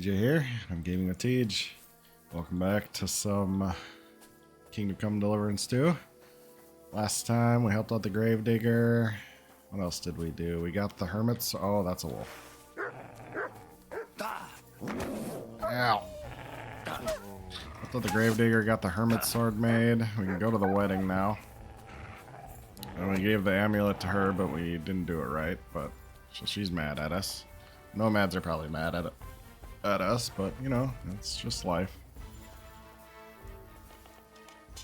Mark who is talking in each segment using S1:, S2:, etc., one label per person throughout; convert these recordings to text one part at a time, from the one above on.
S1: TJ here. I'm gaming with Tej. Welcome back to some Kingdom Come Deliverance 2. Last time we helped out the Gravedigger. What else did we do? We got the hermits. Oh, that's a wolf. Ow. I thought the Gravedigger got the hermit sword made. We can go to the wedding now. And we gave the amulet to her, but we didn't do it right. But so she's mad at us. Nomads are probably mad at us, but you know, it's just life.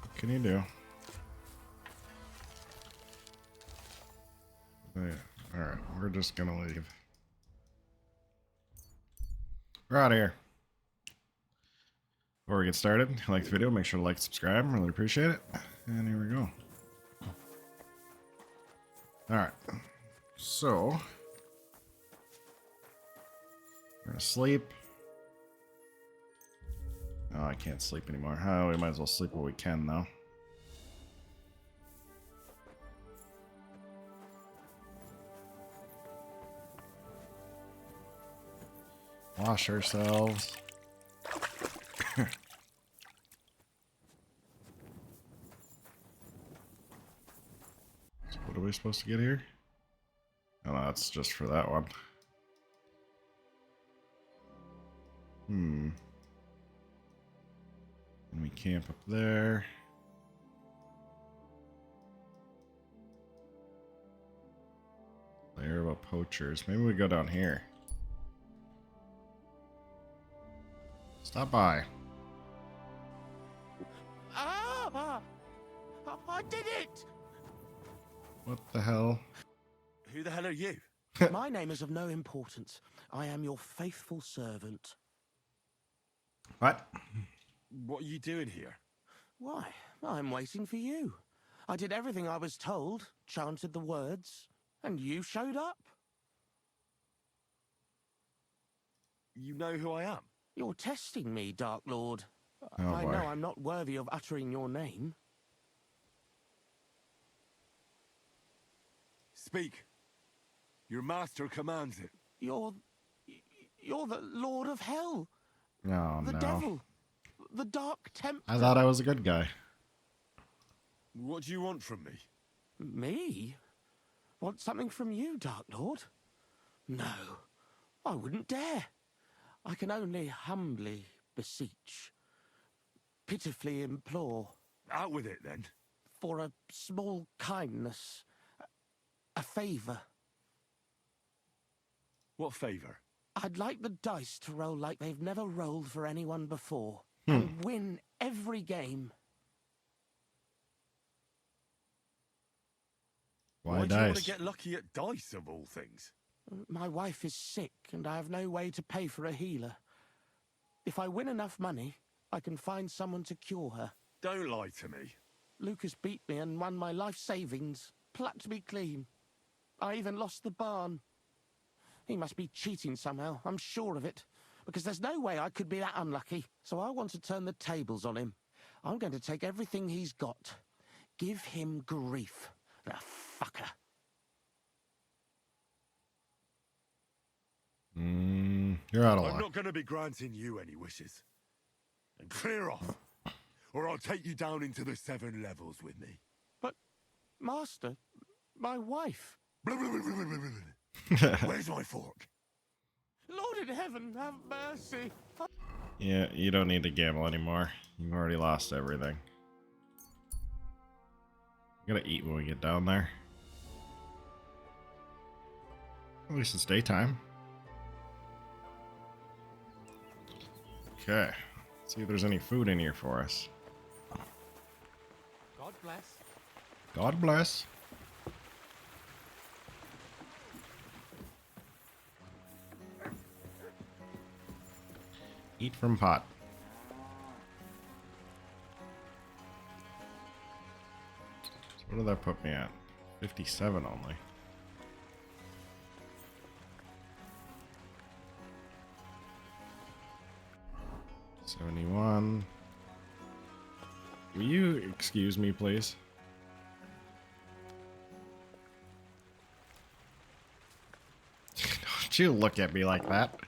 S1: What can you do? Alright, we're just gonna leave. We're out of here. Before we get started, if you like the video, make sure to like, subscribe, really appreciate it. And here we go. Alright, so we're gonna sleep. Oh, I can't sleep anymore. Oh, we might as well sleep what we can, though. Wash ourselves. So what are we supposed to get here? Oh, no, that's just for that one. And we camp up there. Lair about poachers. Maybe we go down here. Stop by.
S2: Ah! I did it!
S1: What the hell?
S2: Who the hell are you? My name is of no importance. I am your faithful servant.
S1: What?
S2: What are you doing here? Why, I'm waiting for you. I did everything I was told, chanted the words, and you showed up. You know who I am? You're testing me, Dark Lord.
S1: Oh,
S2: I
S1: boy.
S2: know I'm not worthy of uttering your name.
S3: Speak. Your master commands it.
S2: You're the Lord of Hell,
S1: Oh,
S2: the
S1: no.
S2: devil, the Dark Templar.
S1: I thought I was a good guy.
S3: What do you want from me?
S2: Me? Want something from you, Dark Lord? No, I wouldn't dare. I can only humbly beseech, pitifully implore,
S3: Out with it, then.
S2: for a small kindness, a favour.
S3: What favour?
S2: I'd like the dice to roll like they've never rolled for anyone before, and win every game.
S1: Why
S3: do you want
S1: dice?
S3: to get lucky at dice, of all things?
S2: My wife is sick, and I have no way to pay for a healer. If I win enough money, I can find someone to cure her.
S3: Don't lie to me.
S2: Lucas beat me and won my life savings, plucked me clean. I even lost the barn. He must be cheating somehow, I'm sure of it, because there's no way I could be that unlucky. So I want to turn the tables on him. I'm going to take everything he's got. Give him grief, the fucker.
S1: You're out of
S3: I'm
S1: luck.
S3: not going to be granting you any wishes. And clear off, or I'll take you down into the 7 levels with me.
S2: But, Master, my wife.
S3: Where's my fork?
S2: Lord in heaven, have mercy.
S1: Yeah, you don't need to gamble anymore. You've already lost everything. We gotta eat when we get down there. At least it's daytime. Okay. Let's see if there's any food in here for us.
S2: God bless.
S1: God bless. Eat from pot. So what did that put me at? 57 only. $71. Will you excuse me, please? Don't you look at me like that.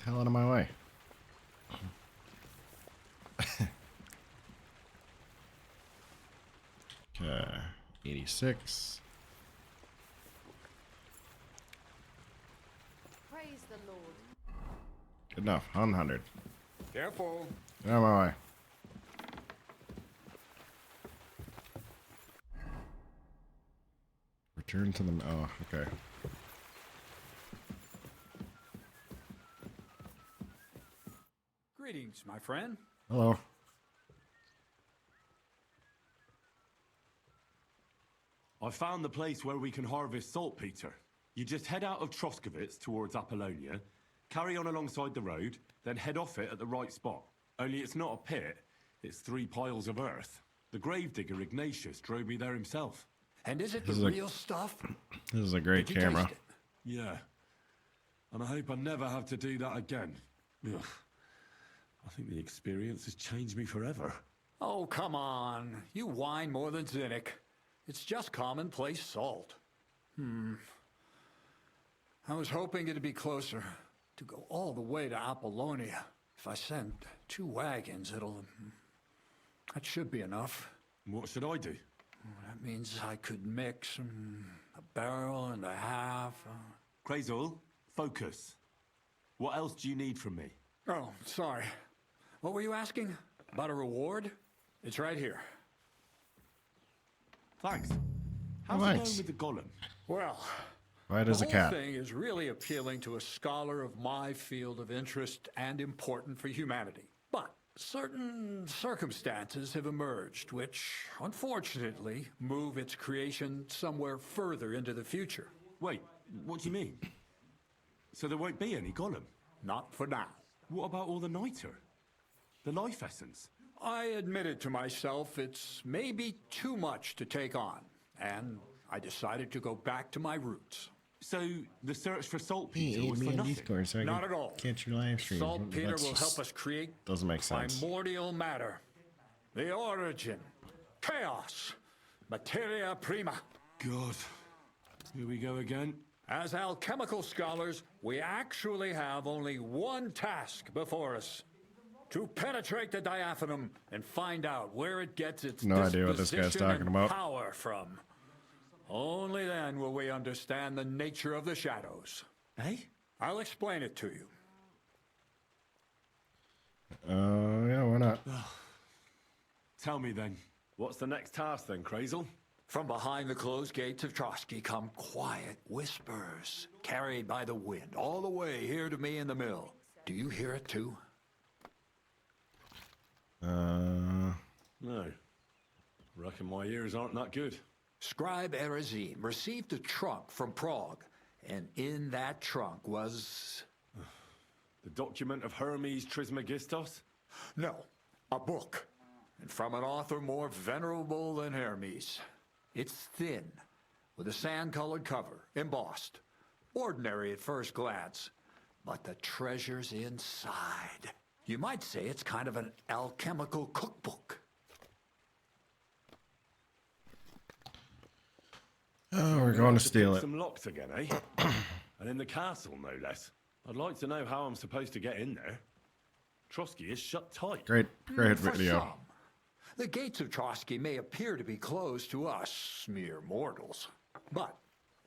S1: hell out of my way. Okay, 86.
S4: Praise the Lord.
S1: Good enough. 100.
S5: Careful.
S1: Get out of my way. Return to the... Oh, okay.
S5: Greetings, my friend.
S1: Hello.
S3: I found the place where we can harvest saltpeter. You just head out of Troskovitz towards Apollonia, carry on alongside the road, then head off it at the right spot. Only it's not a pit, it's 3 piles of earth. The gravedigger Ignatius drove me there himself.
S5: And is it
S1: This
S5: the
S1: is a-
S5: real stuff?
S1: This is a great
S5: Did you
S1: camera.
S5: taste it?
S3: Yeah. And I hope I never have to do that again. Ugh. I think the experience has changed me forever.
S5: Oh, come on. You whine more than Zinnik. It's just commonplace salt. I was hoping it'd be closer. To go all the way to Apollonia. If I send 2 wagons, that should be enough.
S3: What should I do?
S5: That means I could mix a barrel and a half.
S3: Crazul, focus. What else do you need from me?
S5: Oh, sorry. What were you asking? About a reward? It's right here.
S3: Thanks. How's
S1: Oh,
S3: it
S1: thanks.
S3: going with the golem?
S5: Well,
S1: White
S5: the
S1: as a
S5: whole
S1: cat.
S5: thing is really appealing to a scholar of my field of interest and important for humanity. But certain circumstances have emerged which, unfortunately, move its creation somewhere further into the future.
S3: Wait, what do you mean? So there won't be any golem?
S5: Not for now.
S3: What about all the niter? The life essence?
S5: I admitted to myself it's maybe too much to take on, and I decided to go back to my roots.
S3: So the search for saltpeter was for nothing?
S1: so I
S5: Not at all.
S1: catch your live stream.
S5: Saltpeter
S1: That's
S5: will
S1: just-
S5: help us create
S1: Doesn't make sense.
S5: primordial matter, the origin, chaos, materia prima.
S3: God. Here we go again.
S5: As alchemical scholars, we actually have only one task before us. To penetrate the diaphanum and find out where it gets its
S1: No idea what this guy's
S5: disposition
S1: talking
S5: and
S1: about.
S5: power from. Only then will we understand the nature of the shadows.
S3: Eh?
S5: I'll explain it to you.
S1: Yeah, why not?
S3: Tell me then. What's the next task then, Crazul?
S5: From behind the closed gates of Trotsky come quiet whispers, carried by the wind, all the way here to me in the mill. Do you hear it too?
S3: No. Reckon my ears aren't that good.
S5: Scribe Erezim received a trunk from Prague, and in that trunk was...
S3: The document of Hermes Trismegistos?
S5: No, a book. And from an author more venerable than Hermes. It's thin, with a sand-colored cover, embossed. Ordinary at first glance, but the treasure's inside. You might say it's kind of an alchemical cookbook.
S1: Oh, we're going to steal
S3: pick
S1: it.
S3: Some locks again, eh? And in the castle, no less. I'd like to know how I'm supposed to get in there. Trotsky is shut tight.
S1: Great
S5: For
S1: video.
S5: some, the gates of Trotsky may appear to be closed to us, mere mortals. But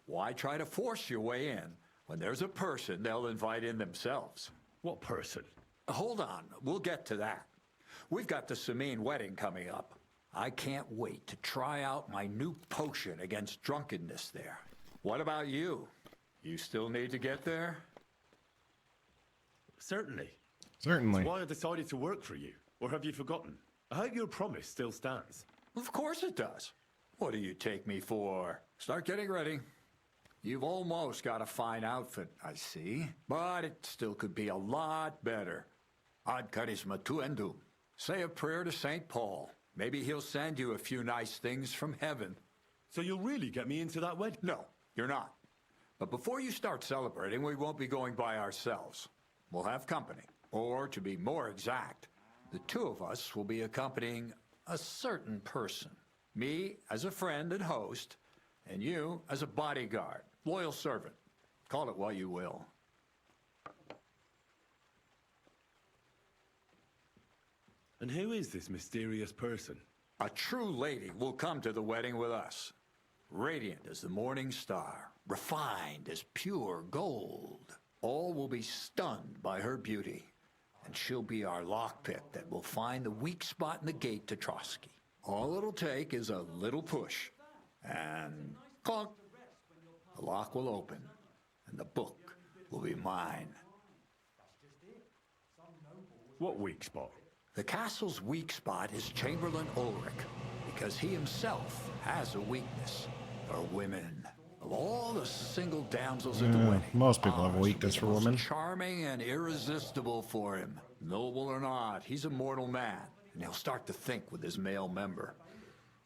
S5: why try to force your way in when there's a person they'll invite in themselves?
S3: What person?
S5: Hold on, we'll get to that. We've got the Samine wedding coming up. I can't wait to try out my new potion against drunkenness there. What about you? You still need to get there?
S3: Certainly.
S1: Certainly.
S3: Why I decided to work for you. Or have you forgotten? I hope your promise still stands.
S5: Of course it does. What do you take me for? Start getting ready. You've almost got a fine outfit, I see. But it still could be a lot better. Ad charisma tuendum. Say a prayer to St. Paul. Maybe he'll send you a few nice things from heaven.
S3: So you'll really get me into that wedding?
S5: No, you're not. But before you start celebrating, we won't be going by ourselves. We'll have company. Or, to be more exact, the 2 of us will be accompanying a certain person. Me as a friend and host, and you as a bodyguard, loyal servant. Call it what you will.
S3: And who is this mysterious person?
S5: A true lady will come to the wedding with us. Radiant as the morning star, refined as pure gold. All will be stunned by her beauty. And she'll be our lockpick that will find the weak spot in the gate to Trotsky. All it'll take is a little push. And clunk. The lock will open. And the book will be mine.
S3: What weak spot?
S5: The castle's weak spot is Chamberlain Ulrich, because he himself has a weakness for women. Of all the single damsels at the wedding,
S1: most people have a
S5: ours will
S1: weakness
S5: be
S1: for
S5: the most
S1: women.
S5: Charming and irresistible for him. Noble or not, he's a mortal man, and he'll start to think with his male member.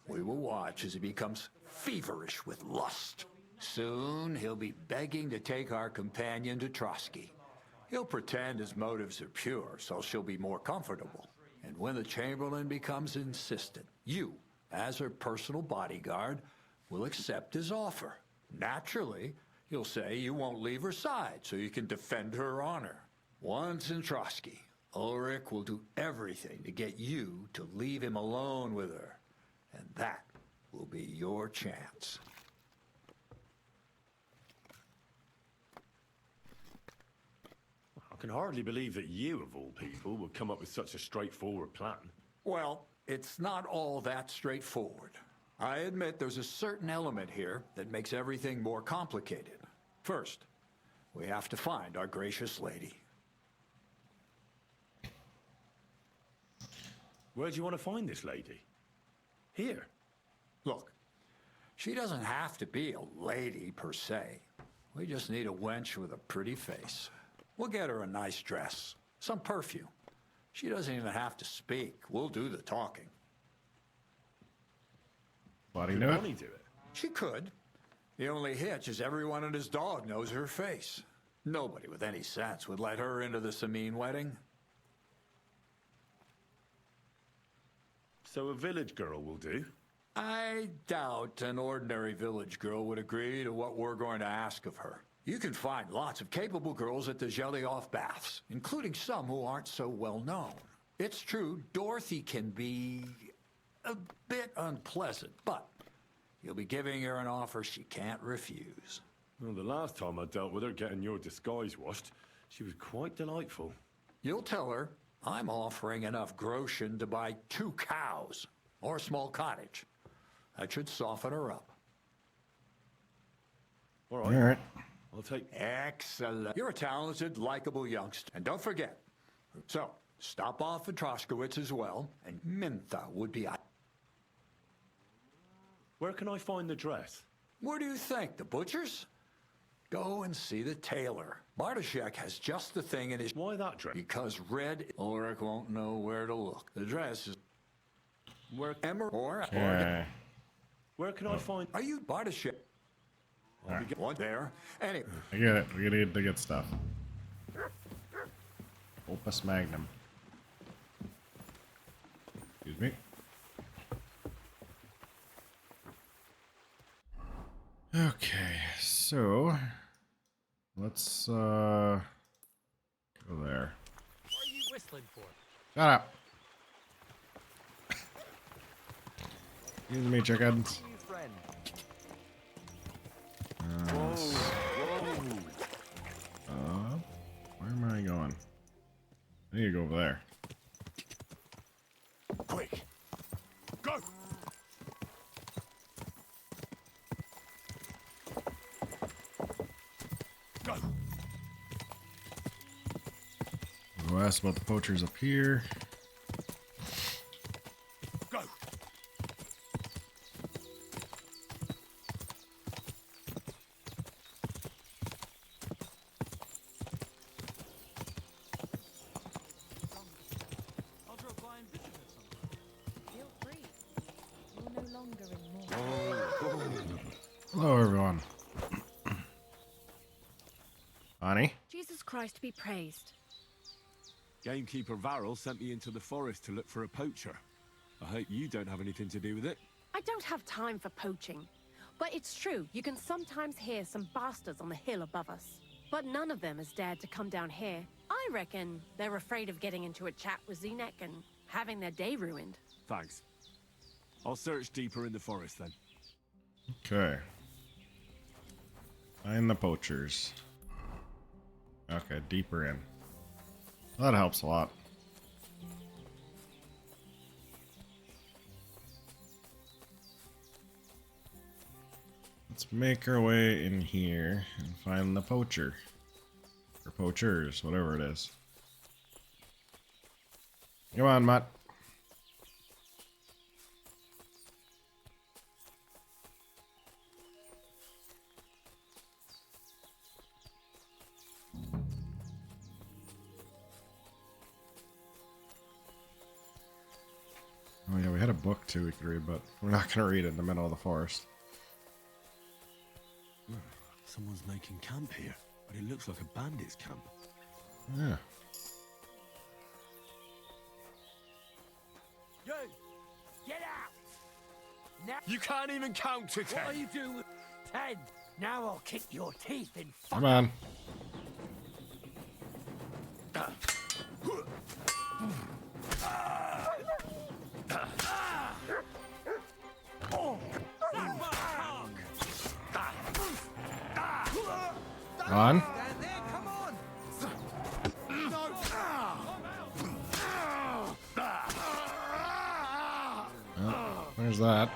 S5: We will watch as he becomes feverish with lust. Soon, he'll be begging to take our companion to Trotsky. He'll pretend his motives are pure, so she'll be more comfortable. And when the Chamberlain becomes insistent, you, as her personal bodyguard, will accept his offer. Naturally, you'll say you won't leave her side so you can defend her honor. Once in Trotsky, Ulrich will do everything to get you to leave him alone with her. And that will be your chance.
S3: I can hardly believe that you, of all people, would come up with such a straightforward plan.
S5: Well, it's not all that straightforward. I admit there's a certain element here that makes everything more complicated. First, we have to find our gracious lady.
S3: Where do you want to find this lady? Here.
S5: Look, she doesn't have to be a lady per se. We just need a wench with a pretty face. We'll get her a nice dress, some perfume. She doesn't even have to speak. We'll do the talking.
S1: Body
S3: Could
S1: do it.
S3: Bonnie do it?
S5: She could. The only hitch is everyone and his dog knows her face. Nobody with any sense would let her into the Sameen wedding.
S3: So a village girl will do?
S5: I doubt an ordinary village girl would agree to what we're going to ask of her. You can find lots of capable girls at the Zhelyov baths, including some who aren't so well known. It's true, Dorothy can be a bit unpleasant, but you'll be giving her an offer she can't refuse.
S3: Well, the last time I dealt with her getting your disguise washed, she was quite delightful.
S5: You'll tell her I'm offering enough groschen to buy 2 cows or a small cottage. That should soften her up.
S3: All
S1: All
S3: right.
S1: right.
S3: I'll take...
S5: Excellent. You're a talented, likable youngster. And don't forget, so stop off at Troskowitz as well, and Mintha would be...
S3: Where can I find the dress?
S5: Where do you think? The butcher's? Go and see the tailor. Bartoszek has just the thing in his...
S3: Why that dress?
S5: Because Red Ulrich won't know where to look. The dress is...
S3: Where...
S5: Or...
S1: Okay.
S3: Where can I find...
S5: Are you Bartoszek?
S3: I'll be
S5: One there. Anyway,
S1: I get it. We need to get stuff. Opus Magnum. Excuse me. Okay, so let's go there.
S4: What are you whistling for?
S1: Shut up. Excuse me, chickens.
S4: You friend.
S1: Where am I going? I need to go over there.
S3: Quick! Go! Go!
S1: Who asked about the poachers up here?
S3: Go!
S4: I'll drop by and visit her sometime.
S6: Feel free. You're no longer in mourning.
S1: Hello, everyone. Bonnie?
S6: Jesus Christ be praised.
S3: Gamekeeper Varrel sent me into the forest to look for a poacher. I hope you don't have anything to do with it.
S6: I don't have time for poaching. But it's true, you can sometimes hear some bastards on the hill above us. But none of them has dared to come down here.
S7: I reckon they're afraid of getting into a chat with Zenek and having their day ruined.
S3: Thanks. I'll search deeper in the forest then.
S1: Okay. Find the poachers. Okay, deeper in. Well, that helps a lot. Let's make our way in here and find the poacher. Or poachers, whatever it is. Come on, Mutt. Oh yeah, we had a book too we could read, but we're not gonna read it in the middle of the forest.
S3: Someone's making camp here, but it looks like a bandit's camp.
S1: Yeah.
S2: You! Get out! Now
S3: You can't even count to 10!
S2: what are you doing with 10? Now I'll kick your teeth in.
S1: Come on. On.
S2: Stand there, come on!
S1: Oh, there's that.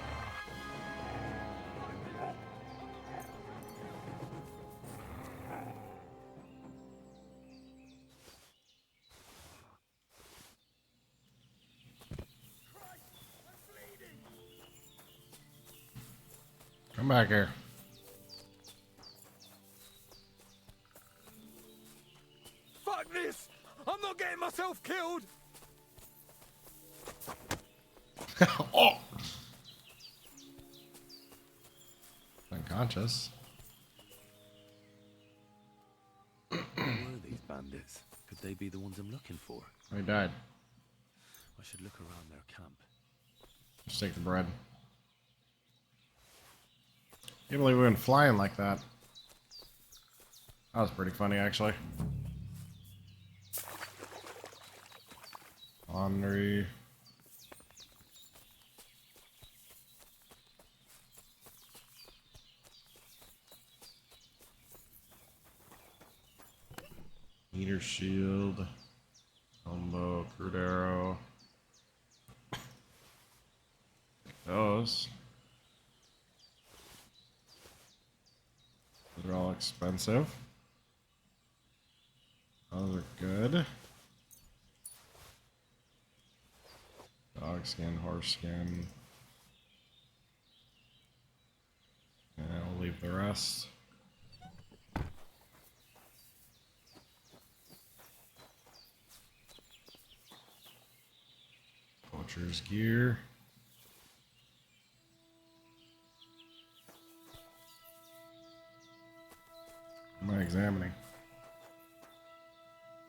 S1: Come back here.
S2: Fuck this! I'm not getting myself killed!
S1: Oh! Unconscious.
S3: Who were these bandits? Could they be the ones I'm looking for?
S1: He died.
S3: I should look around their camp.
S1: Just take the bread. Can't believe we went flying like that. That was pretty funny, actually. Laundry. Meter shield. Combo, crude arrow. Those. Those are all expensive. Those are good. Dog skin, horse skin. And I'll leave the rest. Poacher's gear. What am I examining?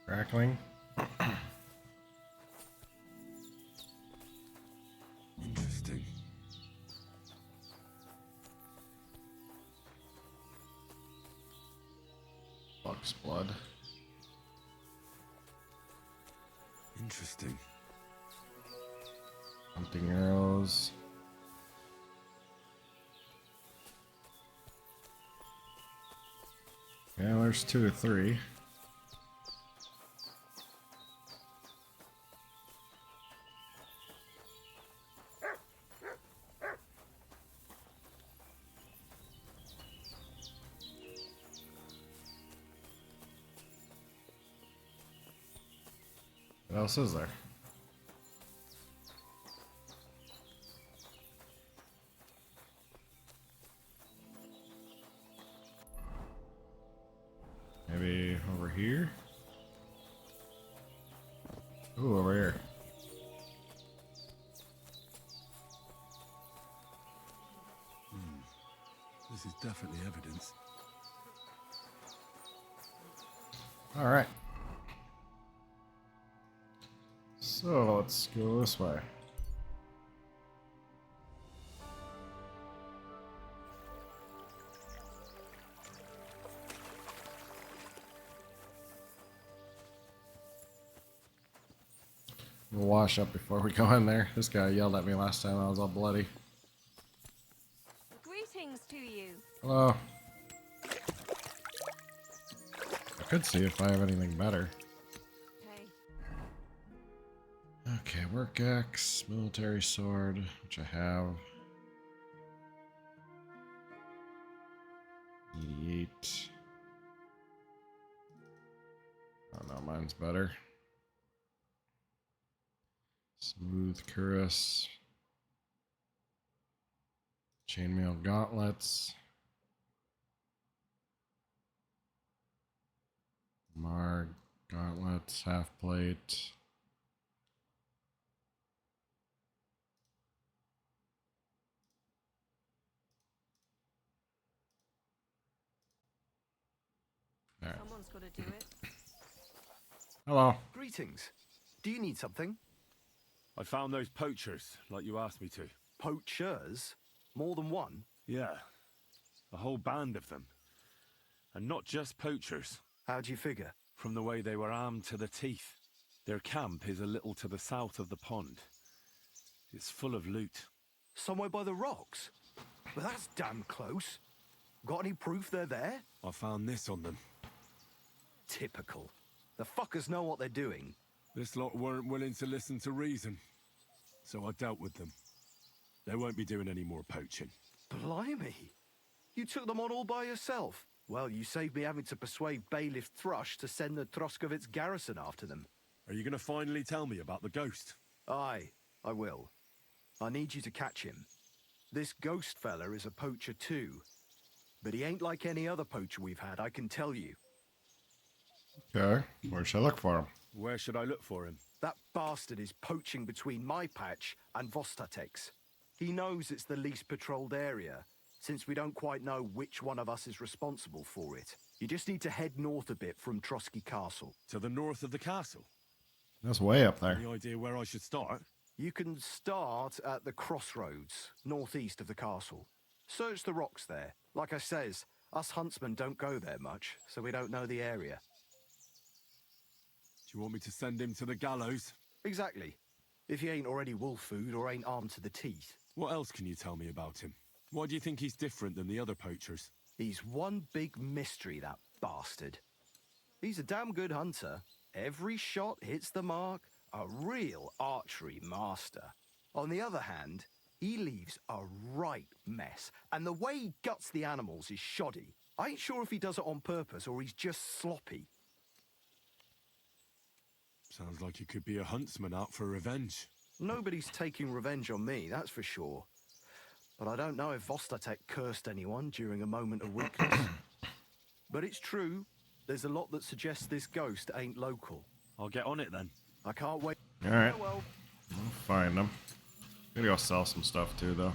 S1: Crackling.
S3: Interesting.
S1: Buck's blood.
S3: Interesting.
S1: Hunting arrows. Yeah, there's 2 or 3. What else is there? Maybe over here? Ooh, over here.
S3: This is definitely evidence.
S1: Alright. So let's go this way. We'll wash up before we go in there. This guy yelled at me last time. I was all bloody.
S6: Greetings to you.
S1: Hello. I could see if I have anything better.
S6: Hey.
S1: Okay, work axe, military sword, which I have. 88. Oh no, mine's better. Smooth cuirass. Chainmail gauntlets. Marg gauntlets, half plate. All right.
S6: Someone's got to do it.
S1: Hello.
S8: Greetings. Do you need something?
S3: I found those poachers, like you asked me to.
S8: Poachers? More than one?
S3: Yeah, a whole band of them. And not just poachers.
S8: How do you figure?
S3: From the way they were armed to the teeth. Their camp is a little to the south of the pond. It's full of loot.
S8: Somewhere by the rocks? Well, that's damn close. Got any proof they're there?
S3: I found this on them.
S8: Typical. The fuckers know what they're doing.
S3: This lot weren't willing to listen to reason. So I dealt with them. They won't be doing any more poaching.
S8: Blimey. You took them on all by yourself. Well, you saved me having to persuade Bailiff Thrush to send the Troskovitz garrison after them.
S3: Are you going to finally tell me about the ghost?
S8: Aye, I will. I need you to catch him. This ghost fella is a poacher too. But he ain't like any other poacher we've had, I can tell you.
S1: Okay, where should I look for him?
S3: Where should I look for him?
S8: That bastard is poaching between my patch and Vostatek's. He knows it's the least patrolled area, since we don't quite know which one of us is responsible for it. You just need to head north a bit from Trotsky Castle.
S3: To the north of the castle?
S1: That's way up there.
S3: Any idea where I should start?
S8: You can start at the crossroads, northeast of the castle. Search the rocks there. Like I says, us huntsmen don't go there much, so we don't know the area.
S3: Do you want me to send him to the gallows?
S8: Exactly. If he ain't already wolf food or ain't armed to the teeth.
S3: What else can you tell me about him? Why do you think he's different than the other poachers?
S8: He's one big mystery, that bastard. He's a damn good hunter. Every shot hits the mark. A real archery master. On the other hand, he leaves a right mess. And the way he guts the animals is shoddy. I ain't sure if he does it on purpose or he's just sloppy.
S3: Sounds like he could be a huntsman out for revenge.
S8: Nobody's taking revenge on me, that's for sure. But I don't know if Vostatek cursed anyone during a moment of weakness. But it's true, there's a lot that suggests this ghost ain't local.
S3: I'll get on it then.
S8: I can't wait.
S1: Alright,
S8: Farewell.
S1: we'll find them. Gotta go sell some stuff too, though.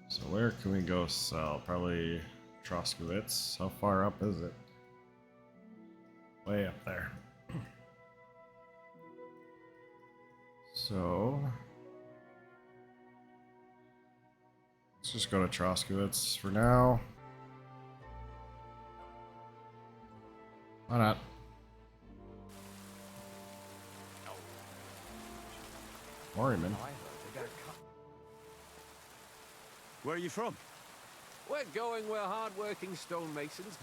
S1: So where can we go sell? Probably Troskovitz. How far up is it? Way up there. So let's just go to Troskovitz for now. Why not? Morryman.
S3: Where are you from?
S9: We're going where hard-working stonemasons.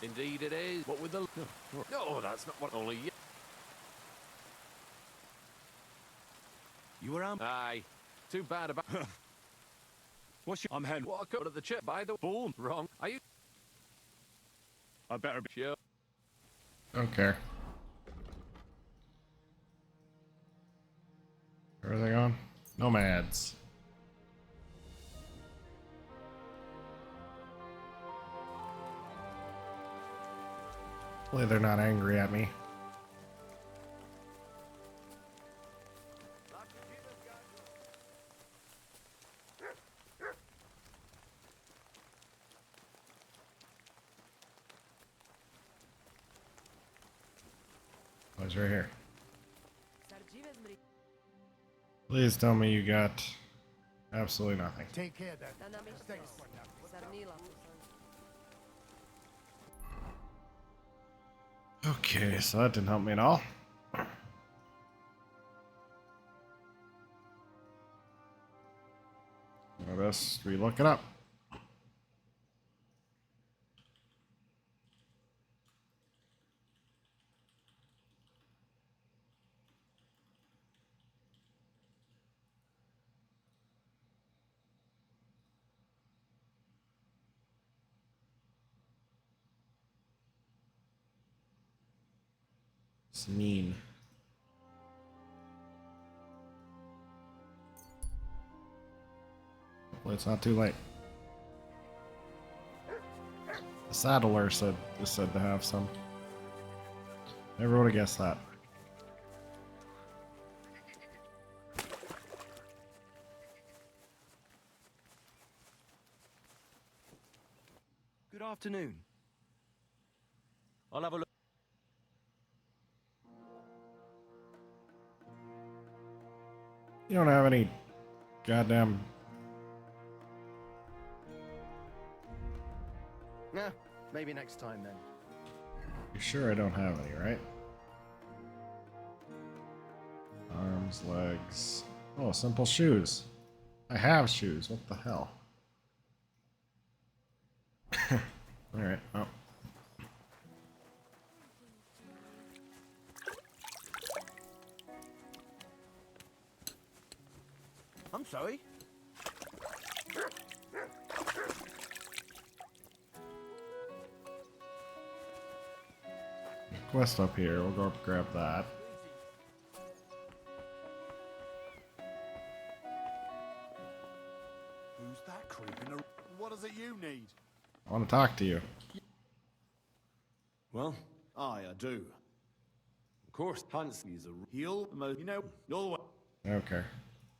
S9: Indeed it is. What with the... No, that's not what only you...
S3: You were armed?
S9: Aye. Too bad about...
S3: What's your... I'm Henry.
S9: What a cut of the chip, by the...
S3: Boom.
S9: Wrong. Are you...
S3: I better be...
S9: Sure.
S1: Don't care. Where are they going? Nomads. Hopefully they're not angry at me. Oh, he's right here. Please tell me you got absolutely nothing.
S2: Take care then.
S1: Okay, so that didn't help me at all. breakfast. We look it up. It's mean. Hopefully it's not too late. The saddler is said to have some. Never would have guessed that.
S8: Good afternoon.
S9: I'll have a look.
S1: You don't have any goddamn.
S8: Yeah, maybe next time then.
S1: You sure I don't have any, right? Arms, legs. Oh, simple shoes. I have shoes. What the hell? Alright, oh.
S2: I'm sorry.
S1: Quest up here. We'll go up and grab that.
S10: Who's that creeping around? What is it you need?
S1: I want to talk to you.
S3: Well,
S10: Aye, I do.
S3: of course, Hansley's a
S10: He'll, you know, you're the one.
S1: I don't care.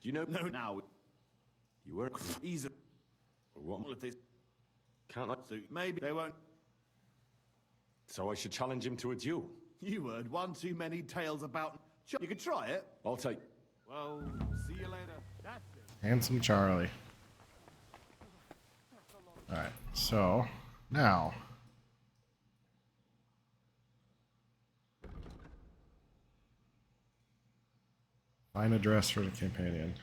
S3: Do you know
S10: No, now.
S3: you were
S10: Easy.
S3: or what?
S10: All of this
S3: Can't I?
S10: suit. Maybe they won't.
S3: So I should challenge him to a duel.
S10: You heard one too many tales about. You could try it.
S3: I'll take.
S10: Well, see you later. That's it.
S1: Handsome Charlie. Alright, so now. Find a dress for the companion.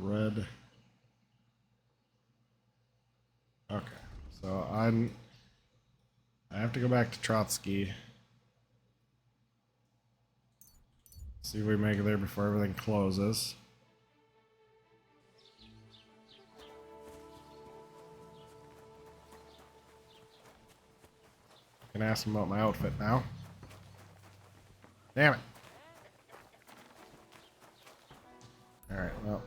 S1: Red. Okay, so I have to go back to Trotsky. See if we make it there before everything closes. I can ask him about my outfit now. Damn it. Alright, well.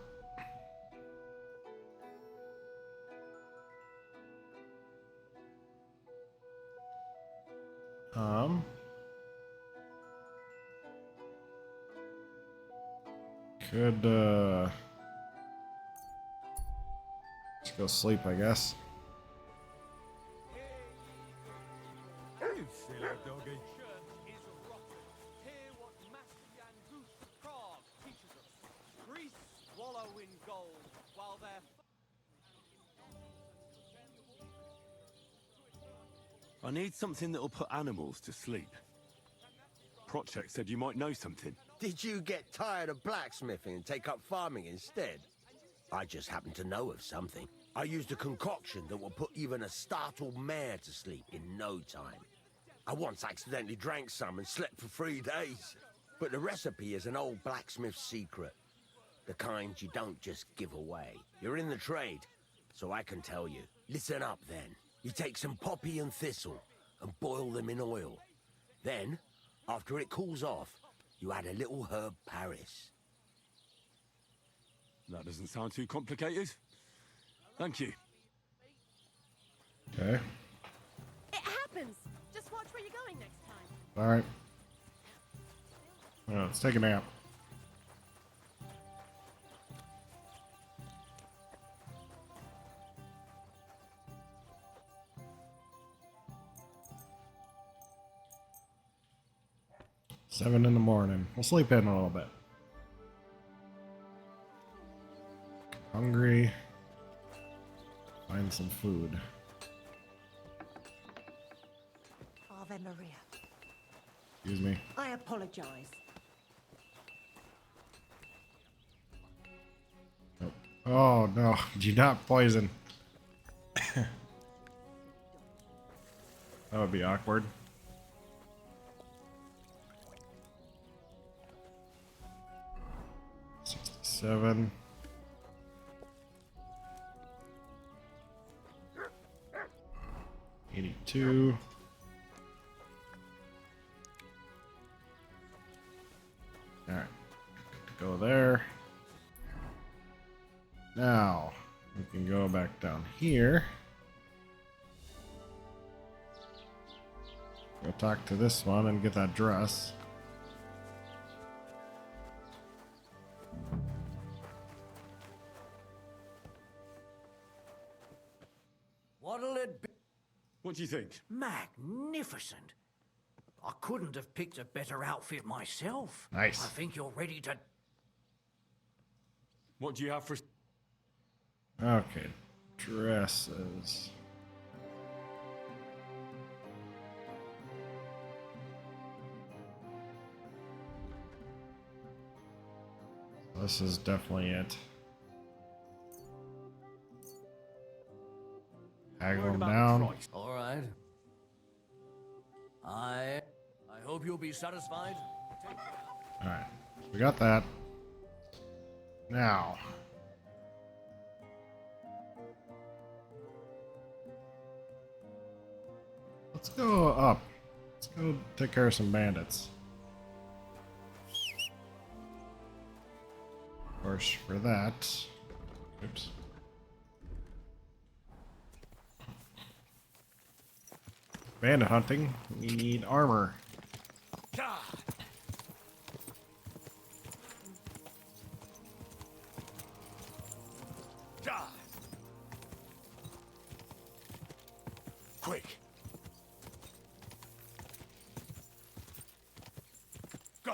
S1: Could, just go sleep, I guess.
S4: You silly doggy. Church is rotten. Hear what Master Jan Goose of Prague teaches us. Priests wallow in gold while their
S3: I need something that'll put animals to sleep. Project said you might know something.
S11: Did you get tired of blacksmithing and take up farming instead? I just happen to know of something. I used a concoction that will put even a startled mare to sleep in no time. I once accidentally drank some and slept for 3 days. But the recipe is an old blacksmith's secret. The kind you don't just give away. You're in the trade, so I can tell you. Listen up then. You take some poppy and thistle and boil them in oil. Then, after it cools off, you add a little herb Paris.
S3: That doesn't sound too complicated. Thank you.
S1: Okay.
S7: It happens. Just watch where you're going next time.
S1: Alright. Let's take a nap. Seven in the morning. We'll sleep in a little bit. Hungry. Find some food.
S12: Ave Maria.
S1: Excuse me.
S12: I apologize.
S1: Oh no, do not poison. That would be awkward. $67. $82. Alright. Go there. Now, we can go back down here. Go talk to this one and get that dress.
S13: What'll it be?
S3: What do you think?
S13: Magnificent. I couldn't have picked a better outfit myself.
S1: Nice.
S13: I think you're ready to...
S3: What do you have for...
S1: Okay, dresses. This is definitely it. Haggle them down.
S13: All right. I hope you'll be satisfied.
S1: Alright, we got that. Now. Let's go up. Let's go take care of some bandits. Of course, for that. Oops. Bandit hunting. We need armor.
S10: Quick. Go.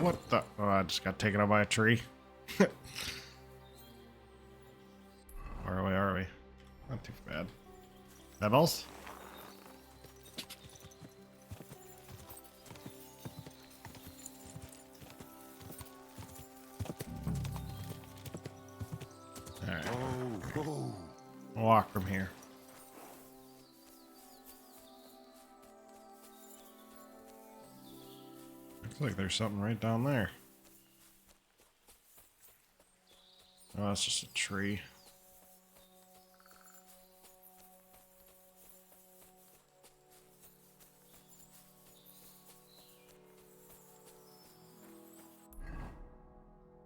S1: What the? Oh, I just got taken out by a tree. Where are we? Not too bad. Pebbles? Alright. We'll walk from here. Looks like there's something right down there. Oh, that's just a tree.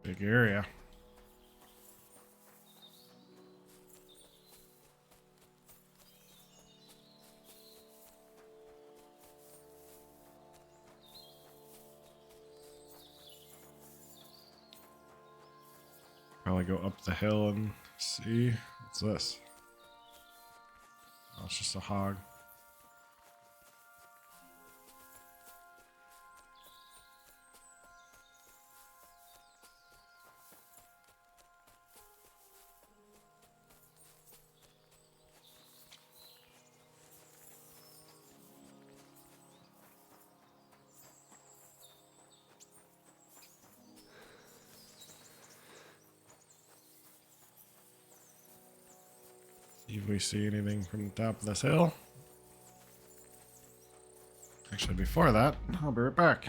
S1: Big area. Probably go up the hill and see. What's this? Oh, it's just a hog. See if we see anything from the top of this hill. Actually, before that, I'll be right back.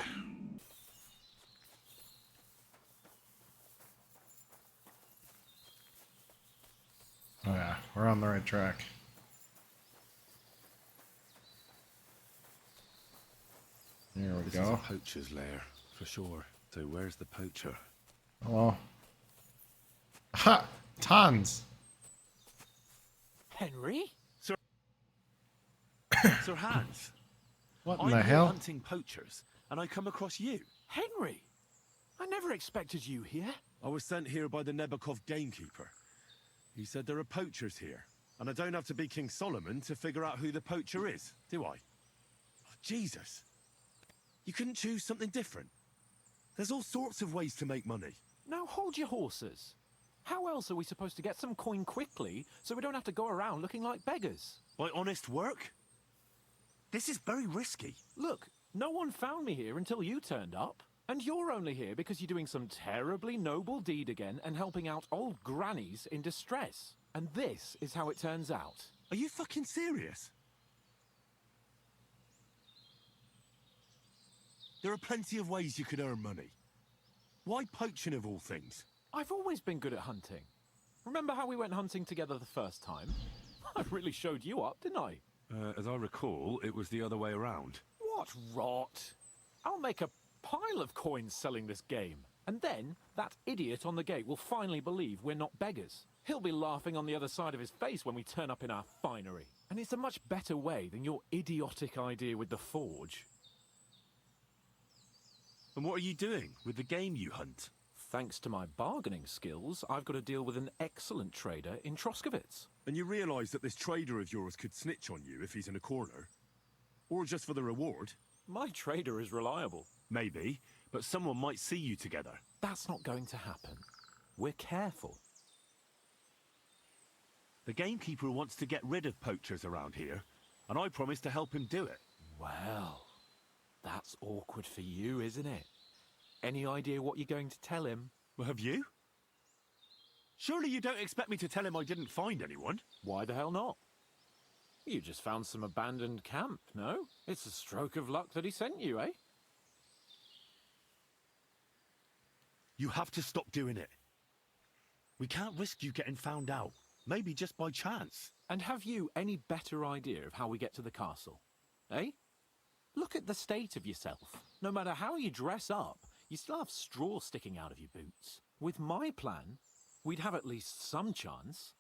S1: Oh yeah, we're on the right track. Here we
S3: This
S1: go.
S3: is a poacher's lair, for sure. So where's the poacher?
S1: Hello. Ha! Tons!
S2: Henry?
S3: Sir... Sir Hans?
S1: What in
S3: I'm
S1: the
S3: here
S1: hell?
S3: hunting poachers, and I come across you.
S2: Henry? I never expected you here.
S3: I was sent here by the Nebakov gamekeeper. He said there are poachers here, and I don't have to be King Solomon to figure out who the poacher is, do I? Oh, Jesus. You couldn't choose something different? There's all sorts of ways to make money.
S14: Now hold your horses. How else are we supposed to get some coin quickly so we don't have to go around looking like beggars?
S3: By honest work? This is very risky.
S14: Look, no one found me here until you turned up. And you're only here because you're doing some terribly noble deed again and helping out old grannies in distress. And this is how it turns out.
S3: Are you fucking serious? There are plenty of ways you could earn money. Why poaching of all things?
S14: I've always been good at hunting. Remember how we went hunting together the first time? I really showed you up, didn't I?
S3: As I recall, it was the other way around.
S14: What rot! I'll make a pile of coins selling this game. And then that idiot on the gate will finally believe we're not beggars. He'll be laughing on the other side of his face when we turn up in our finery. And it's a much better way than your idiotic idea with the forge.
S3: And what are you doing with the game you hunt?
S14: Thanks to my bargaining skills, I've got to deal with an excellent trader in Troskowitz.
S3: And you realise that this trader of yours could snitch on you if he's in a corner? Or just for the reward?
S14: My trader is reliable.
S3: Maybe, but someone might see you together.
S14: That's not going to happen. We're careful.
S3: The gamekeeper wants to get rid of poachers around here, and I promised to help him do it.
S14: Well, that's awkward for you, isn't it? Any idea what you're going to tell him?
S3: Well, have you? Surely you don't expect me to tell him I didn't find anyone?
S14: Why the hell not? You just found some abandoned camp, no? It's a stroke of luck that he sent you, eh?
S3: You have to stop doing it. We can't risk you getting found out. Maybe just by chance.
S14: And have you any better idea of how we get to the castle? Eh? Look at the state of yourself. No matter how you dress up, you still have straw sticking out of your boots. With my plan, we'd have at least some chance.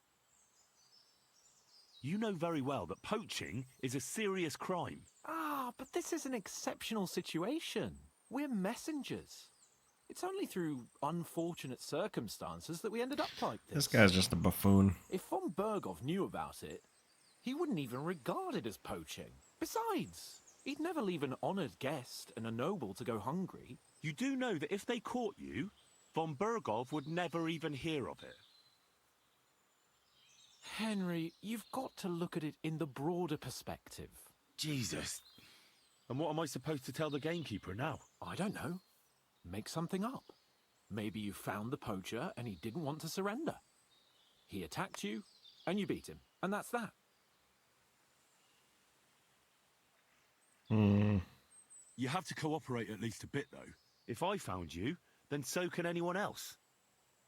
S3: You know very well that poaching is a serious crime.
S14: Ah, but this is an exceptional situation. We're messengers. It's only through unfortunate circumstances that we ended up like this.
S1: This guy's just a buffoon.
S14: If von Berghoff knew about it, he wouldn't even regard it as poaching. Besides, he'd never leave an honoured guest and a noble to go hungry.
S3: You do know that if they caught you, von Berghoff would never even hear of it.
S14: Henry, you've got to look at it in the broader perspective.
S3: Jesus. And what am I supposed to tell the gamekeeper now?
S14: I don't know. Make something up. Maybe you found the poacher and he didn't want to surrender. He attacked you and you beat him. And that's that.
S3: You have to cooperate at least a bit, though. If I found you, then so can anyone else.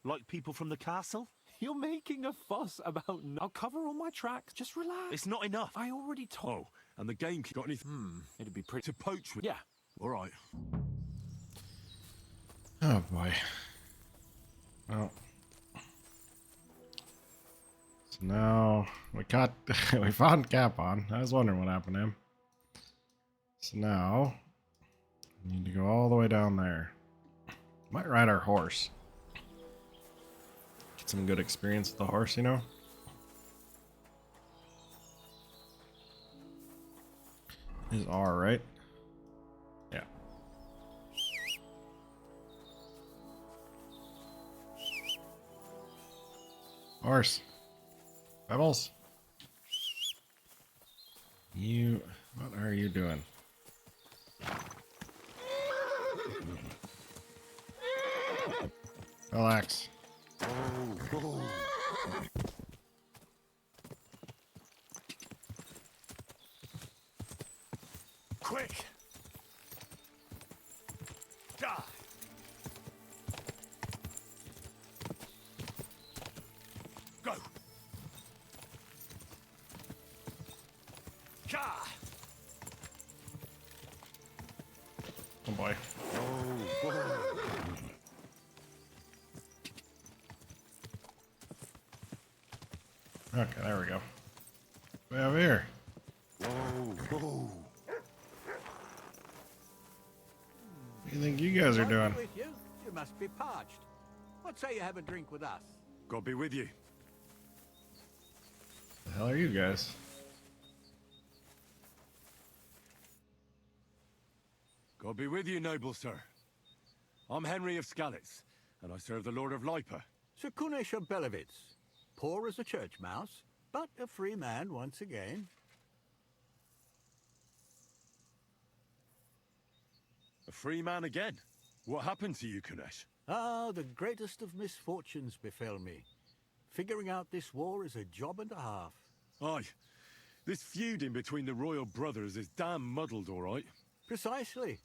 S3: Like people from the castle?
S14: You're making a fuss about... I'll cover all my tracks. Just relax.
S3: It's not enough.
S14: I already told...
S3: Oh, and the gamekeeper got anything?
S14: It'd be pretty...
S3: To poach with?
S14: Yeah.
S3: All right.
S1: Oh boy. Well. So now we we found Capon. I was wondering what happened to him. So now we need to go all the way down there. Might ride our horse. Get some good experience with the horse, you know? Is R, right? Yeah. Horse. Pebbles. What are you doing? Relax.
S3: Quick! Die! Go! Ka!
S1: Oh boy. Okay, there we go. Way over here. What do you think you guys are doing?
S13: With you? You must be parched. What say you have a drink with us?
S3: God be with you.
S1: The hell are you guys?
S3: God be with you, noble sir. I'm Henry of Skalitz, and I serve the Lord of Lipa.
S15: Sir Kunesh of Belevitz, poor as a church mouse, but a free man once again.
S3: A free man again? What happened to you, Kunesh?
S15: Ah, the greatest of misfortunes befell me. Figuring out this war is a job and a half.
S3: Aye. This feuding between the royal brothers is damn muddled, all right.
S15: Precisely.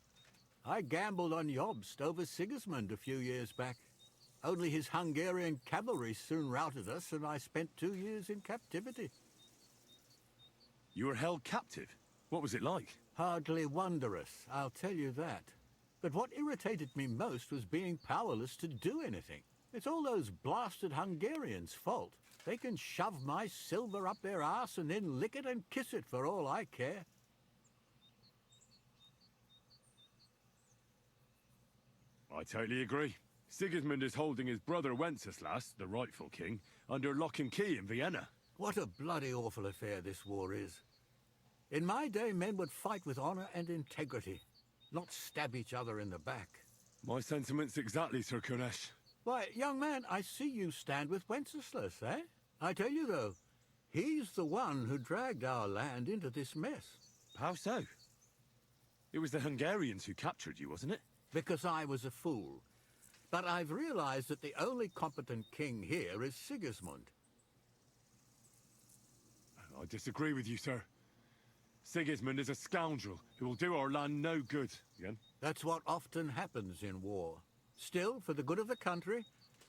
S15: I gambled on Jobst over Sigismund a few years back. Only his Hungarian cavalry soon routed us, and I spent 2 years in captivity.
S3: You were held captive? What was it like?
S15: Hardly wondrous, I'll tell you that. But what irritated me most was being powerless to do anything. It's all those blasted Hungarians' fault. They can shove my silver up their arse and then lick it and kiss it for all I care.
S3: I totally agree. Sigismund is holding his brother Wenceslas, the rightful king, under lock and key in Vienna.
S15: What a bloody awful affair this war is. In my day, men would fight with honor and integrity, not stab each other in the back.
S3: My sentiments exactly, Sir Kunesh.
S15: Why, young man, I see you stand with Wenceslas, eh? I tell you, though, he's the one who dragged our land into this mess.
S3: How so? It was the Hungarians who captured you, wasn't it?
S15: Because I was a fool. But I've realized that the only competent king here is Sigismund.
S3: I disagree with you, sir. Sigismund is a scoundrel who will do our land no good. Again?
S15: That's what often happens in war. Still, for the good of the country,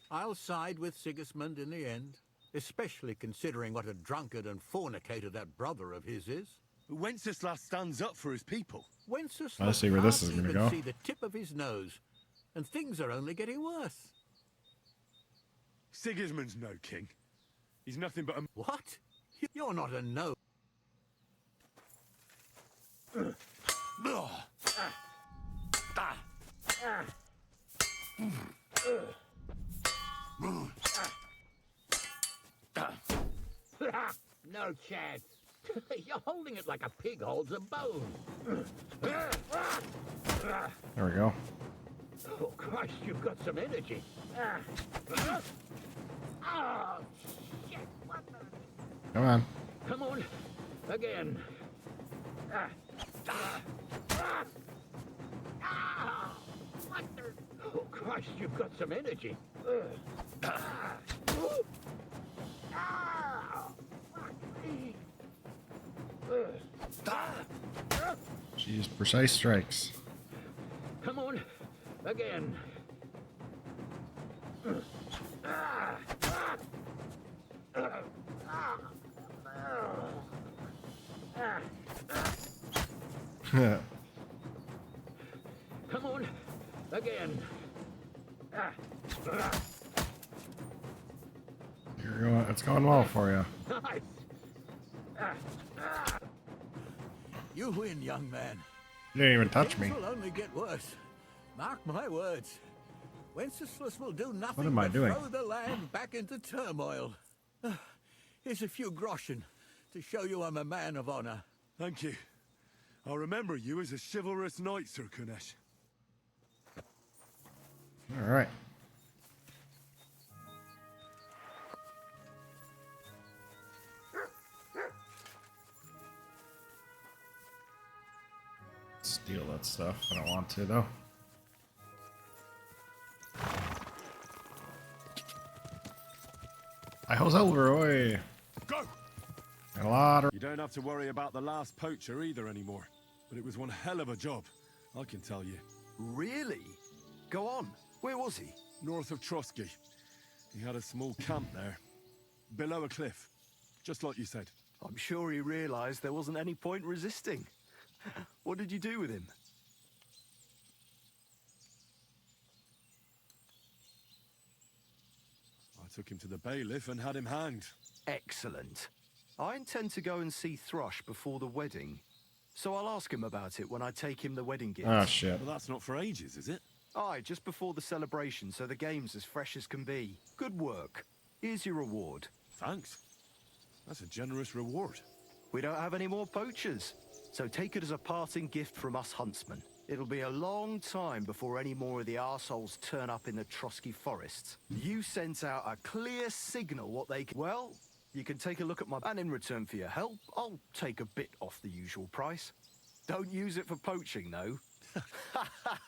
S15: I'll side with Sigismund in the end, especially considering what a drunkard and fornicator that brother of his is.
S3: Wenceslas stands up for his people.
S15: Wenceslas
S1: I see where this is
S15: can't
S1: going to
S15: even
S1: go.
S15: see the tip of his nose, and things are only getting worse.
S3: Sigismund's no king. He's nothing but a...
S15: What? You're not a no.
S13: No chance. You're holding it like a pig holds a bone.
S1: There we go.
S13: Oh, Christ, you've got some energy. Oh, shit, what the...
S1: Come on.
S13: Come on, again. What the... Oh, Christ, you've got some energy.
S1: Jeez, precise strikes.
S13: Come on, again. Come on, again.
S1: You're going, it's going well for you.
S13: Nice.
S15: You win, young man.
S1: You didn't even touch me.
S15: Things will only get worse. Mark my words. Wenceslas will do nothing
S1: What am I
S15: but
S1: doing?
S15: throw the land back into turmoil. Here's a few groschen to show you I'm a man of honor.
S3: Thank you. I'll remember you as a chivalrous knight, Sir Kunesh.
S1: All right. Steal that stuff. I don't want to, though. I hope Elroy.
S3: Go!
S1: A lot of...
S3: You don't have to worry about the last poacher either anymore. But it was one hell of a job, I can tell you.
S8: Really? Go on. Where was he?
S3: North of Trotsky. He had a small camp there. Below a cliff. Just like you said.
S8: I'm sure he realized there wasn't any point resisting. What did you do with him?
S3: I took him to the bailiff and had him hanged.
S8: Excellent. I intend to go and see Thrush before the wedding, so I'll ask him about it when I take him the wedding gift.
S1: Oh, shit.
S3: Well, that's not for ages, is it?
S8: Aye, just before the celebration, so the game's as fresh as can be. Good work. Here's your reward.
S3: Thanks. That's a generous reward.
S8: We don't have any more poachers, so take it as a parting gift from us huntsmen. It'll be a long time before any more of the arseholes turn up in the Trotsky forests. You sent out a clear signal what they can... Well, you can take a look at my... And in return for your help, I'll take a bit off the usual price. Don't use it for poaching, though.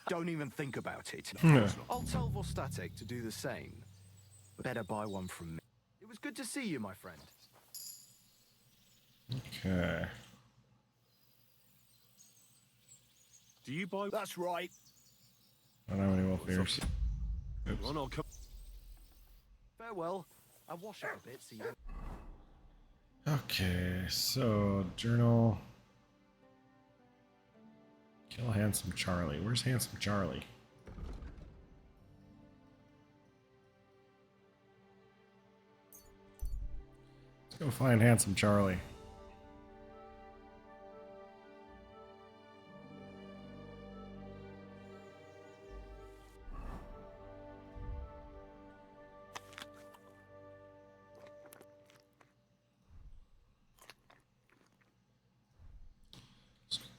S8: Don't even think about it. I'll tell Vostatek to do the same. Better buy one from me. It was good to see you, my friend.
S1: Okay.
S3: Do you buy?
S8: That's right.
S1: I don't have any wolf ears. Oops.
S3: Well, I'll come.
S8: Farewell. I'll wash up a bit so you don't...
S1: Okay, so journal. Kill Handsome Charlie. Where's Handsome Charlie? Let's go find Handsome Charlie.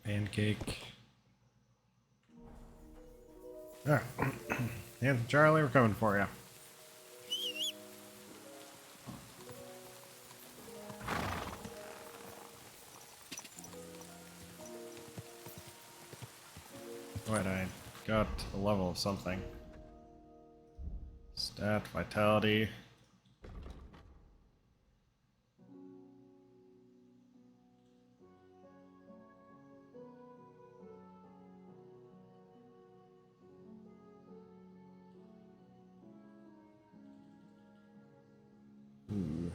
S1: Pancake. Ah. Handsome Charlie, we're coming for you. Wait, I got a level of something. Stat, vitality. Ooh.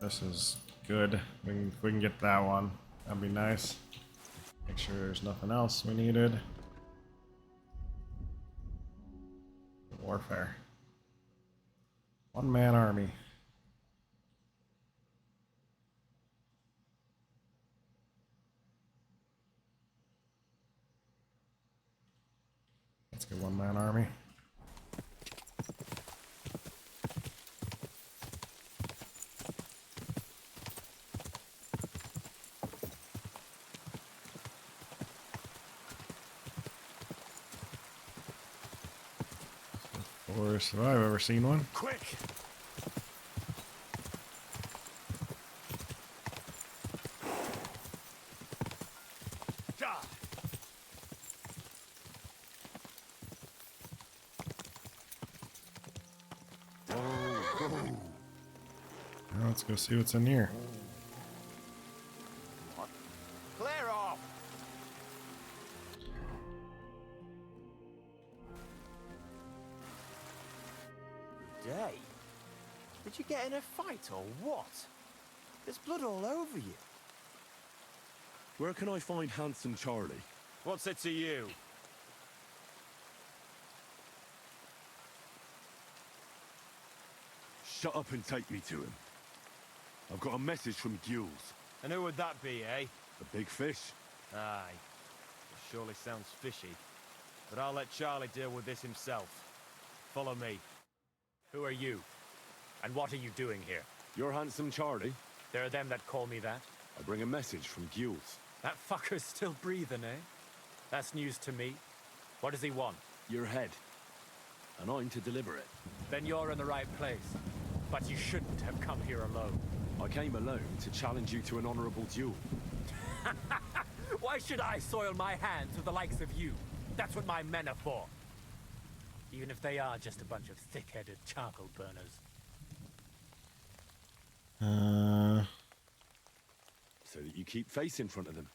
S1: This is good. If we can get that one, that'd be nice. Make sure there's nothing else we needed. Warfare. One-man army. Let's get one-man army. Worst I've ever seen one.
S3: Quick!
S1: Now let's go see what's in here.
S8: Clear off!
S16: Day? Did you get in a fight or what? There's blood all over you.
S3: Where can I find Handsome Charlie?
S16: What's it to you?
S3: Shut up and take me to him. I've got a message from Gules.
S16: And who would that be, eh?
S3: The big fish.
S16: Aye. It surely sounds fishy. But I'll let Charlie deal with this himself. Follow me. Who are you? And what are you doing here?
S3: You're Handsome Charlie?
S16: There are them that call me that.
S3: I bring a message from Gules.
S16: That fucker's still breathing, eh? That's news to me. What does he want?
S3: Your head. And I'm to deliver it.
S16: Then you're in the right place. But you shouldn't have come here alone.
S3: I came alone to challenge you to an honorable duel.
S16: Why should I soil my hands with the likes of you? That's what my men are for. Even if they are just a bunch of thick-headed charcoal burners.
S3: So that you keep face in front of them.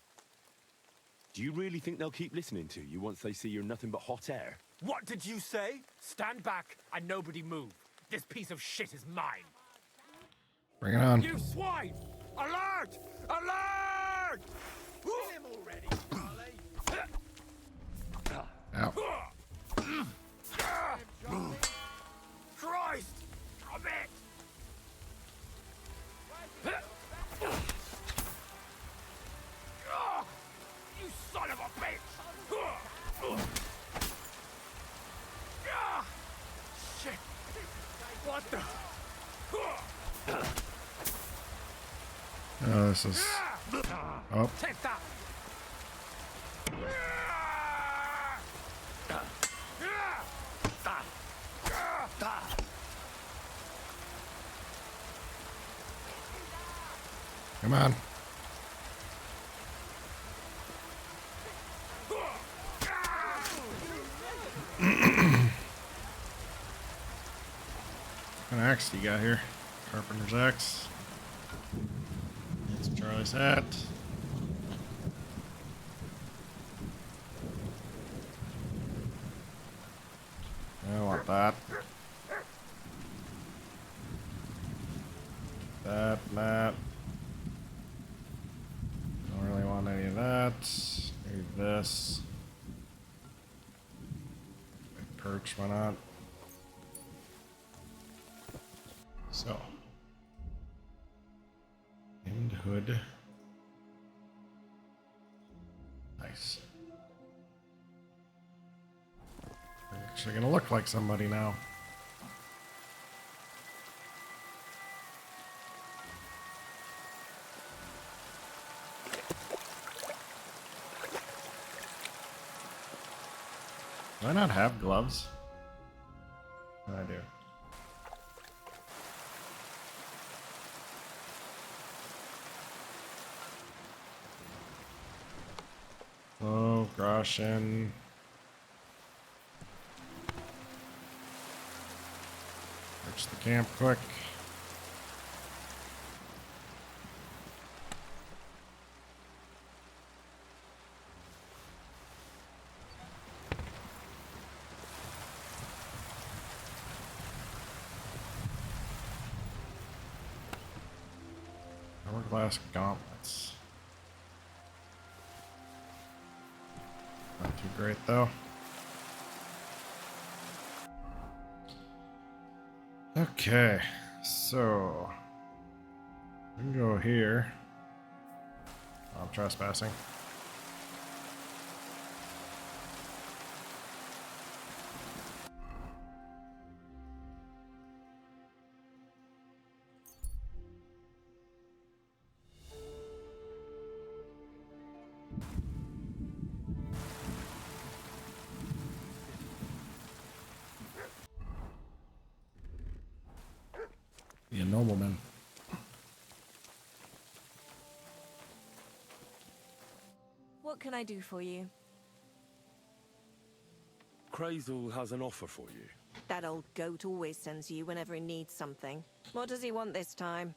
S3: Do you really think they'll keep listening to you once they see you're nothing but hot air?
S16: What did you say? Stand back and nobody move. This piece of shit is mine.
S1: Bring it on.
S16: You swine! Alert! Alert! Kill him already,
S1: Ow.
S16: Christ! Stop it! You son of a bitch! Shit! What the?
S1: this is... Oh.
S9: Take that!
S1: Come on. What kind of axe do you got here? Carpenter's axe. That's Charlie's hat. I want that. That, that. Don't really want any of that. Need this. Perch, why not? So. Hemmed hood. Nice. I'm actually gonna look like somebody now. Do I not have gloves? I do. Oh, Groshin. Reach the camp quick. Hourglass gauntlets. Not too great though. Okay, so we can go here. Oh, I'm trespassing. Be a nobleman.
S6: What can I do for you?
S3: Crazel has an offer for you.
S6: That old goat always sends you whenever he needs something. What does he want this time?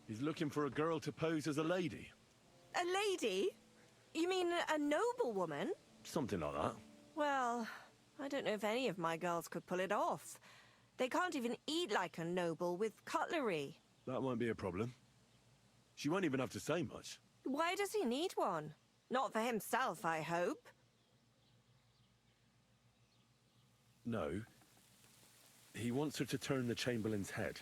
S3: He's looking for a girl to pose as a lady.
S6: A lady? You mean a noblewoman?
S3: Something like that.
S6: Well, I don't know if any of my girls could pull it off. They can't even eat like a noble with cutlery.
S3: That won't be a problem. She won't even have to say much.
S6: Why does he need one? Not for himself, I hope.
S3: No. He wants her to turn the Chamberlain's head.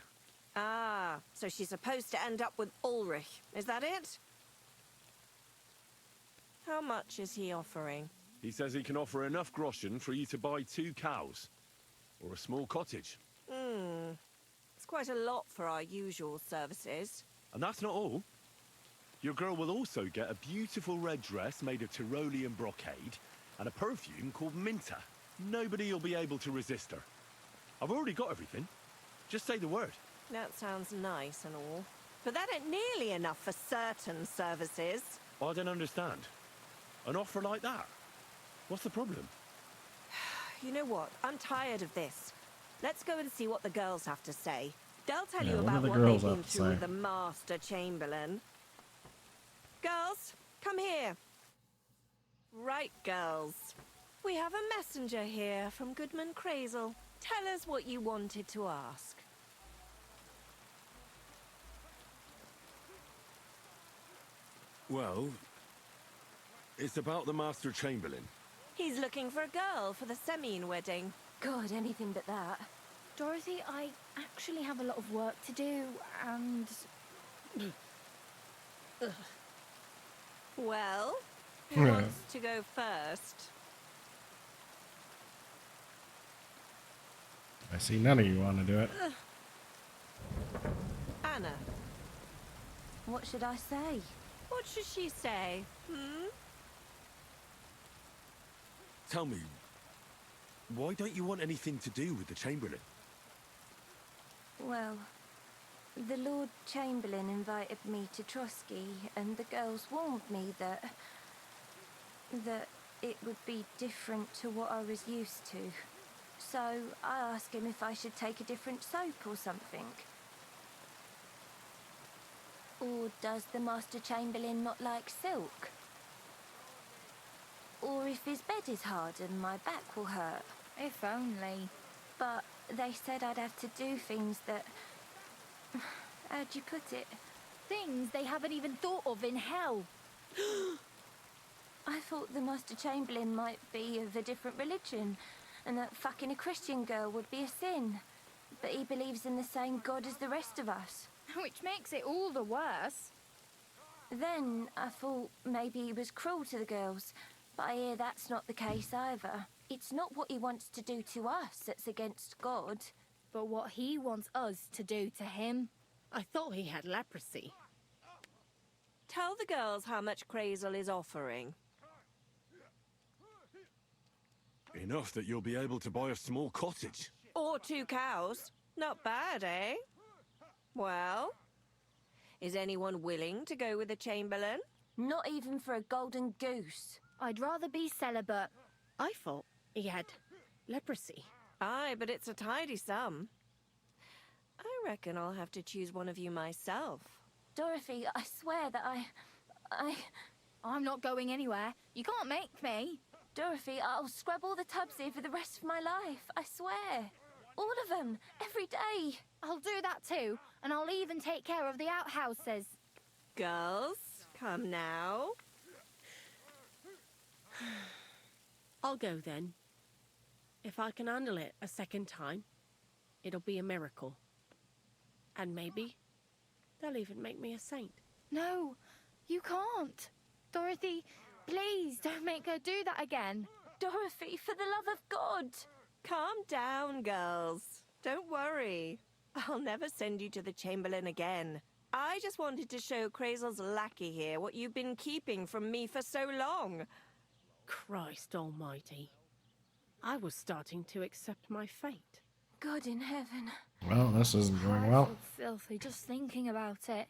S6: Ah, so she's supposed to end up with Ulrich. Is that it? How much is he offering?
S3: He says he can offer enough groschen for you to buy 2 cows. Or a small cottage.
S6: It's quite a lot for our usual services.
S3: And that's not all. Your girl will also get a beautiful red dress made of Tyrolean brocade and a perfume called Minta. Nobody will be able to resist her. I've already got everything. Just say the word.
S6: That sounds nice and all. But that ain't nearly enough for certain services.
S3: I don't understand. An offer like that? What's the problem?
S6: You know what? I'm tired of this. Let's go and see what the girls have to say. They'll tell
S1: Yeah,
S6: you
S1: what
S6: about
S1: do the
S6: what
S1: girls
S6: they've
S1: have
S6: been
S1: to
S6: through
S1: say?
S6: with the Master Chamberlain. Girls, come here. Right, girls. We have a messenger here from Goodman Crazel. Tell us what you wanted to ask.
S3: Well, it's about the Master Chamberlain.
S6: He's looking for a girl for the Semine wedding.
S17: God, anything but that. Dorothy, I actually have a lot of work to do, and...
S6: Well, who wants to go first?
S1: I see none of you want to do it.
S6: Anna,
S17: What should I say?
S6: what should she say?
S3: Tell me, why don't you want anything to do with the Chamberlain?
S17: Well, the Lord Chamberlain invited me to Trotsky, and the girls warned me that it would be different to what I was used to. So I asked him if I should take a different soap or something. Or does the Master Chamberlain not like silk? Or if his bed is hard and my back will hurt.
S18: If only.
S17: But they said I'd have to do things that... How'd you put it?
S18: Things they haven't even thought of in hell.
S17: I thought the Master Chamberlain might be of a different religion, and that fucking a Christian girl would be a sin. But he believes in the same God as the rest of us.
S18: Which makes it all the worse.
S17: Then I thought maybe he was cruel to the girls, but I hear that's not the case either. It's not what he wants to do to us that's against God.
S18: But what he wants us to do to him.
S7: I thought he had leprosy.
S6: Tell the girls how much Crazel is offering.
S3: Enough that you'll be able to buy a small cottage.
S6: Or 2 cows. Not bad, eh? Well, is anyone willing to go with the Chamberlain?
S17: Not even for a golden goose.
S18: I'd rather be celibate.
S7: I thought he had leprosy.
S6: Aye, but it's a tidy sum. I reckon I'll have to choose one of you myself.
S17: Dorothy, I swear that
S18: I'm not going anywhere. You can't make me.
S17: Dorothy, I'll scrub all the tubs here for the rest of my life. I swear. All of them. Every day.
S18: I'll do that too. And I'll even take care of the outhouses.
S6: Girls, come now.
S7: I'll go then. If I can handle it a second time, it'll be a miracle. And maybe they'll even make me a saint.
S18: No, you can't. Dorothy, please don't make her do that again.
S17: Dorothy, for the love of God.
S6: Calm down, girls. Don't worry. I'll never send you to the Chamberlain again. I just wanted to show Crazel's lackey here what you've been keeping from me for so long.
S7: Christ almighty. I was starting to accept my fate.
S17: God in heaven.
S1: Well, this isn't going well.
S18: I feel filthy just thinking about it.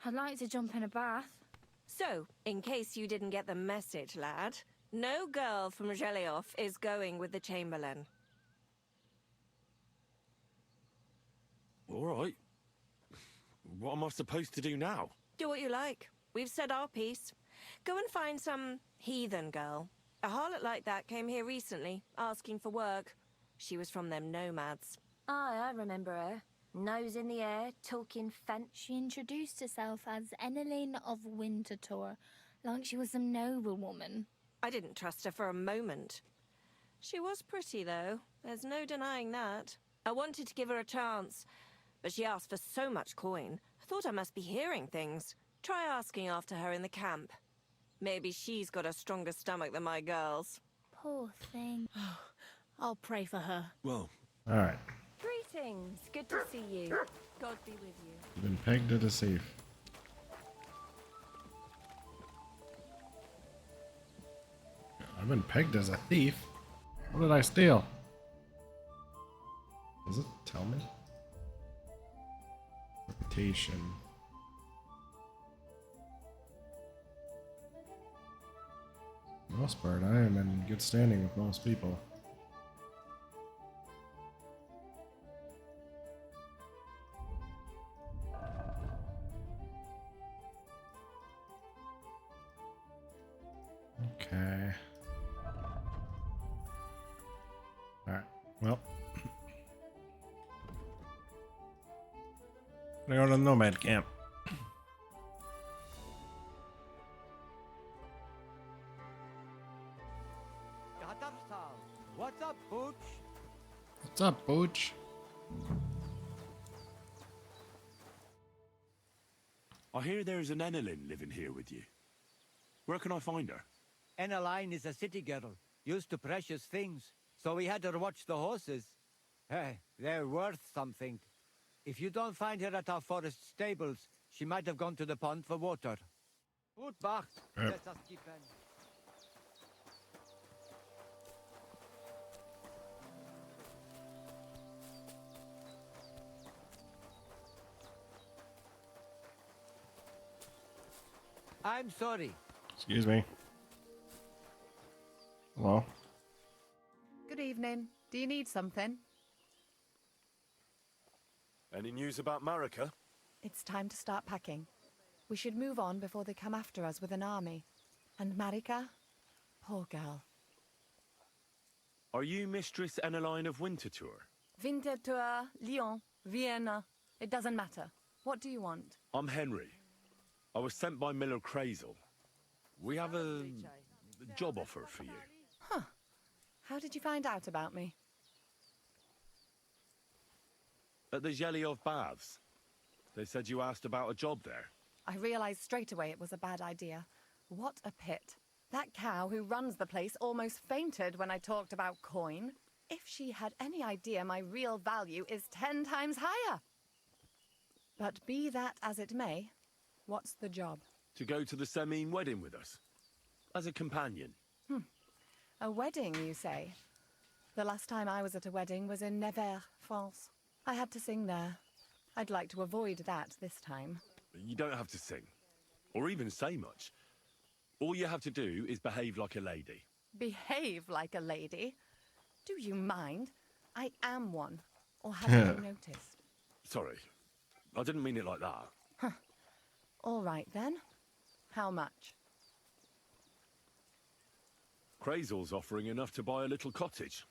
S18: I'd like to jump in a bath.
S6: So, in case you didn't get the message, lad, no girl from Zhelioff is going with the Chamberlain.
S3: All right. What am I supposed to do now?
S6: Do what you like. We've said our piece. Go and find some heathen girl. A harlot like that came here recently, asking for work. She was from them nomads.
S17: Aye, I remember her. Nose in the air, talking fancy.
S18: She introduced herself as Enneline of Winterthur, like she was some noblewoman.
S6: I didn't trust her for a moment. She was pretty, though. There's no denying that. I wanted to give her a chance, but she asked for so much coin. I thought I must be hearing things. Try asking after her in the camp. Maybe she's got a stronger stomach than my girls.
S18: Poor thing.
S7: I'll pray for her.
S3: Well.
S1: All right.
S6: Greetings. Good to see you. God be with you.
S1: You've been pegged to deceive. I've been pegged as a thief. What did I steal? Does it tell me? Reputation. For the most part, I am in good standing with most people. Okay. Alright, well. Gonna go to the nomad camp.
S15: What's up, Booch?
S1: What's up, Booch?
S3: I hear there's an Enneline living here with you. Where can I find her?
S19: Enneline is a city girl, used to precious things, so we had her watch the horses. Hey, they're worth something. If you don't find her at our forest stables, she might have gone to the pond for water. Gut, Bach.
S1: Yep.
S19: Let us keep in. I'm sorry.
S1: Excuse me. Hello?
S20: Good evening. Do you need something?
S3: Any news about Marika?
S20: It's time to start packing. We should move on before they come after us with an army. And Marika? Poor girl.
S3: Are you Mistress Eneline of Winterthur?
S20: Winterthur, Lyon, Vienna. It doesn't matter. What do you want?
S3: I'm Henry. I was sent by Miller Crazel. We have a job offer for you.
S20: Huh. How did you find out about me?
S3: At the Zhelyov Baths. They said you asked about a job there.
S20: I realized straight away it was a bad idea. What a pit. That cow who runs the place almost fainted when I talked about coin. If she had any idea my real value is 10 times higher. But be that as it may, what's the job?
S3: To go to the Semine wedding with us. As a companion.
S20: A wedding, you say? The last time I was at a wedding was in Nevers, France. I had to sing there. I'd like to avoid that this time.
S3: You don't have to sing. Or even say much. All you have to do is behave like a lady.
S20: Behave like a lady? Do you mind? I am one. Or haven't you noticed?
S3: Sorry. I didn't mean it like that.
S20: All right, then. How much?
S3: Crazel's offering enough to buy a little cottage.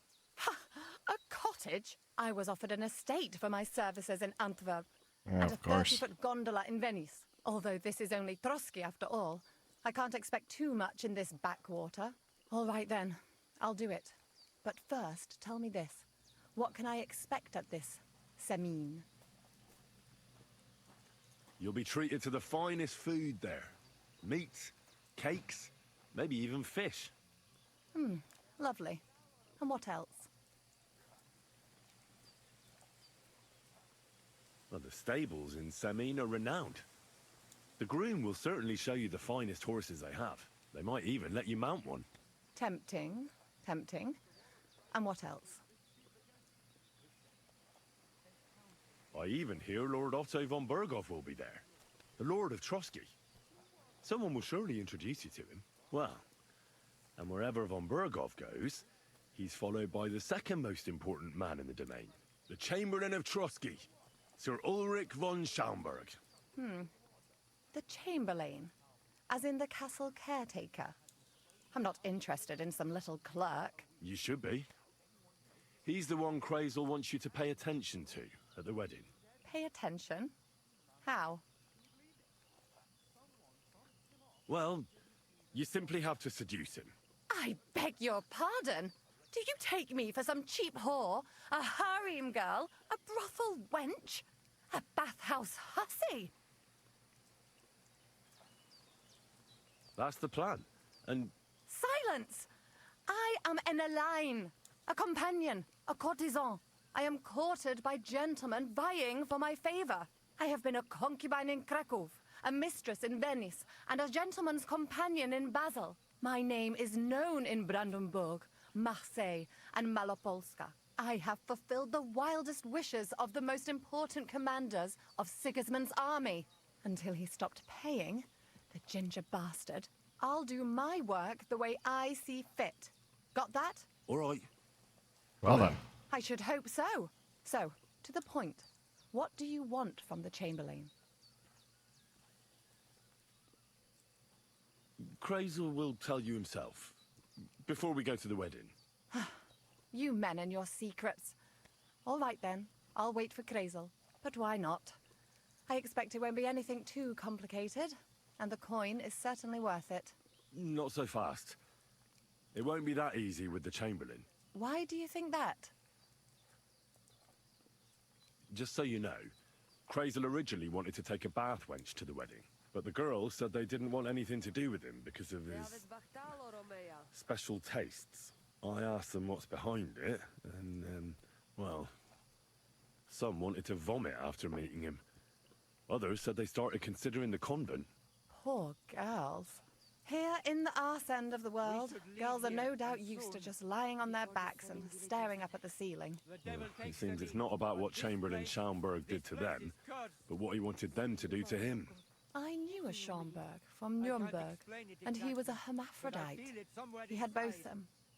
S20: A cottage? I was offered an estate for my services in Antwerp.
S1: Yeah,
S20: and a
S1: of course.
S20: 30-foot gondola in Venice. Although this is only Trotsky after all. I can't expect too much in this backwater. All right, then. I'll do it. But first, tell me this. What can I expect at this Semine?
S3: You'll be treated to the finest food there. Meats, cakes, maybe even fish.
S20: Lovely. And what else?
S3: Well, the stables in Semine are renowned. The groom will certainly show you the finest horses they have. They might even let you mount one.
S20: Tempting. Tempting. And what else?
S3: I even hear Lord Otto von Berghoff will be there. The Lord of Trotsky. Someone will surely introduce you to him. Well, and wherever von Berghoff goes, he's followed by the second most important man in the domain. The Chamberlain of Trotsky, Sir Ulrich von Schaumburg.
S20: The Chamberlain. As in the castle caretaker. I'm not interested in some little clerk.
S3: You should be. He's the one Crazel wants you to pay attention to at the wedding.
S20: Pay attention? How?
S3: Well, you simply have to seduce him.
S20: I beg your pardon. Do you take me for some cheap whore? A harem girl? A brothel wench? A bathhouse hussy?
S3: That's the plan. And
S20: Silence! I am Eneline, a companion, a courtesan. I am courted by gentlemen vying for my favor. I have been a concubine in Krakow, a mistress in Venice, and a gentleman's companion in Basel. My name is known in Brandenburg, Marseille, and Malopolska. I have fulfilled the wildest wishes of the most important commanders of Sigismund's army. Until he stopped paying, the ginger bastard, I'll do my work the way I see fit. Got that?
S3: all right.
S1: Well then.
S20: I should hope so. So, to the point. What do you want from the Chamberlain?
S3: Crazel will tell you himself. Before we go to the wedding.
S20: You men and your secrets. All right then, I'll wait for Crazel. But why not? I expect it won't be anything too complicated, and the coin is certainly worth it.
S3: Not so fast. It won't be that easy with the Chamberlain.
S20: Why do you think that?
S3: Just so you know, Crazel originally wanted to take a bath wench to the wedding, but the girls said they didn't want anything to do with him because of his special tastes. I asked them what's behind it, and, well, Some wanted to vomit after meeting him. Others said they started considering the convent.
S20: Poor girls. Here in the arse end of the world, girls are no doubt used to just lying on their backs and staring up at the ceiling.
S3: It seems it's not about what Chamberlain Schaumburg did to them, but what he wanted them to do to him.
S20: I knew a Schaumburg from Nuremberg, and he was a hermaphrodite. He had both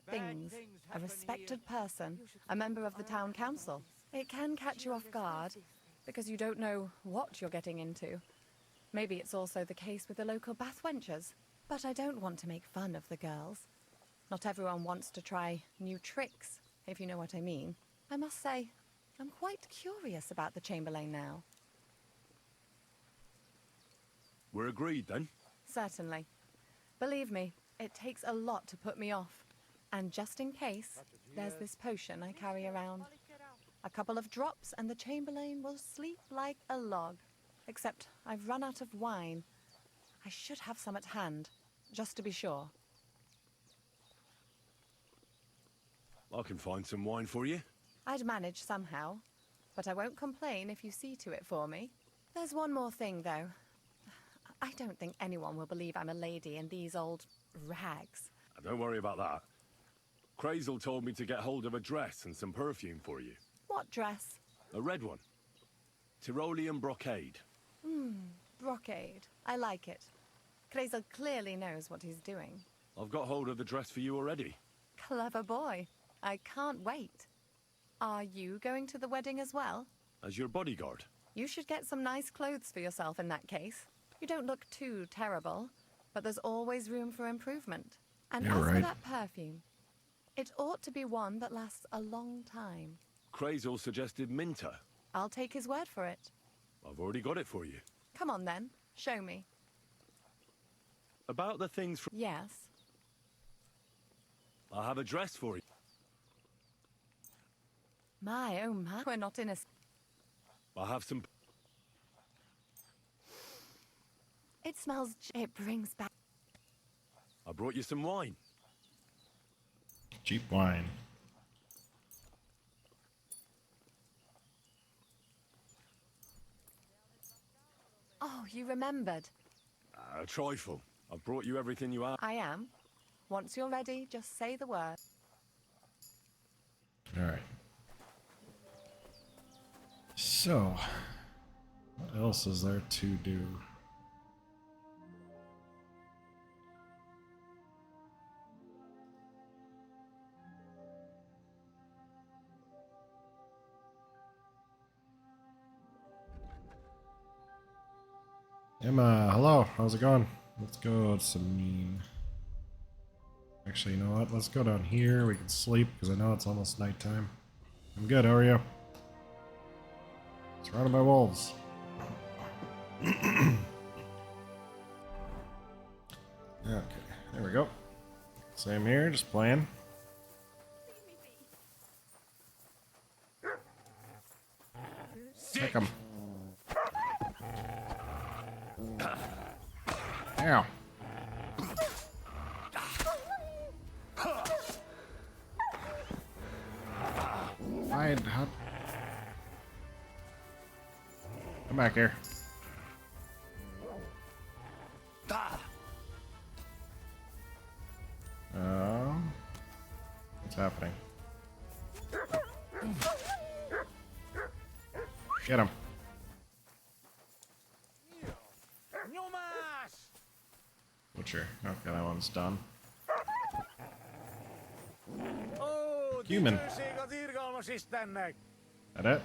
S20: things, a respected person, a member of the town council. It can catch you off guard, because you don't know what you're getting into. Maybe it's also the case with the local bathwenchers. But I don't want to make fun of the girls. Not everyone wants to try new tricks, if you know what I mean. I must say, I'm quite curious about the Chamberlain now.
S3: We're agreed then?
S20: Certainly. Believe me, it takes a lot to put me off. And just in case, there's this potion I carry around. A couple of drops and the Chamberlain will sleep like a log. Except I've run out of wine. I should have some at hand, just to be sure.
S3: I can find some wine for you.
S20: I'd manage somehow, but I won't complain if you see to it for me. There's one more thing, though. I don't think anyone will believe I'm a lady in these old rags.
S3: Don't worry about that. Crazel told me to get hold of a dress and some perfume for you.
S20: What dress?
S3: A red one. Tyrolean brocade.
S20: Brocade. I like it. Crazel clearly knows what he's doing.
S3: I've got hold of the dress for you already.
S20: Clever boy. I can't wait. Are you going to the wedding as well?
S3: As your bodyguard.
S20: You should get some nice clothes for yourself in that case. You don't look too terrible, but there's always room for improvement. And
S1: Yeah,
S20: as for
S1: right.
S20: that perfume, it ought to be one that lasts a long time.
S3: Crazel suggested Minter.
S20: I'll take his word for it.
S3: I've already got it for you.
S20: Come on then, show me.
S3: About the things from...
S20: Yes.
S3: I have a dress for you.
S20: My, oh my, we're not in a...
S3: I have some...
S20: It smells... It brings back...
S3: I brought you some wine.
S1: Cheap wine.
S20: Oh, you remembered.
S3: A trifle. I've brought you everything you asked.
S20: I am. Once you're ready, just say the word.
S1: Alright. So, what else is there to do? Emma, hello, how's it going? Let's go to some... Actually, you know what? Let's go down here. We can sleep because I know it's almost nighttime. I'm good. How are you? Surrounded by wolves. Okay, there we go. Same here, just playing. Sick 'em. Ow. How... Come back here. What's happening? Get him. Butcher. Okay, that one's done. Human. That it?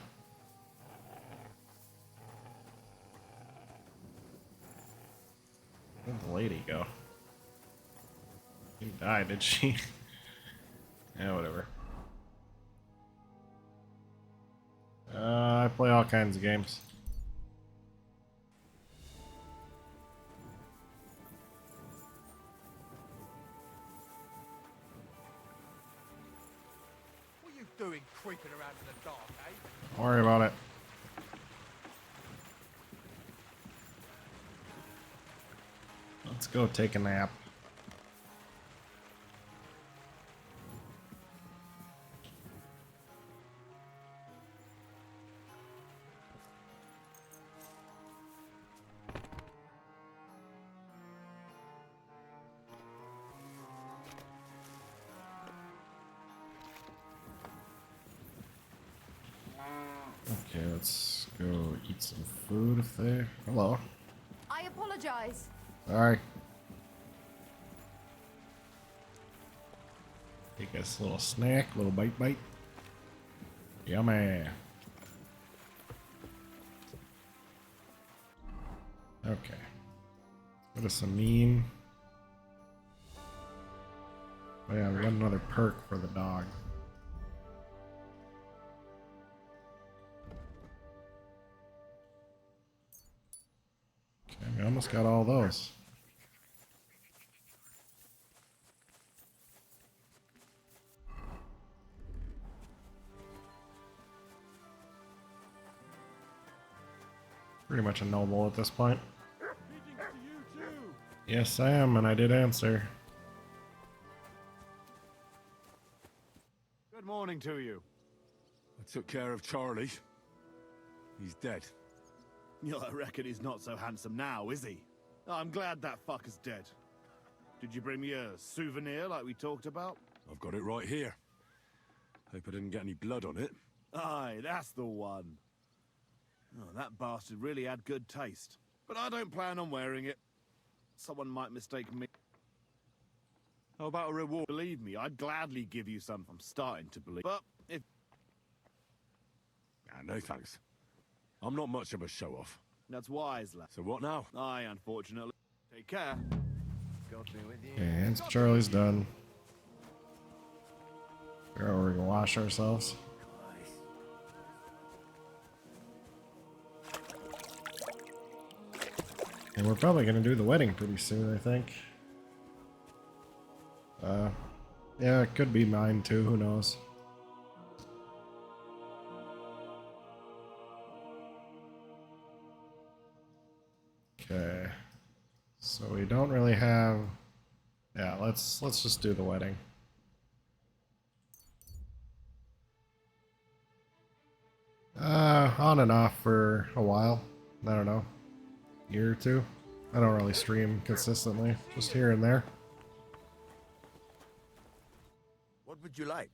S1: Where'd the lady go? She died, did she? Yeah, whatever. I play all kinds of games.
S4: What are you doing creeping around in the dark, eh?
S1: Don't worry about it. Let's go take a nap. Okay, let's go eat some food if they... Hello.
S20: I apologize.
S1: Sorry. Take us a little snack, little bite. Yummy. Okay. Go to Samin. Oh yeah, we got another perk for the dog. Okay, we almost got all those. Pretty much a noble at this point. Yes, I am, and I did answer.
S10: Good morning to you.
S3: I took care of Charlie. He's dead.
S10: I reckon he's not so handsome now, is he? I'm glad that fucker's dead. Did you bring me a souvenir like we talked about?
S3: I've got it right here. Hope I didn't get any blood on it.
S10: Aye, that's the one. Oh, that bastard really had good taste. But I don't plan on wearing it. Someone might mistake me.
S3: How about a reward?
S10: Believe me, I'd gladly give you some. I'm starting to believe. But if...
S3: No thanks. I'm not much of a show-off.
S10: That's wise, lad.
S3: So what now?
S10: Aye, unfortunately. Take care.
S19: Got me with you.
S1: And Charlie's done. Figure out where we can wash ourselves. And we're probably going to do the wedding pretty soon, I think. Yeah, it could be mine too, who knows. Okay. So we don't really have... Yeah, let's just do the wedding. On and off for a while. I don't know. Year or two. I don't really stream consistently, just here and there.
S11: What would you like?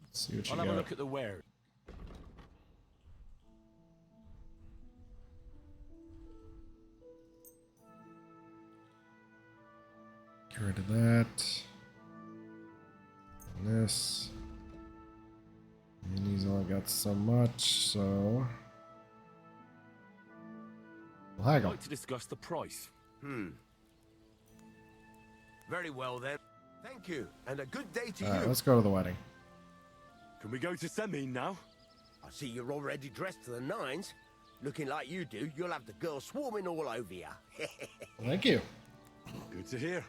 S1: Let's see what you
S14: I'll
S1: got.
S14: have a look at the ware.
S1: Get rid of that. And this. And he's only got so much, so... We'll
S3: I'd
S1: haggle.
S3: like to discuss the price.
S11: Very well then. Thank you, and a good day to
S1: Alright,
S11: you.
S1: let's go to the wedding.
S3: Can we go to Semin now?
S11: I see you're already dressed to the nines. Looking like you do, you'll have the girls swarming all over you.
S1: Thank you.
S3: Good to hear.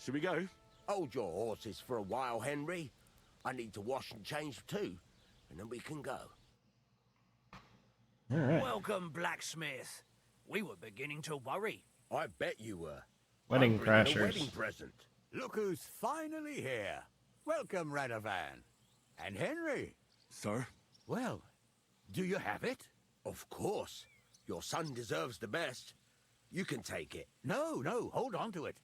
S3: Should we go?
S11: Hold your horses for a while, Henry. I need to wash and change too, and then we can go.
S1: All right.
S13: Welcome, blacksmith. We were beginning to worry.
S11: I bet you were.
S1: Wedding
S11: I'm bringing
S1: crashers.
S11: a wedding present.
S15: Look who's finally here. Welcome, Radovan. And Henry.
S3: Sir?
S15: Well, do you have it?
S11: Of course. Your son deserves the best. You can take it.
S15: No, hold on to it.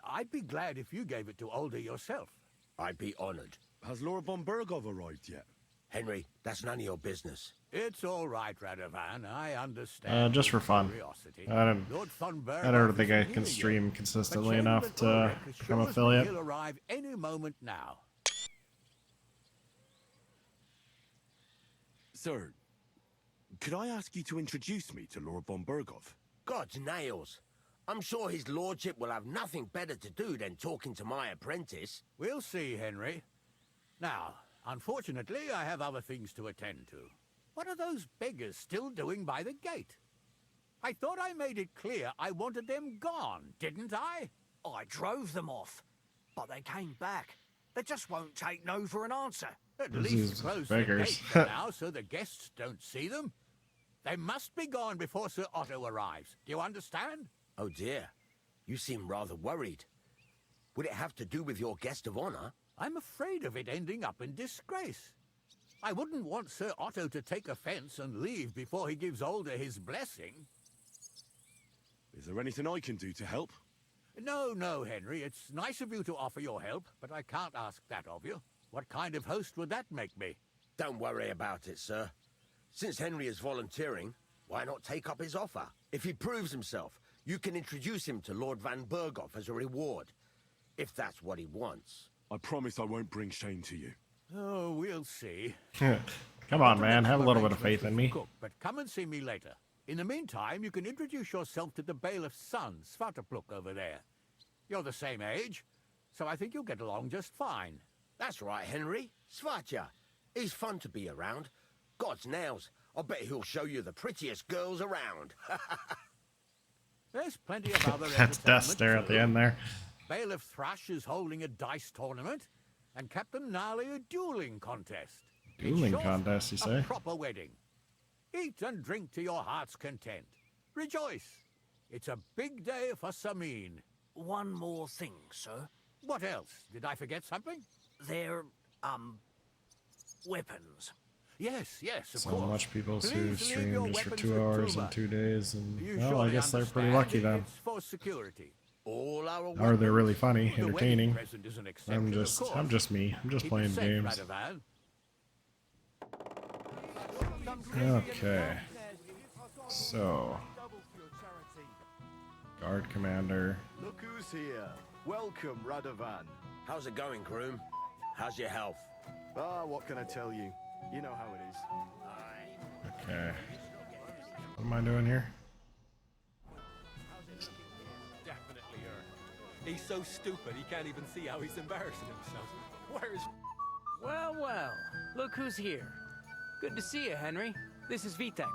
S15: I'd be glad if you gave it to Older yourself.
S11: I'd be honored.
S3: Has Lord von Bergov arrived yet?
S11: Henry, that's none of your business.
S15: It's all right, Radovan. I understand.
S1: Just for fun.
S15: Curiosity.
S1: I don't think I can stream consistently enough to become affiliate.
S15: He'll arrive any moment now.
S3: Sir, could I ask you to introduce me to Lord von Bergov?
S11: God's nails. I'm sure his lordship will have nothing better to do than talking to my apprentice.
S15: We'll see, Henry. Now, unfortunately, I have other things to attend to. What are those beggars still doing by the gate? I thought I made it clear I wanted them gone, didn't I?
S13: I drove them off, but they came back. They just won't take no for an answer.
S15: At
S1: These
S15: least close
S1: beggars.
S15: the gate for now so the guests don't see them. They must be gone before Sir Otto arrives. Do you understand?
S11: Oh dear. You seem rather worried. Would it have to do with your guest of honor?
S15: I'm afraid of it ending up in disgrace. I wouldn't want Sir Otto to take offense and leave before he gives Older his blessing.
S3: Is there anything I can do to help?
S15: No, Henry. It's nice of you to offer your help, but I can't ask that of you. What kind of host would that make me?
S11: Don't worry about it, sir. Since Henry is volunteering, why not take up his offer? If he proves himself, you can introduce him to Lord Van Berghoff as a reward. If that's what he wants.
S3: I promise I won't bring shame to you.
S15: Oh, we'll see.
S1: Come on, man. Have a little bit of faith in me.
S15: Cook, but come and see me later. In the meantime, you can introduce yourself to the bailiff's son, Svatopluk, over there. You're the same age, so I think you'll get along just fine.
S11: That's right, Henry. Svatja. He's fun to be around. God's nails. I bet he'll show you the prettiest girls around.
S15: There's plenty of other
S1: That's death stare at the end there.
S15: Bailiff Thrush is holding a dice tournament, and Captain Gnarly a dueling contest. In
S1: Dueling
S15: short,
S1: contest, you
S15: a
S1: say?
S15: proper wedding. Eat and drink to your heart's content. Rejoice. It's a big day for Samin.
S13: One more thing, sir.
S15: What else? Did I forget something?
S13: They're, weapons.
S15: Yes, of
S1: So
S15: course.
S1: much people
S15: Please
S1: who
S15: leave
S1: stream
S15: your
S1: just for
S15: weapons
S1: 2
S15: with
S1: hours
S15: Truba.
S1: and 2 days, and
S15: You
S1: well, I
S15: surely
S1: guess they're pretty
S15: understand
S1: lucky then.
S15: It's for security.
S11: All our
S1: Or they're really funny,
S15: The wedding
S1: entertaining.
S15: present is an exception, of course.
S1: I'm just me. I'm just
S15: Keep
S1: playing
S15: it safe,
S1: games.
S15: Radovan.
S1: Okay. So, guard commander.
S8: Look who's here. Welcome, Radovan.
S11: How's it going, groom? How's your health?
S8: Ah, what can I tell you? You know how it is.
S1: Okay. What am I doing here?
S4: Definitely her. He's so stupid he can't even see how he's embarrassing himself. Where's...
S21: Well, well. Look who's here. Good to see you, Henry. This is Vitek.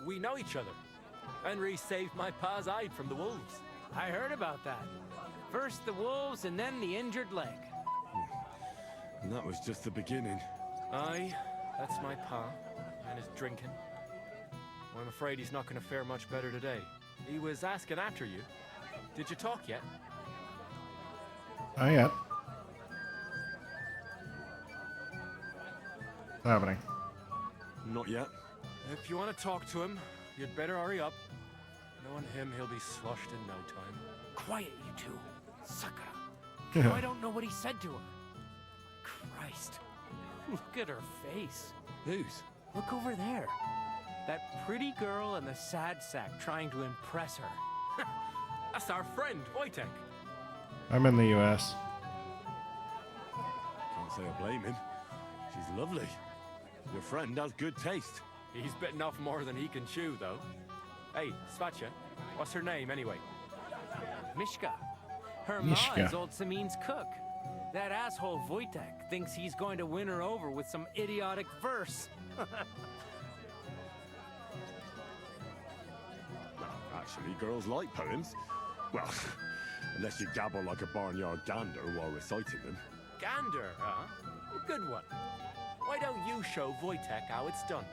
S4: We know each other. Henry saved my pa's hide from the wolves.
S21: I heard about that. First the wolves and then the injured leg.
S3: And that was just the beginning.
S4: Aye, that's my pa, and his drinking. Well, I'm afraid he's not going to fare much better today. He was asking after you. Did you talk yet?
S1: Oh, yeah. What's happening?
S3: Not yet.
S4: If you want to talk to him, you'd better hurry up. Knowing him, he'll be sloshed in no time.
S13: Quiet, you two. Sucker. I don't know what he said to her. Christ.
S21: Look at her face.
S4: Whose?
S21: Look over there. That pretty girl in the sad sack trying to impress her.
S4: That's our friend, Wojtek.
S1: I'm in the U.S.
S3: Can't say I blame him. She's lovely. Your friend has good taste.
S4: He's bitten off more than he can chew, though. Hey, Svatja, what's her name, anyway?
S21: Mishka. Her ma
S1: Mishka.
S21: is old Samin's cook. That asshole Wojtek thinks he's going to win her over with some idiotic verse.
S3: Actually, girls like poems. Well, unless you gabble like a barnyard gander while reciting them.
S4: Gander, huh? A good one. Why don't you show Wojtek how it's done?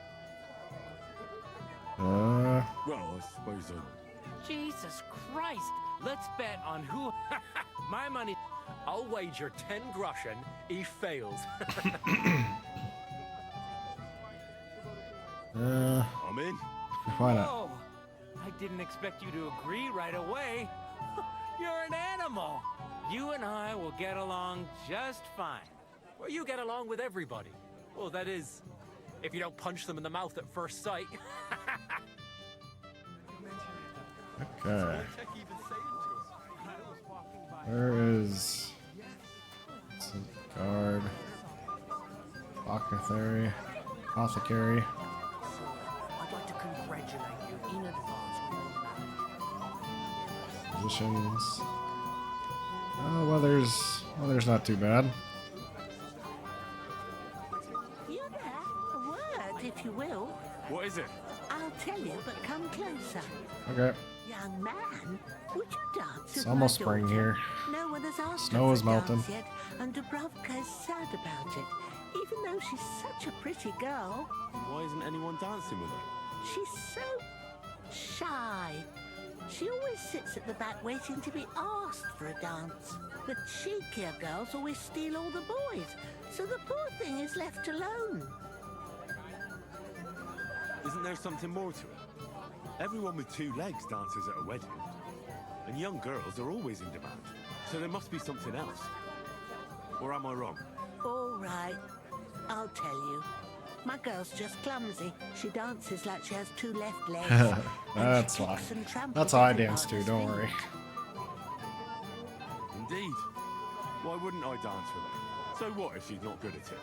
S3: Well, I suppose I...
S21: Jesus Christ! Let's bet on who... My money...
S4: I'll wager 10 groschen he fails.
S3: I'm in.
S1: Why not?
S21: Whoa! I didn't expect you to agree right away. You're an animal. You and I will get along just fine.
S4: Well, you get along with everybody. Well, that is, if you don't punch them in the mouth at first sight.
S1: Okay. Where is some guard? Apothecary.
S13: I'd like to congratulate you in advance on your marriage.
S1: Positions. Oh, weather's not too bad.
S22: You there? A word, if you will.
S3: What is it?
S22: I'll tell you, but come closer.
S1: Okay.
S22: Young man, would you dance with
S1: It's
S22: my
S1: almost spring
S22: daughter?
S1: here.
S22: No one has asked
S1: Snow
S22: her
S1: is
S22: for a
S1: melting.
S22: dance yet, and Dubrovka is sad about it, even though she's such a pretty girl.
S3: Why isn't anyone dancing with her?
S22: She's so shy. She always sits at the back waiting to be asked for a dance. The cheekier girls always steal all the boys, so the poor thing is left alone.
S3: Isn't there something more to it? Everyone with 2 legs dances at a wedding. And young girls are always in demand. So there must be something else. Or am I wrong?
S22: All right. I'll tell you. My girl's just clumsy. She dances like she has 2 left legs.
S1: That's why. That's how I dance too, don't worry.
S3: Indeed. Why wouldn't I dance with her? So what if she's not good at it?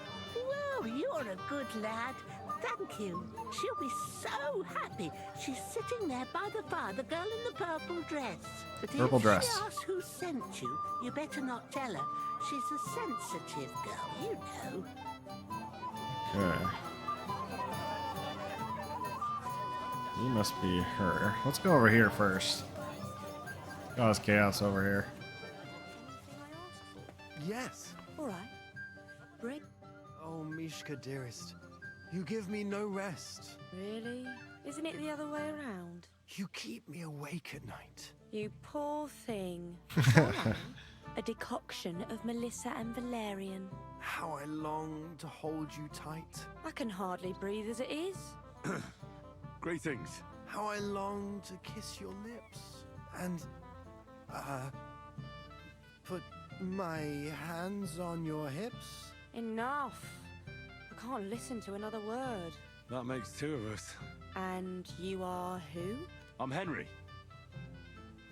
S22: Well, you're a good lad. Thank you. She'll be so happy. She's sitting there by the fire, the girl in the purple dress. But
S1: Purple
S22: if
S1: dress.
S22: she asks who sent you, you better not tell her. She's a sensitive girl, you know.
S1: Okay. You must be her. Let's go over here first. Cause chaos over here.
S8: Yes.
S6: All right. Break.
S8: Oh, Mishka, dearest. You give me no rest.
S6: Really? Isn't it the other way around?
S8: You keep me awake at night.
S6: You poor thing. Hello. A decoction of Melissa and Valerian.
S8: How I long to hold you tight.
S6: I can hardly breathe as it is.
S3: Greetings.
S8: How I long to kiss your lips. And, put my hands on your hips.
S6: Enough. I can't listen to another word.
S3: That makes 2 of us.
S6: And you are who?
S3: I'm Henry.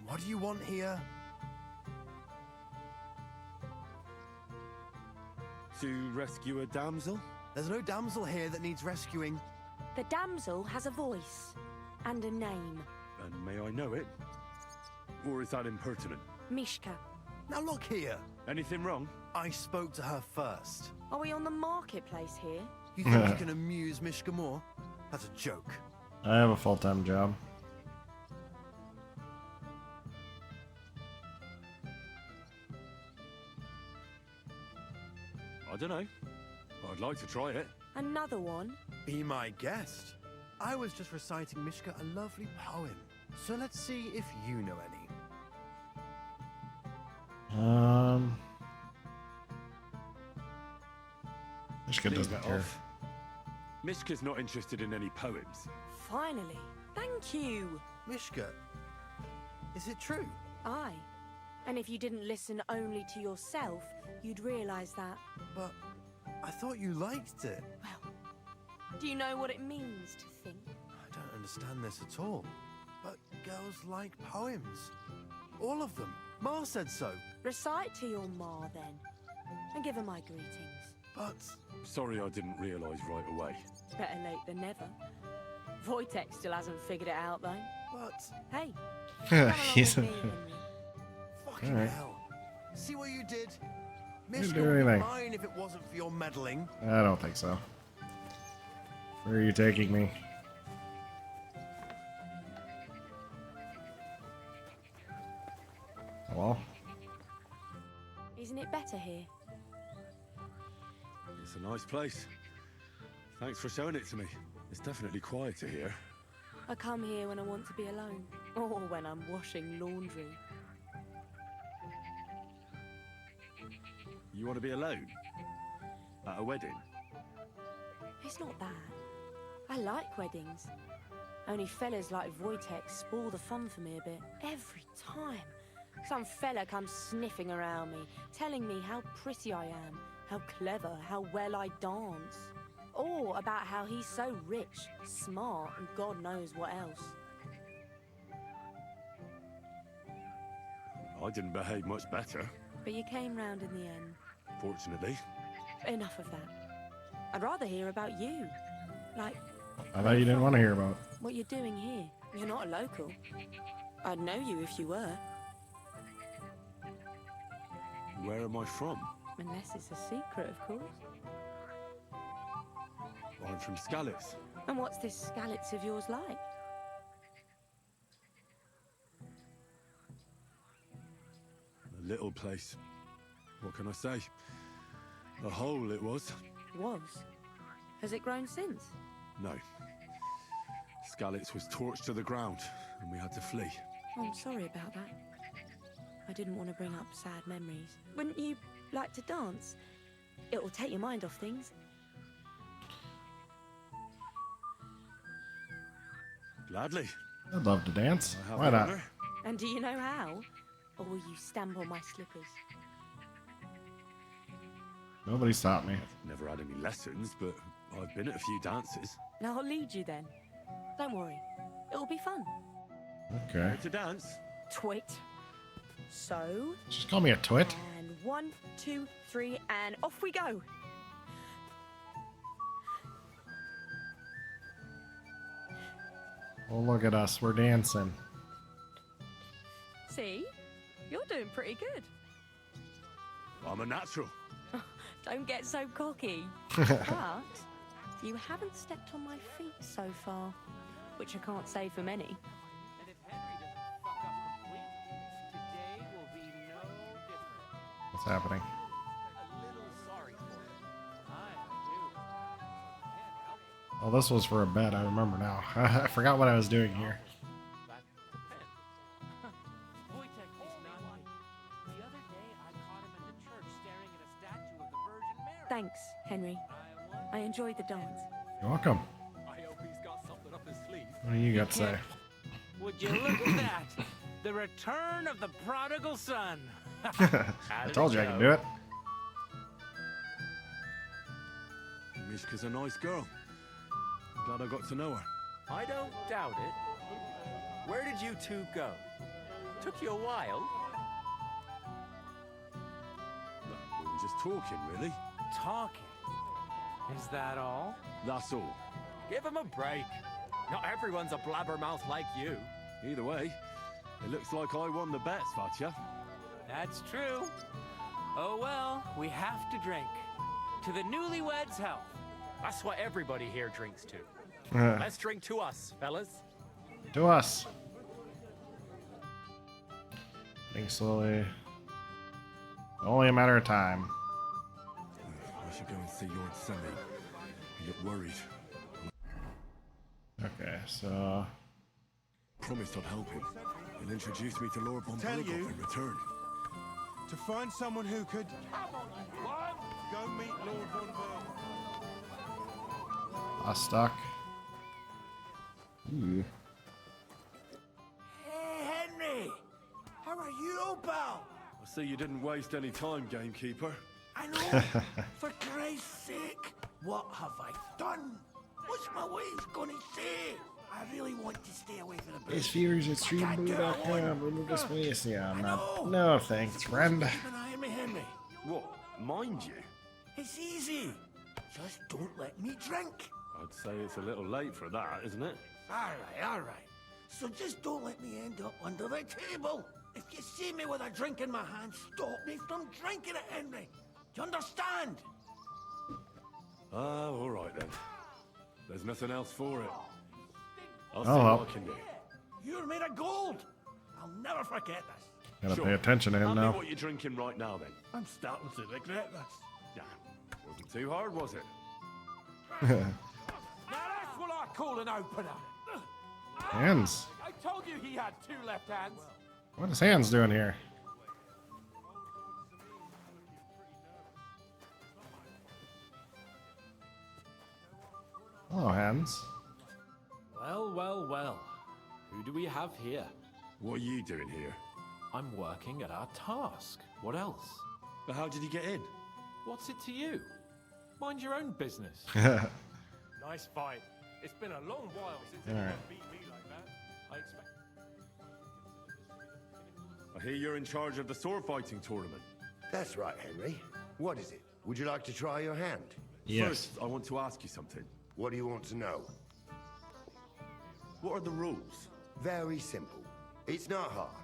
S8: What do you want here?
S3: To rescue a damsel?
S8: There's no damsel here that needs rescuing.
S6: The damsel has a voice and a name.
S3: And may I know it? Or is that impertinent?
S6: Mishka.
S8: Now look here.
S3: Anything wrong?
S8: I spoke to her first.
S6: Are we on the marketplace here?
S8: You think you can amuse Mishka more? That's a joke.
S1: I have a full-time job.
S3: I don't know. I'd like to try it.
S6: Another one?
S8: Be my guest. I was just reciting Mishka a lovely poem. So let's see if you know any.
S1: Mishka doesn't care.
S3: Mishka's not interested in any poems.
S6: Finally. Thank you.
S8: Mishka, is it true?
S6: Aye. And if you didn't listen only to yourself, you'd realise that.
S8: But I thought you liked it.
S6: Well, do you know what it means to think?
S8: I don't understand this at all. But girls like poems. All of them. Ma said so.
S6: Recite to your ma, then. And give her my greetings.
S8: But...
S3: Sorry I didn't realise right away.
S6: Better late than never. Wojtek still hasn't figured it out, though.
S8: But...
S6: Hey.
S1: He's
S6: come along with me, Henry.
S8: Fucking
S1: Alright.
S8: hell. See what you did?
S1: Didn't
S8: Mishka
S1: do
S8: would be
S1: anything.
S8: mine if it wasn't for your meddling.
S1: I don't think so. Where are you taking me? Hello?
S6: Isn't it better here?
S3: It's a nice place. Thanks for showing it to me. It's definitely quieter here.
S6: I come here when I want to be alone. Or when I'm washing laundry.
S3: You want to be alone? At a wedding?
S6: It's not bad. I like weddings. Only fellas like Wojtek spoil the fun for me a bit. Every time. Some fella comes sniffing around me, telling me how pretty I am, how clever, how well I dance. Or about how he's so rich, smart, and God knows what else.
S3: I didn't behave much better,
S6: But you came round in the end.
S3: fortunately.
S6: Enough of that. I'd rather hear about you. Like,
S1: I thought you didn't want to hear about.
S6: what you're doing here. You're not a local. I'd know you if you were.
S3: Where am I from?
S6: Unless it's a secret, of course.
S3: I'm from Skalitz.
S6: And what's this Skalitz of yours like?
S3: A little place. What can I say? A hole it was.
S6: Was. Has it grown since?
S3: No. Skalitz was torched to the ground, and we had to flee.
S6: Oh, I'm sorry about that. I didn't want to bring up sad memories. Wouldn't you like to dance? It will take your mind off things.
S3: Gladly.
S1: I'd love to dance.
S3: I have
S1: Why
S3: the
S1: not?
S3: honour.
S6: And do you know how? Or will you stamp on my slippers?
S1: Nobody stopped me.
S3: Never had any lessons, but I've been at a few dances.
S7: Now I'll lead you then. Don't worry. It'll be fun.
S1: Okay.
S3: To dance?
S7: Twit. So.
S1: Just call me a twit.
S7: And 1, 2, 3, and off we go.
S1: Oh, look at us. We're dancing.
S7: See? You're doing pretty good.
S3: I'm a natural.
S7: Don't get so cocky. But you haven't stepped on my feet so far, which I can't say for many.
S21: And if Henry doesn't fuck up completely, today will be no different.
S1: What's happening?
S21: A little sorry for him. I do. Can't help it.
S1: Oh, this was for a bet. I remember now. I forgot what I was doing here.
S21: Wojtek is not like. The other day I caught him in the church staring at a statue of the Virgin Mary.
S7: Thanks, Henry. I enjoyed the dance.
S1: You're welcome.
S21: I hope he's got something up his sleeve.
S1: What do you got to say?
S21: Would you look at that? The return of the prodigal son.
S1: I told you I could do it.
S3: Mishka's a nice girl. Glad I got to know her.
S16: I don't doubt it. Where did you two go? Took you a while.
S3: We were just talking, really.
S21: Talking? Is that all?
S3: That's all.
S16: Give him a break. Not everyone's a blabbermouth like you.
S3: Either way, it looks like I won the bet, Svatya.
S21: That's true. Oh well, we have to drink. To the newlyweds' health.
S16: That's what everybody here drinks to. Let's drink to us, fellas.
S1: To us. Think slowly. Only a matter of time.
S3: I should go and see Lord Semi. I get worried.
S1: Okay, so.
S3: Promised I'd help him. He'll introduce me to Lord von
S5: Tell
S3: Berghoff
S5: you.
S3: in return.
S5: To find someone who could go meet Lord von Berg.
S1: Stuck. Ooh.
S11: Hey, Henry! How are you, pal?
S3: I see you didn't waste any time, gamekeeper.
S11: I know. For Christ's sake, what have I done? What's my wife gonna say? I really want to stay away from the bush.
S1: His viewers at streamblue.com. Remove the space. Yeah, I'm not. No, thanks, friend.
S11: Keep an eye on me, Henry.
S3: What? Mind you?
S11: It's easy. Just don't let me drink.
S3: I'd say it's a little late for that, isn't it?
S11: All right. So just don't let me end up under the table. If you see me with a drink in my hand, stop me from drinking it, Henry. Do you understand?
S3: All right then. There's nothing else for it. I'll see
S1: well.
S3: what I can do.
S11: You're made of gold. I'll never forget this.
S1: Gotta pay attention to him
S3: Tell
S1: now.
S3: me what you're drinking right now, then.
S11: I'm starting to regret this.
S3: Yeah. Wasn't too hard, was it?
S21: Now that's what I call an opener.
S1: Hands.
S21: I told you he had 2 left hands.
S1: What is Hands doing here? Hello, Hands.
S14: Well. Who do we have here?
S3: What are you doing here?
S14: I'm working at our task. What else?
S3: But how did you get in?
S14: What's it to you? Mind your own business.
S16: Nice fight. It's been a long while since
S1: All
S16: anyone
S1: right.
S16: beat me like that. I expect.
S3: I hear you're in charge of the sword fighting tournament.
S11: That's right, Henry. What is it? Would you like to try your hand?
S1: Yes.
S3: First, I want to ask you something.
S11: What do you want to know?
S3: What are the rules?
S11: Very simple. It's not hard.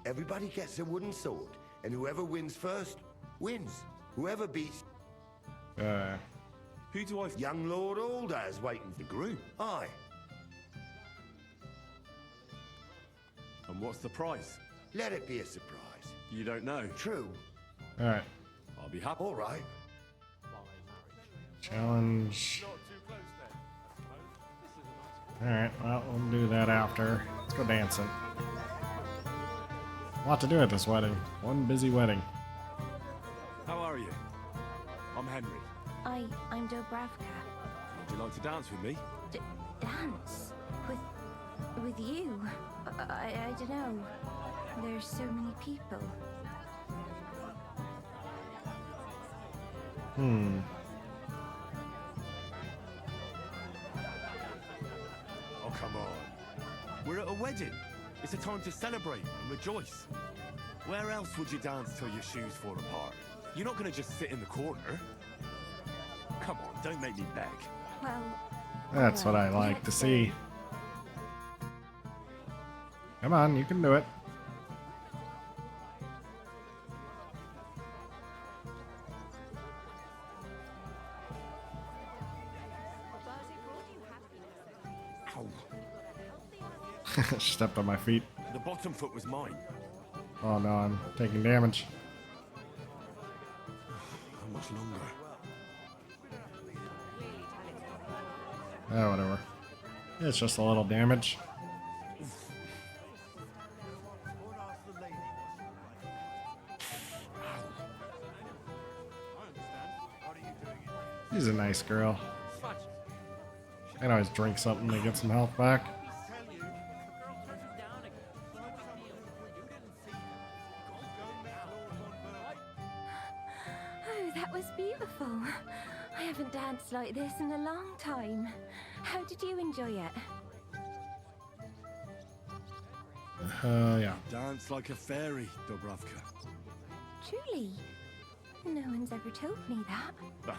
S11: Everybody gets a wooden sword, and whoever wins first, wins. Whoever beats...
S3: Who do I...
S11: Young Lord Alder's waiting for
S3: The group.
S11: Aye.
S3: And what's the price?
S11: Let it be a surprise.
S3: You don't know.
S11: True.
S1: Alright.
S3: I'll be happy.
S11: All right.
S1: Challenge. Alright, well, we'll do that after. Let's go dancing. A lot to do at this wedding. One busy wedding.
S3: How are you? I'm Henry.
S17: I'm Dobravka.
S3: Would you like to dance with me?
S17: Dance? With you? I don't know. There's so many people.
S1: Hmm.
S3: Oh, come on. We're at a wedding. It's a time to celebrate and rejoice. Where else would you dance till your shoes fall apart? You're not going to just sit in the corner. Come on, don't make me beg.
S17: Well,
S1: That's what I like to see. Come on, you can do it. Stepped on my feet.
S3: The bottom foot was mine.
S1: Oh no, I'm taking damage.
S3: How much longer?
S1: Oh, whatever. It's just a little damage. She's a nice girl. I can always drink something to get some health back.
S17: Oh, that was beautiful. I haven't danced like this in a long time. How did you enjoy it?
S1: Yeah.
S3: Dance like a fairy, Dubravka.
S17: Truly? No one's ever told me that.
S3: I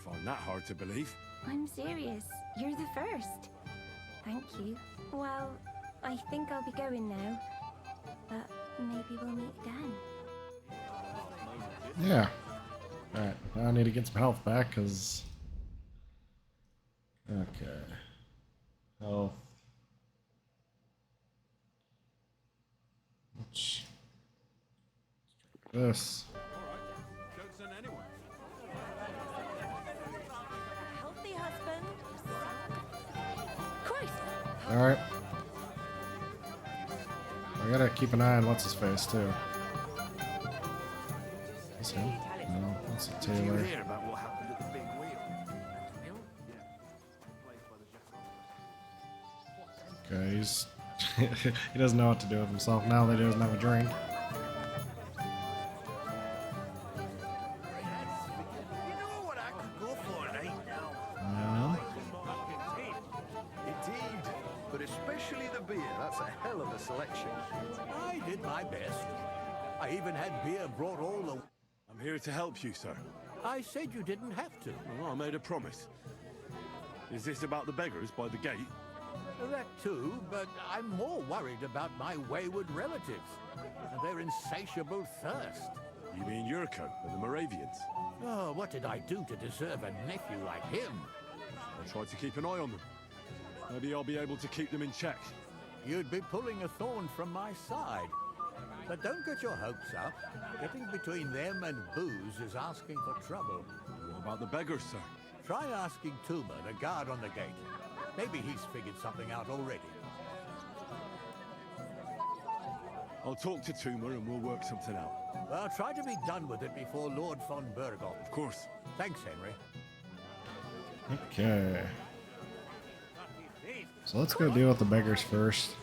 S3: find that hard to believe.
S17: I'm serious. You're the first. Thank you. Well, I think I'll be going now. But maybe we'll meet again.
S1: Yeah. Alright, now I need to get some health back, because... Okay. Health. Let's this.
S6: Healthy husband.
S1: Alright. I gotta keep an eye on what's his face too. Is him? No, that's a Taylor.
S10: about what happened at the big wheel?
S1: Okay, he's he doesn't know what to do with himself now that he doesn't have a drink.
S8: Indeed, but especially the beer. That's a hell of a selection.
S15: I did my best. I even had beer brought all the...
S3: I'm here to help you, sir.
S15: I said you didn't have to.
S3: Well, I made a promise. Is this about the beggars by the gate?
S15: That too, but I'm more worried about my wayward relatives and their insatiable thirst.
S3: You mean Yurko and the Moravians?
S15: Oh, what did I do to deserve a nephew like him?
S3: I'll try to keep an eye on them. Maybe I'll be able to keep them in check.
S15: You'd be pulling a thorn from my side. But don't get your hopes up. Getting between them and booze is asking for trouble.
S3: What about the beggars, sir?
S15: Try asking Tuma, the guard on the gate. Maybe he's figured something out already.
S3: I'll talk to Tuma and we'll work something out.
S15: Well, try to be done with it before Lord von Berghoff.
S3: Of course.
S15: Thanks, Henry.
S1: Okay. So let's go deal with the beggars first.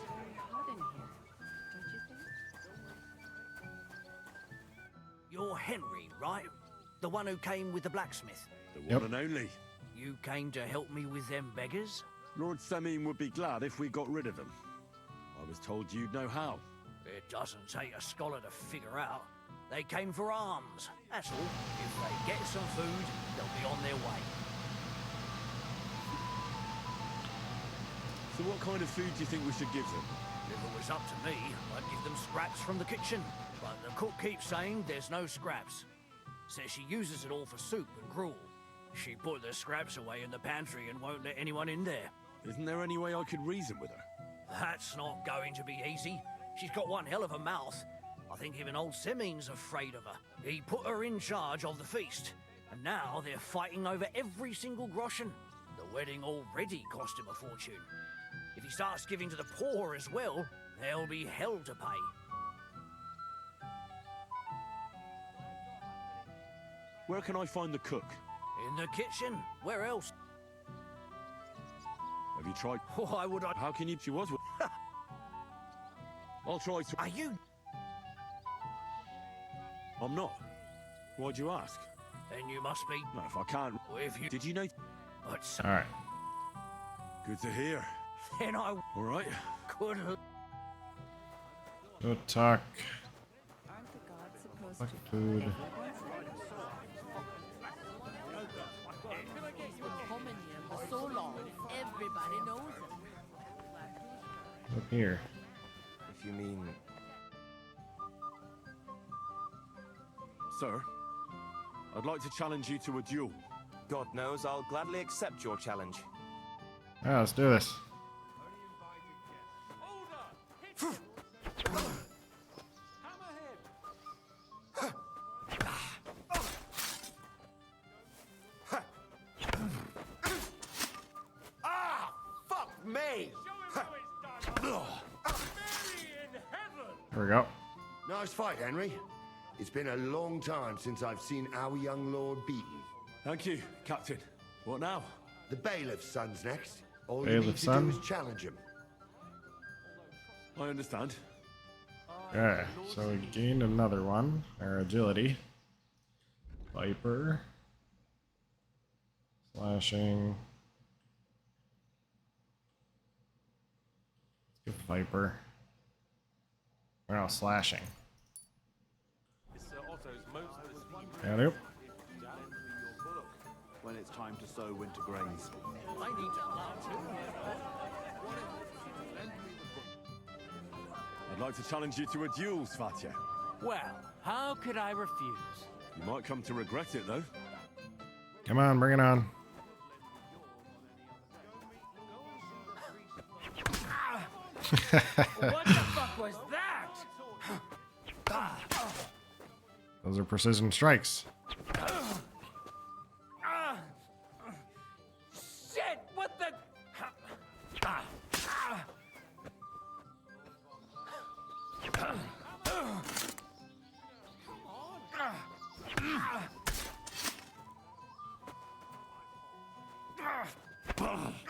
S13: You're Henry, right? The one who came with the blacksmith?
S3: The one and only.
S13: You came to help me with them beggars?
S3: Lord Semine would be glad if we got rid of them. I was told you'd know how.
S13: It doesn't take a scholar to figure out. They came for alms, that's all. If they get some food, they'll be on their way.
S3: So what kind of food do you think we should give them?
S13: If it was up to me, I'd give them scraps from the kitchen. But the cook keeps saying there's no scraps. Says she uses it all for soup and gruel. She put the scraps away in the pantry and won't let anyone in there.
S3: Isn't there any way I could reason with her?
S13: That's not going to be easy. She's got one hell of a mouth. I think even old Semine's afraid of her. He put her in charge of the feast, and now they're fighting over every single groschen. The wedding already cost him a fortune. If he starts giving to the poor as well, there'll be hell to pay.
S3: Where can I find the cook?
S13: In the kitchen. Where else?
S3: Have you tried?
S13: Why would I?
S3: How can you? She was with... I'll try to...
S13: Are you?
S3: I'm not. Why'd you ask?
S13: then you must be.
S3: No, if I can't.
S13: If you
S3: Did you know?
S13: But
S1: All right.
S3: Good to hear.
S13: then I
S3: All right.
S13: could.
S1: Go talk. Fuck food.
S7: For so long, everybody knows it.
S1: Up here.
S16: If you mean...
S3: Sir, I'd like to challenge you to a duel.
S16: God knows I'll gladly accept your challenge.
S1: Yeah, let's do this.
S11: Ah! Fuck me!
S1: There we go.
S11: Nice fight, Henry. It's been a long time since I've seen our young lord beaten.
S3: Thank you, Captain. What now?
S11: The bailiff's son's next. All you need
S1: Bailiff's
S11: to
S1: son?
S11: do is challenge him.
S3: I understand.
S1: Okay, so we gained another one. Our agility. Viper. Slashing. Let's get Viper. We're now slashing. Yeah, nope.
S10: When it's time to sow winter grains.
S13: I need to plow too.
S3: I'd like to challenge you to a duel, Svatya.
S21: Well, how could I refuse?
S3: You might come to regret it, though.
S1: Come on, bring it on.
S21: What the fuck was that?
S1: Those are precision strikes.
S21: Shit! What the?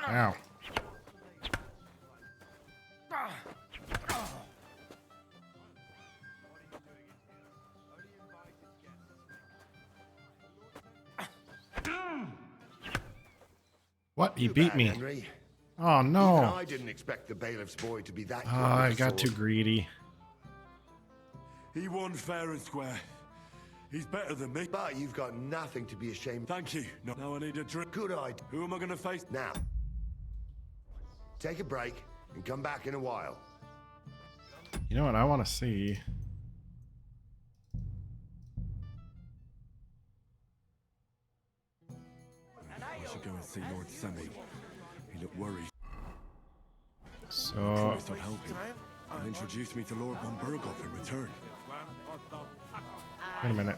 S1: Ow. What? He beat me.
S11: Henry.
S1: Oh
S11: Even
S1: no.
S11: I didn't expect the bailiff's boy to be that
S1: Oh,
S11: good
S1: I
S11: with a
S1: got too
S11: sword.
S1: greedy.
S3: He won fair and square. He's better than me.
S11: But you've got nothing to be ashamed.
S3: Thank you. Now I need a drink.
S11: Good idea.
S3: Who am I going to face?
S11: Now, take a break and come back in a while.
S1: You know what I want to see?
S3: I should go and see Lord Semi. He looked worried.
S1: So,
S3: Christ, I'd help him. And introduce me to Lord von Burghoff in return.
S1: wait a minute.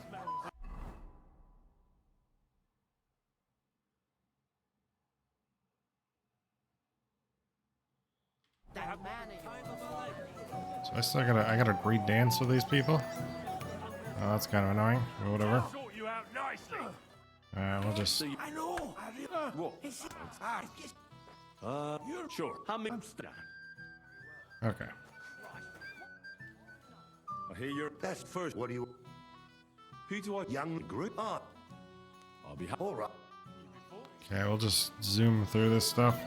S1: So I gotta re-dance with these people? Oh, that's kind of annoying. Or whatever. We'll just...
S3: I know. What? You're sure.
S1: Okay.
S3: I hear you're
S11: That's first. What do you...
S3: Who do I...
S11: Young group? Ah,
S3: I'll be happy.
S11: all right.
S1: Okay, we'll just zoom through this stuff.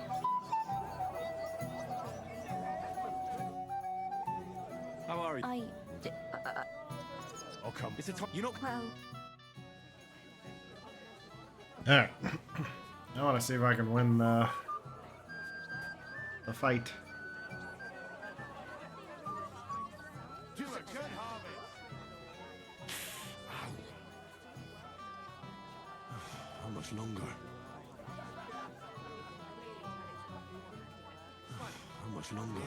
S3: How are you?
S17: I
S3: Oh, come. It's a time. You know...
S17: well,
S1: Alright. I want to see if I can win the fight.
S5: To a good harvest.
S3: How much longer? How much longer?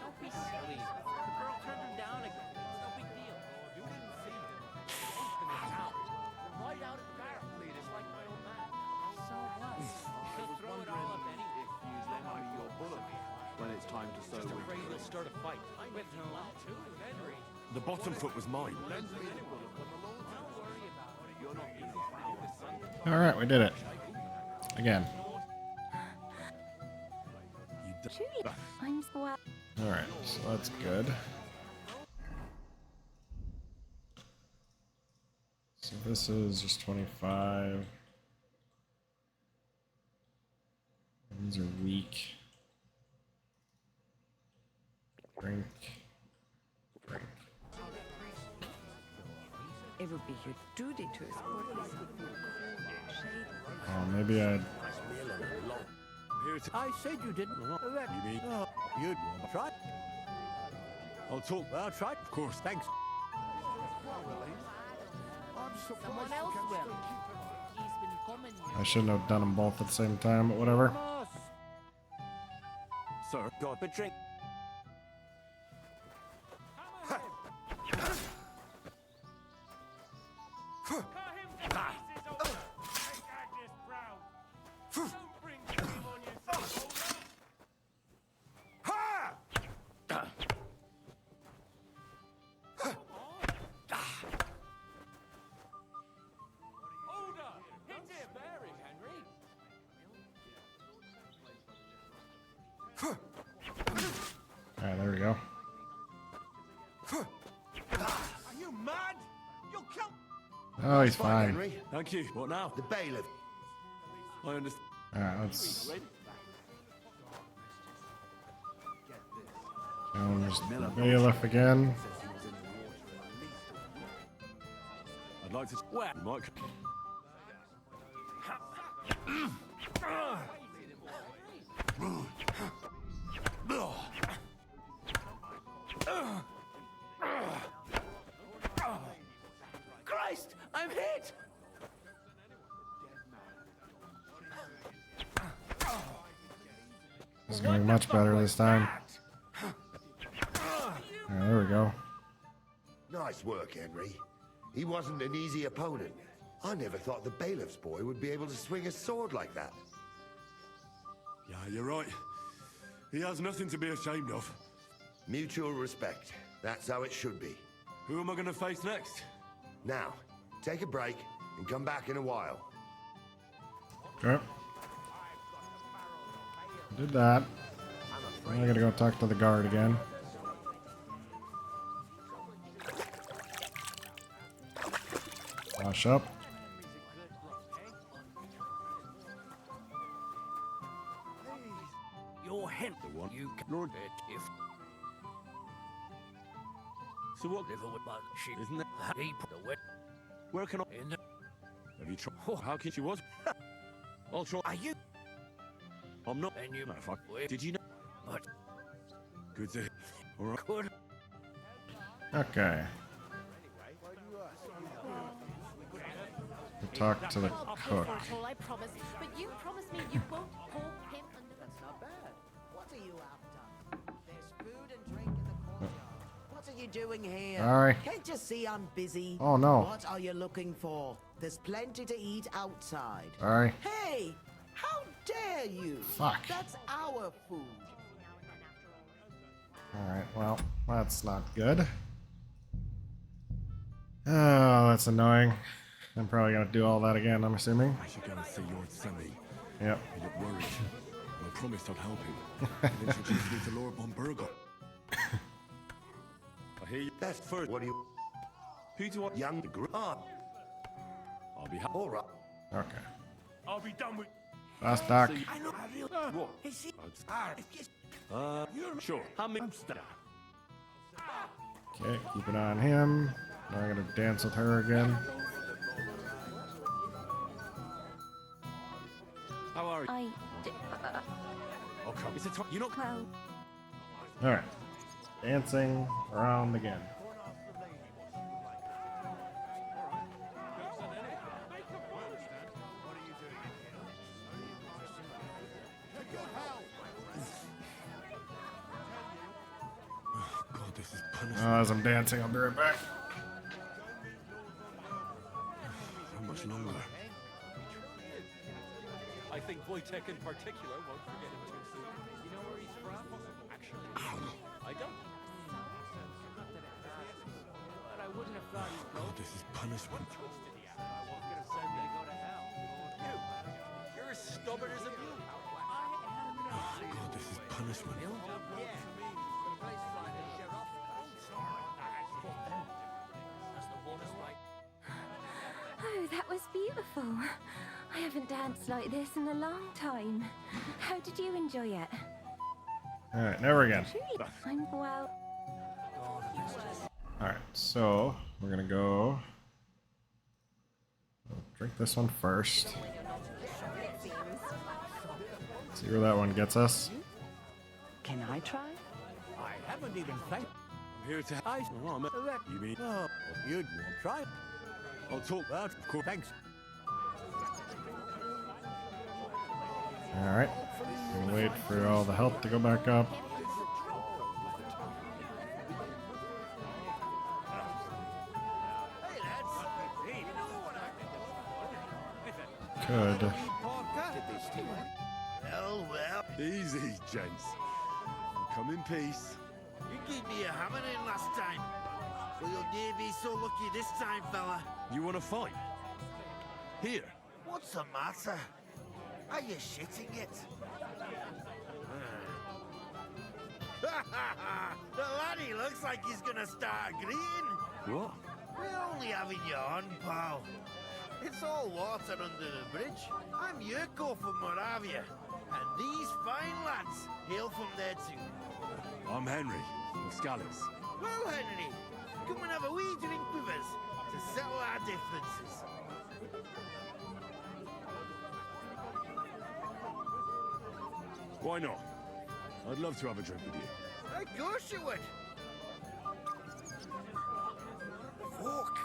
S21: Don't be silly. The girl turned him down again. It's no big deal. You didn't see him. Open it out. Right out at the barrel. Just like my old man. So what? He'll throw it all up anyway.
S10: Your bullock when it's time to sow
S21: Just
S10: winter
S21: afraid he'll
S10: grains.
S21: start a fight. With no too, Henry.
S3: The bottom foot was mine.
S21: Don't worry about it. You're not easy.
S1: Alright, we did it. Again.
S17: truly, I'm so well.
S1: Alright, so that's good. this is just 25. These are weak. Drink. Drink.
S6: It would be your duty to escort us.
S1: Oh, maybe I'd.
S15: I said you didn't. You tried.
S3: I'll talk.
S15: Well, try.
S3: Of course.
S15: Thanks.
S7: Someone else will. He's been coming here.
S1: I shouldn't have done them both at the same time, but whatever.
S3: Sir, God, but drink.
S1: Alright, there we go.
S10: Are you mad? You'll kill.
S1: Oh, he's fine.
S10: Henry.
S3: Thank you. What now?
S10: The bailiff.
S3: I understand.
S1: Alright, let's. Challenge the bailiff again.
S3: I'd like to. Where? Mike.
S13: Christ! I'm hit!
S1: This is going much better this time. Alright, there we go.
S11: Nice work, Henry. He wasn't an easy opponent. I never thought the bailiff's boy would be able to swing a sword like that.
S3: Yeah, you're right. He has nothing to be ashamed of.
S11: Mutual respect. That's how it should be.
S3: Who am I going to face next?
S11: Now, take a break and come back in a while.
S1: Okay. Did that. Now I gotta go talk to the guard again. Wash up.
S13: Your hen, the one you can Lord it if.
S3: So what?
S13: Live with but she
S3: Isn't it?
S13: He put the wet.
S3: Where can I?
S13: In the.
S3: Have you tried? Oh, how can she was? I'll try.
S13: Are you?
S3: I'm not.
S13: And you.
S3: No, fuck.
S13: Wait.
S3: Did you know?
S13: But.
S3: Good to hear. All right.
S13: Good.
S1: Okay. We'll talk to the cook.
S7: I promise. But you promise me you won't pull him under.
S2: That's not bad. What are you after? There's food and drink in the courtyard. What are you doing here?
S1: Sorry.
S2: Can't you see I'm busy?
S1: Oh, no.
S2: What are you looking for? There's plenty to eat outside.
S1: Sorry.
S2: Hey! How dare you?
S1: Fuck.
S2: That's our food.
S1: Alright, well, that's not good. Oh, that's annoying. I'm probably gonna do all that again, I'm assuming.
S3: I should go and see your Sammy.
S1: Yep.
S3: He looked worried. I promised I'd help him. He introduced me to Lord von Burger. I hear you.
S11: That's first. What do you...
S3: Who do I...
S11: Young up.
S3: I'll be happy.
S11: All right.
S1: Okay.
S3: I'll be done with...
S1: Last doc.
S2: I know.
S3: What?
S2: Is it?
S3: You're sure. I'm
S1: Okay, keep an eye on him. Now I gotta dance with her again.
S3: How are you?
S11: Oh, come.
S3: Is it time? You're not...
S17: Well,
S1: Alright. Dancing around again.
S3: God, this is punishment.
S1: As I'm dancing, I'll be right back.
S3: How much longer?
S14: I think Wojtek in particular won't forget him too soon. You know where he's from? Actually, I don't. But I wouldn't have thought he'd go.
S3: God, this is punishment.
S14: Twisted he acted. I was gonna send me to go to hell. You're as stubborn as a mule.
S3: God, this is punishment.
S17: Oh, that was beautiful. I haven't danced like this in a long time. How did you enjoy it?
S1: Alright, never again.
S17: I'm well.
S1: Alright, so we're gonna go drink this one first. See where that one gets us.
S2: Can I try?
S15: I haven't even thanked.
S3: I'm here to
S15: I
S3: You mean?
S15: Oh, you'd try.
S3: I'll talk.
S15: Well, cool. Thanks.
S1: Alright. Gonna wait for all the health to go back up. Could.
S11: Well, well.
S3: Easy, gents. Come in peace.
S11: You gave me a hammering last time. Well, you'll never be so lucky this time, fella.
S3: You want to fight? Here.
S11: What's the matter? Are you shitting it? The laddie looks like he's gonna start agreeing.
S3: What?
S11: We're only having you on, pal. It's all water under the bridge. I'm Yurko from Moravia, and these fine lads hail from there too.
S3: I'm Henry, of Scallis.
S11: Well, Henry, come and have a wee drink with us to settle our differences.
S3: Why not? I'd love to have a drink with you.
S11: Of course you would. Fuck.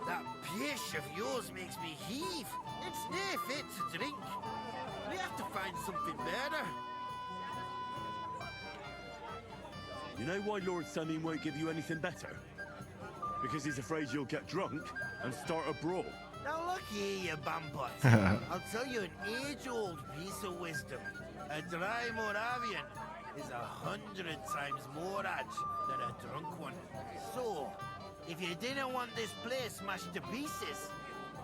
S11: That pish of yours makes me heave. It's near fit to drink. We have to find something better.
S3: You know why Lord Samin won't give you anything better? Because he's afraid you'll get drunk and start a brawl.
S11: Now look here, you bambot. I'll tell you an age-old piece of wisdom. A dry Moravian is 100 times more edge than a drunk one. So, if you didn't want this place smashed to pieces,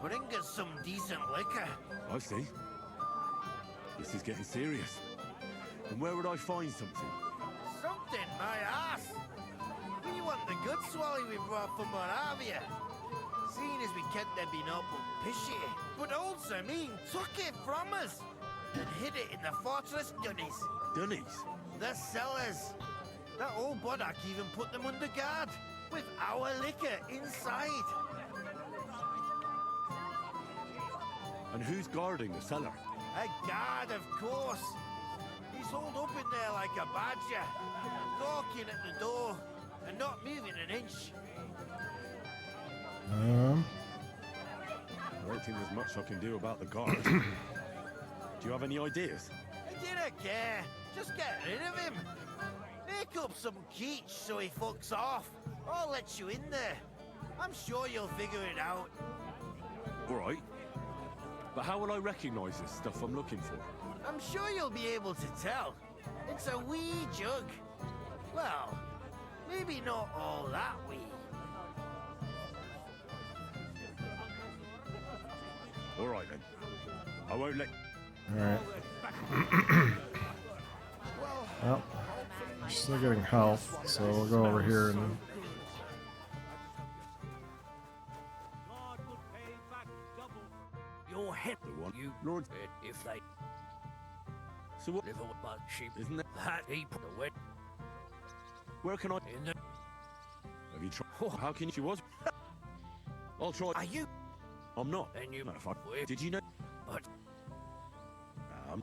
S11: bring us some decent liquor.
S3: I see. This is getting serious. And where would I find something?
S11: Something, my ass! We want the good swally we brought from Moravia. Seeing as we kept them being up pishy, but old Samin took it from us and hid it in the fortress dunnies.
S3: Dunnies?
S11: The cellars. That old Boddock even put them under guard, with our liquor inside.
S3: And who's guarding the cellar?
S11: A guard, of course. He's holed up in there like a badger, gawking at the door and not moving an inch.
S3: I don't think there's much I can do about the guard. Do you have any ideas?
S11: I didn't care. Just get rid of him. Make up some keech so he fucks off. I'll let you in there. I'm sure you'll figure it out.
S3: All right. But how will I recognize this stuff I'm looking for?
S11: I'm sure you'll be able to tell. It's a wee jug. Well, maybe not all that wee.
S3: All right, then. I won't let...
S1: Alright. Well, we're still getting health, so we'll go over here and...
S13: Your head, the one you Lord, if they.
S3: So what?
S13: Live but sheep,
S3: Isn't it?
S13: That he put away.
S3: Where can I...
S13: In the.
S3: Have you tried? Oh, how can you... She was... I'll try...
S13: Are you?
S3: I'm not.
S13: And you...
S3: No, if I... Did you know?
S13: But...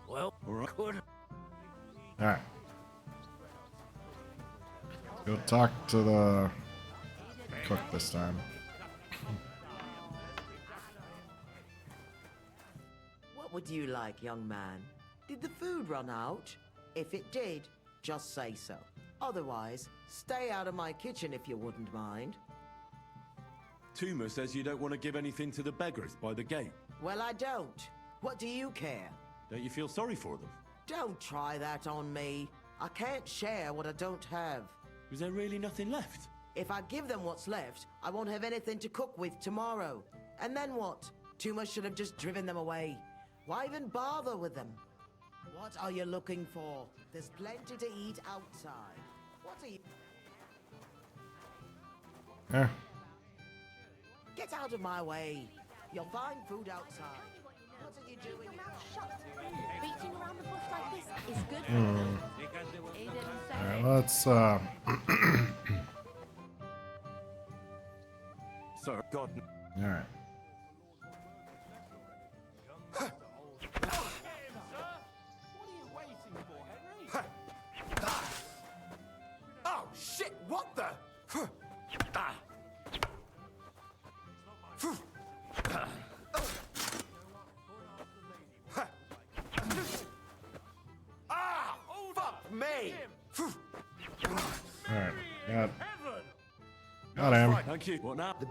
S13: well,
S3: all right.
S13: Good.
S1: Alright. Go talk to the cook this time.
S2: What would you like, young man? Did the food run out? If it did, just say so. Otherwise, stay out of my kitchen if you wouldn't mind.
S3: Tuma says you don't want to give anything to the beggars by the gate.
S2: Well, I don't. What do you care?
S3: Don't you feel sorry for them?
S2: Don't try that on me. I can't share what I don't have.
S3: Is there really nothing left?
S2: If I give them what's left, I won't have anything to cook with tomorrow. And then what? Tuma should have just driven them away. Why even bother with them? What are you looking for? There's plenty to eat outside. What are you...
S1: Eh.
S2: Get out of my way. You'll find food outside. What are you doing?
S7: Beating around the bush like this is good for
S1: Hmm.
S7: me. He didn't say
S1: Alright,
S7: it.
S1: let's
S3: Sir, God.
S1: Alright.
S10: Oh, shit, what the? Ah, fuck me!
S1: Alright. Got him.
S3: Thank you. What now? The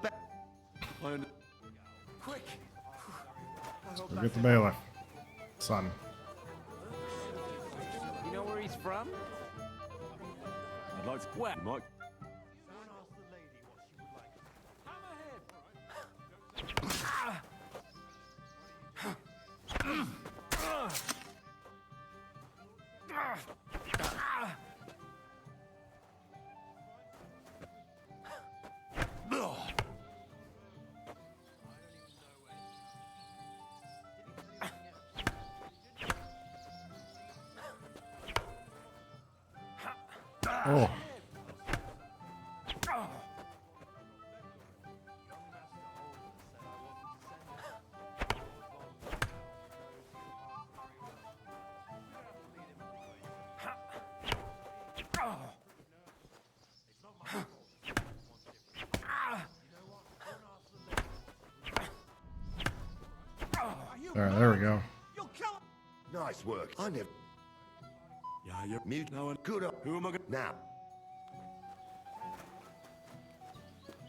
S10: Quick!
S1: Go get the bailiff. Son.
S14: You know where he's from?
S3: I'd like to. Where? Mike.
S1: Oh. There we go.
S11: Nice work. I never.
S3: Yeah, you're
S11: Mute now and good up.
S3: Who am I going
S11: Now.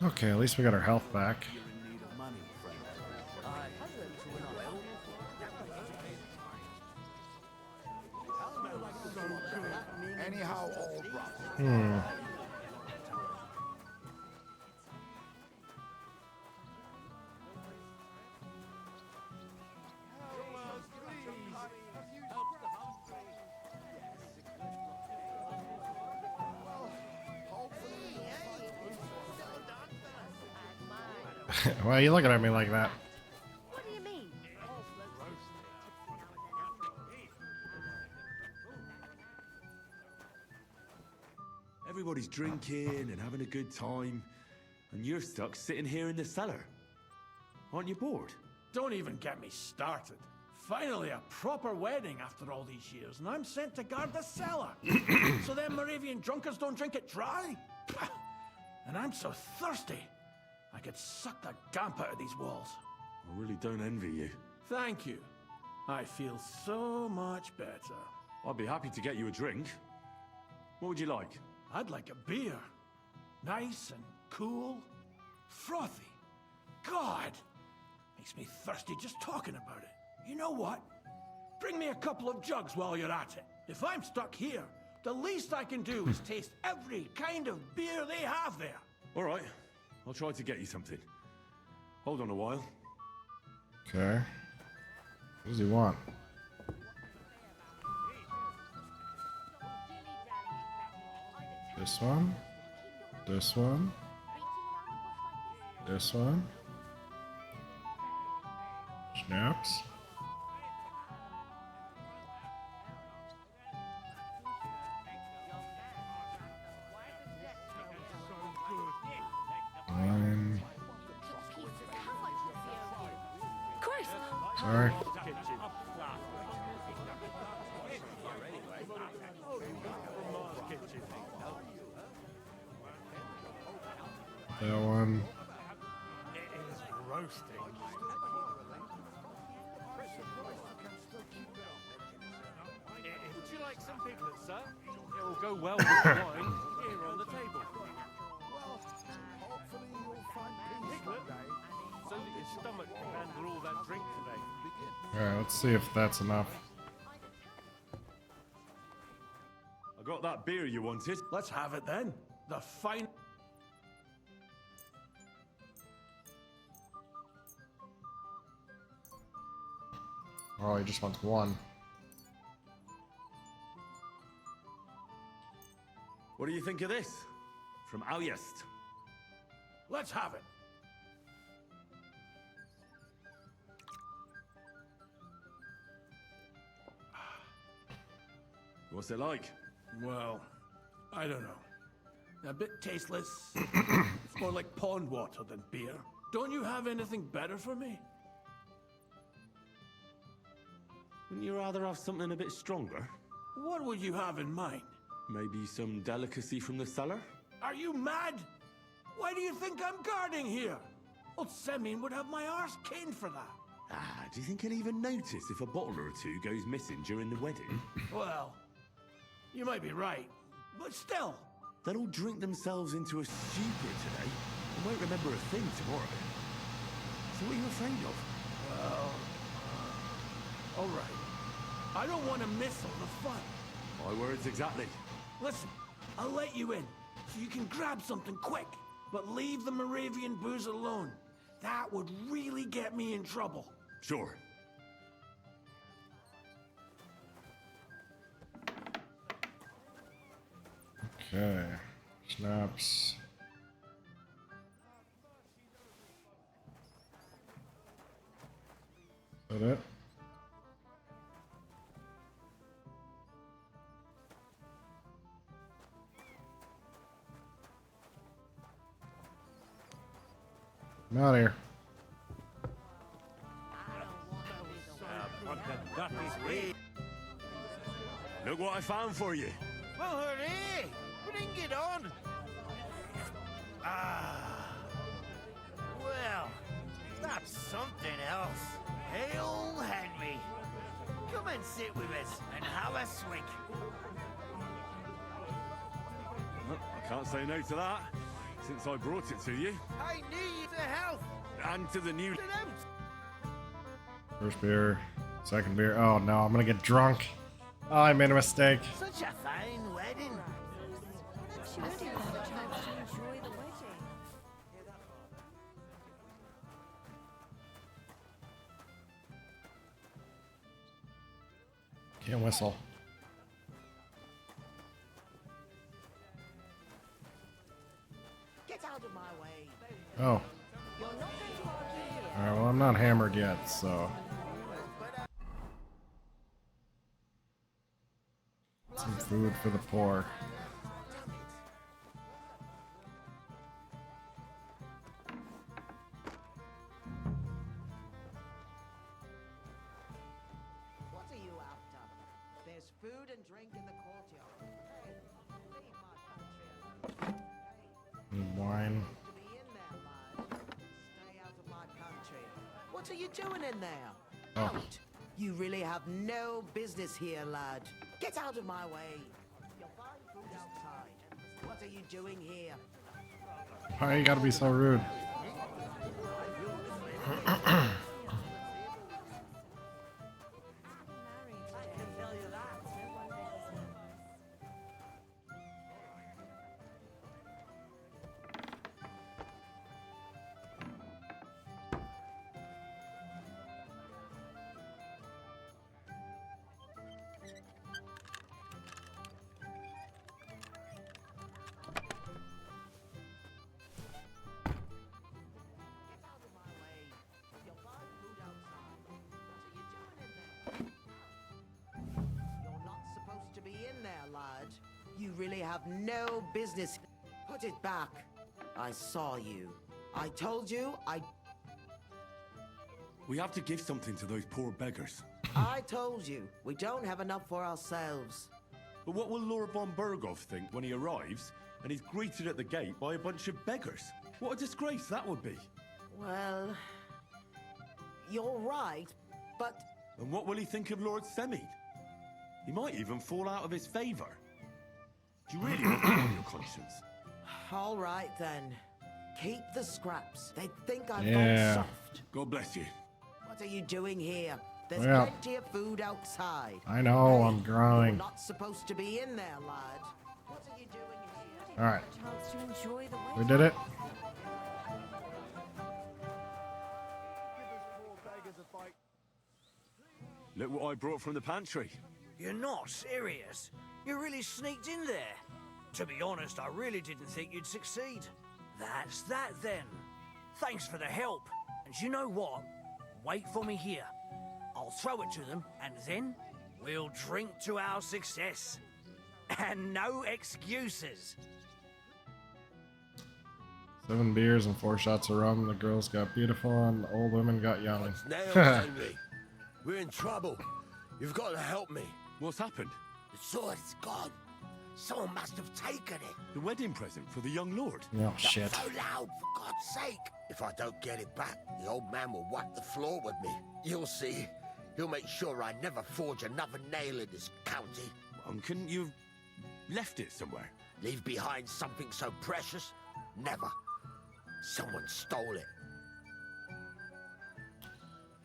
S1: Okay, at least we got our health back.
S11: Anyhow, old brother.
S1: Hmm. Why are you looking at me like that?
S7: What do you mean?
S3: Everybody's drinking and having a good time, and you're stuck sitting here in the cellar. Aren't you bored?
S9: Don't even get me started. Finally, a proper wedding after all these years, and I'm sent to guard the cellar. So them Moravian drunkards don't drink it dry? Pah. And I'm so thirsty, I could suck the damp out of these walls.
S3: I really don't envy you.
S9: Thank you. I feel so much better.
S3: I'd be happy to get you a drink. What would you like?
S9: I'd like a beer. Nice and cool. Frothy. God! Makes me thirsty just talking about it. You know what? Bring me a couple of jugs while you're at it. If I'm stuck here, the least I can do is taste every kind of beer they have there.
S3: All right. I'll try to get you something. Hold on a while.
S1: Okay. What does he want? This one? This one? This one? Snaps?
S7: Chris!
S1: Sorry. That one.
S9: It is roasting.
S14: Would you like some piglets, sir? It will go well with the wine here on the table. Piglet? So that your stomach can handle all that drink today.
S1: Alright, let's see if that's enough.
S3: I got that beer you wanted.
S9: Let's have it then. The fine...
S1: Oh, he just wants one.
S3: What do you think of this? From Alyest.
S9: Let's have it.
S3: What's it like?
S9: Well, I don't know. A bit tasteless. It's more like pond water than beer. Don't you have anything better for me?
S3: Wouldn't you rather have something a bit stronger?
S9: What would you have in mind?
S3: Maybe some delicacy from the cellar?
S9: Are you mad? Why do you think I'm guarding here? Old Semin would have my arse caned for that.
S3: Ah, do you think he'll even notice if a bottle or two goes missing during the wedding?
S9: Well, you might be right, but still.
S3: They'll all drink themselves into a stupor today and won't remember a thing tomorrow. So what are you afraid of?
S9: Well, all right. I don't want to miss all the fun.
S3: My words exactly.
S9: Listen, I'll let you in, so you can grab something quick. But leave the Moravian booze alone. That would really get me in trouble.
S3: Sure.
S1: Okay. Schnapps. Is that it? I'm out of here.
S3: Look what I found for you.
S11: Well, hooray! Bring it on! Ah. Well, that's something else. Hail Henry. Come and sit with us and have a swig.
S3: Well, I can't say no to that, since I brought it to you.
S11: I need the health.
S3: And to the new...
S1: First beer, second beer. Oh no, I'm gonna get drunk. Oh, I made a mistake.
S11: Such a fine wedding.
S6: She won't even have a chance to enjoy the wedding.
S1: Can't whistle.
S2: Get out of my way.
S1: Oh.
S2: You're not going to argue here.
S1: Alright, well, I'm not hammered yet, so. Some food for the poor.
S2: What are you after? There's food and drink in the courtyard. Hey, leave my pantry alone.
S1: And wine.
S2: To be in there, lad. Stay out of my pantry. What are you doing in there?
S1: Oh.
S2: Out! You really have no business here, lad. Get out of my way. You'll find food outside. What are you doing here?
S1: Why you gotta be so rude?
S2: You really have no business. Put it back. I saw you. I told you
S3: We have to give something to those poor beggars.
S2: I told you. We don't have enough for ourselves.
S3: But what will Lord von Berghoff think when he arrives and he's greeted at the gate by a bunch of beggars? What a disgrace that would be.
S2: Well, you're right, but...
S3: And what will he think of Lord Semi? He might even fall out of his favour. Do you really have that on your conscience?
S2: All right, then. Keep the scraps. They think I've
S1: Yeah.
S2: gone soft.
S3: God bless you.
S2: What are you doing here? There's
S1: Well,
S2: plenty of food outside.
S1: I know, I'm
S2: You're
S1: growing.
S2: not supposed to be in there, lad. What are you doing here?
S1: Alright.
S6: Chance to enjoy the
S1: We
S6: wedding.
S1: did it.
S3: Look what I brought from the pantry.
S13: You're not serious? You really sneaked in there? To be honest, I really didn't think you'd succeed. That's that then. Thanks for the help. And you know what? Wait for me here. I'll throw it to them, and then We'll drink to our success. And no excuses.
S1: 7 beers and 4 shots of rum. The girls got beautiful and the old women got young.
S11: Nails, Henry. We're in trouble. You've got to help me.
S3: What's happened?
S11: The sword's gone. Someone must have taken it.
S3: The wedding present for the young lord?
S1: Oh, shit.
S11: So loud, for God's sake. If I don't get it back, the old man will wipe the floor with me. You'll see. He'll make sure I never forge another nail in this county.
S3: Couldn't you have left it somewhere?
S11: Leave behind something so precious? Never. Someone stole it.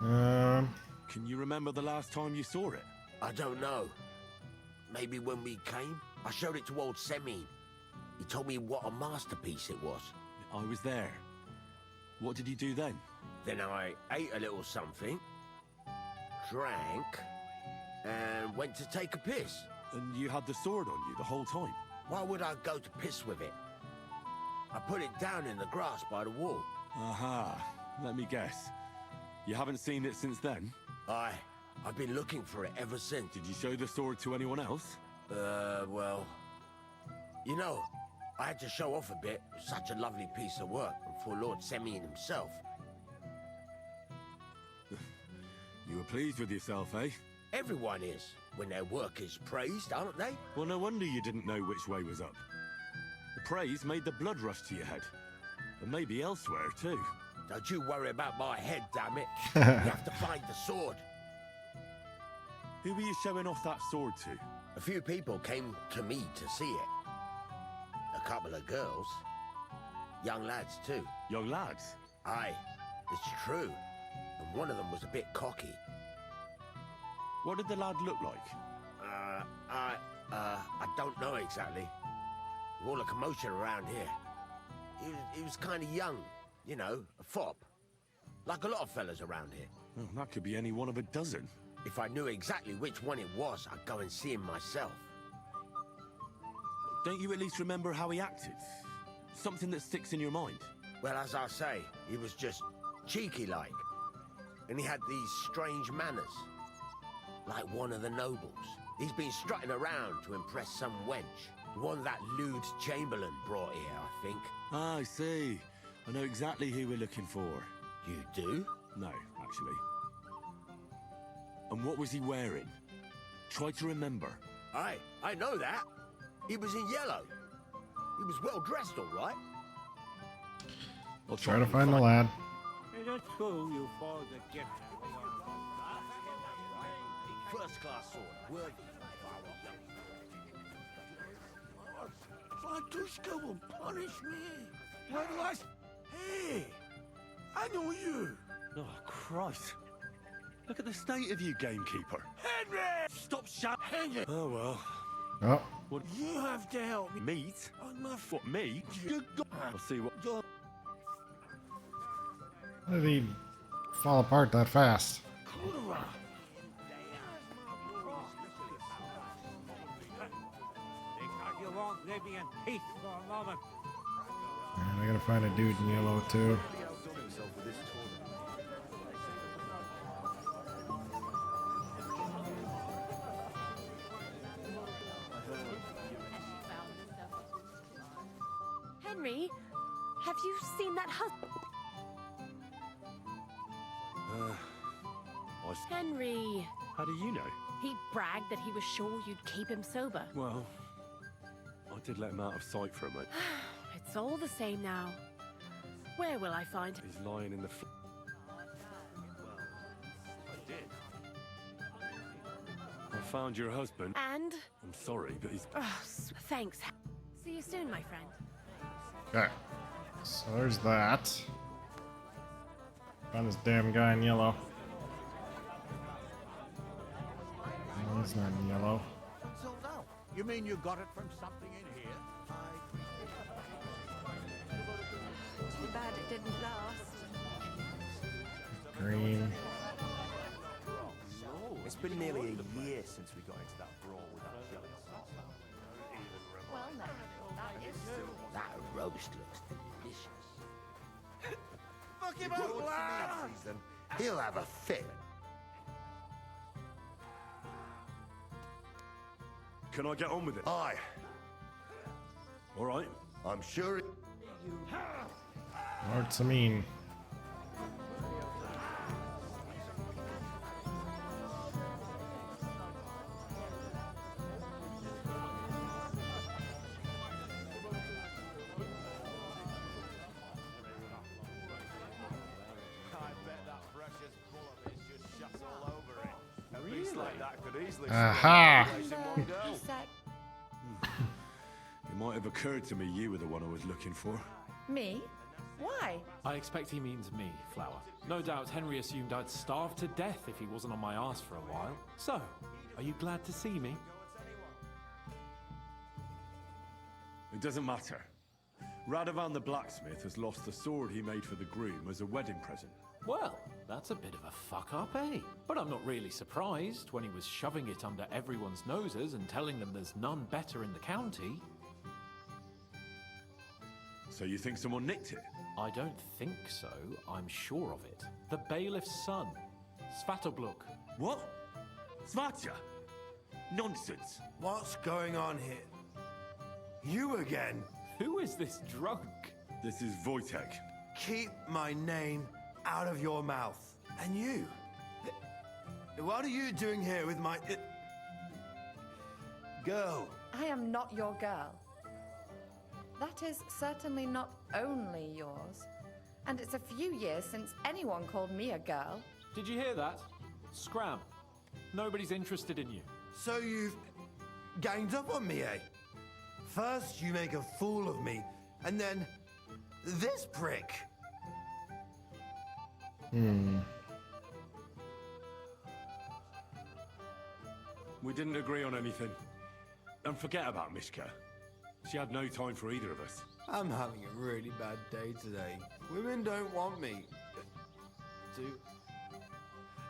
S3: Can you remember the last time you saw it?
S11: I don't know. Maybe when we came? I showed it to old Semine. He told me what a masterpiece it was.
S3: I was there. What did you do then?
S11: Then I ate a little something, drank, and went to take a piss.
S3: And you had the sword on you the whole time?
S11: Why would I go to piss with it? I put it down in the grass by the wall.
S3: Aha. Let me guess. You haven't seen it since then?
S11: I've been looking for it ever since.
S3: Did you show the sword to anyone else?
S11: Well... You know, I had to show off a bit. Such a lovely piece of work, and for Lord Semine himself.
S3: You were pleased with yourself, eh?
S11: Everyone is, when their work is praised, aren't they?
S3: Well, no wonder you didn't know which way was up. The praise made the blood rush to your head. And maybe elsewhere, too.
S11: Don't you worry about my head, damn it. You have to find the sword.
S3: Who were you showing off that sword to?
S11: A few people came to me to see it. A couple of girls. Young lads, too.
S3: Young lads?
S11: Aye, it's true. And one of them was a bit cocky.
S3: What did the lad look like?
S11: I don't know exactly. With all the commotion around here. He was kind of young, you know, a fop. Like a lot of fellas around here.
S3: Oh, that could be any one of a dozen.
S11: If I knew exactly which one it was, I'd go and see him myself.
S3: Don't you at least remember how he acted? Something that sticks in your mind?
S11: Well, as I say, he was just cheeky-like. And he had these strange manners. Like one of the nobles. He's been strutting around to impress some wench. One that lewd Chamberlain brought here, I think.
S3: Ah, I see. I know exactly who we're looking for.
S11: You do?
S3: No, actually. And what was he wearing? Try to remember.
S11: Aye, I know that. He was in yellow. He was well dressed, all right.
S1: I'll try to find the lad.
S19: Is it true you for the gift?
S11: First-class sword, worthy.
S9: Flantushka will punish me. When last... Hey! I know you.
S3: Oh, Christ. Look at the state of you, gamekeeper.
S9: Henry!
S3: Stop shouting.
S9: Henry!
S3: Oh, well.
S1: Oh.
S3: What?
S9: You have to help me.
S3: Meat?
S9: On my
S3: What, me? I'll see what...
S1: How did he fall apart that fast?
S19: You won't leave me in peace for a moment.
S1: Man, I gotta find a dude in yellow too.
S6: Henry, have you seen that husband? Henry.
S3: How do you know?
S6: He bragged that he was sure you'd keep him sober.
S3: Well, I did let him out of sight for a moment.
S6: It's all the same now. Where will I find him?
S3: He's lying in the I did. I found your husband.
S6: And?
S3: I'm sorry, but he's...
S6: Thanks. See you soon, my friend.
S1: Okay. So there's that. Found this damn guy in yellow. No, he's not in yellow.
S15: So now, you mean you got it from something in here?
S6: Too bad it didn't last.
S1: Green.
S12: It's been nearly a year since we got into that brawl with that jelly.
S17: Well, no, that is true.
S11: That roast looks delicious.
S9: Fuck him up, lad!
S11: He'll have a fit.
S3: Can I get on with it?
S11: Aye.
S3: All right.
S11: I'm sure it...
S1: What's I mean? Aha!
S3: It might have occurred to me you were the one I was looking for.
S18: Me? Why?
S14: I expect he means me, Flower. No doubt Henry assumed I'd starve to death if he wasn't on my arse for a while. So, are you glad to see me?
S3: It doesn't matter. Radovan the blacksmith has lost the sword he made for the groom as a wedding present.
S14: Well, that's a bit of a fuck-up, eh? But I'm not really surprised when he was shoving it under everyone's noses and telling them there's none better in the county.
S3: So you think someone nicked it?
S14: I don't think so. I'm sure of it. The bailiff's son, Svatobluk.
S3: What? Svatja? Nonsense.
S8: What's going on here? You again?
S14: Who is this drunk?
S3: This is Wojtek.
S8: Keep my name out of your mouth. And you? What are you doing here with my... girl?
S18: I am not your girl. That is certainly not only yours. And it's a few years since anyone called me a girl.
S14: Did you hear that? Scram. Nobody's interested in you.
S8: So you've ganged up on me, eh? First you make a fool of me, and then this prick.
S3: We didn't agree on anything. And forget about Mishka. She had no time for either of us.
S8: I'm having a really bad day today. Women don't want me.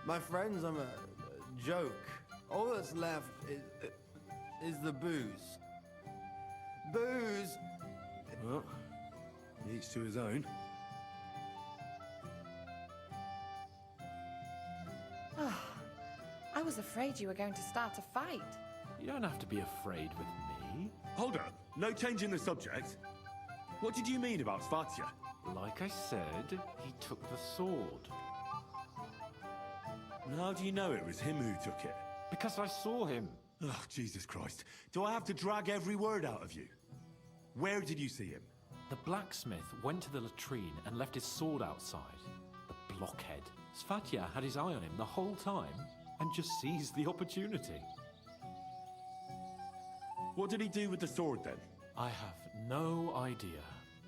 S8: My friends, I'm a joke. All that's left is the booze. Booze!
S3: Well, each to his own.
S18: Oh, I was afraid you were going to start a fight.
S14: You don't have to be afraid with me.
S3: Hold up. No change in the subject. What did you mean about Svatja?
S14: Like I said, he took the sword.
S3: And how do you know it was him who took it?
S14: Because I saw him.
S3: Oh, Jesus Christ. Do I have to drag every word out of you? Where did you see him?
S14: The blacksmith went to the latrine and left his sword outside. The blockhead. Svatja had his eye on him the whole time and just seized the opportunity.
S3: What did he do with the sword then?
S14: I have no idea.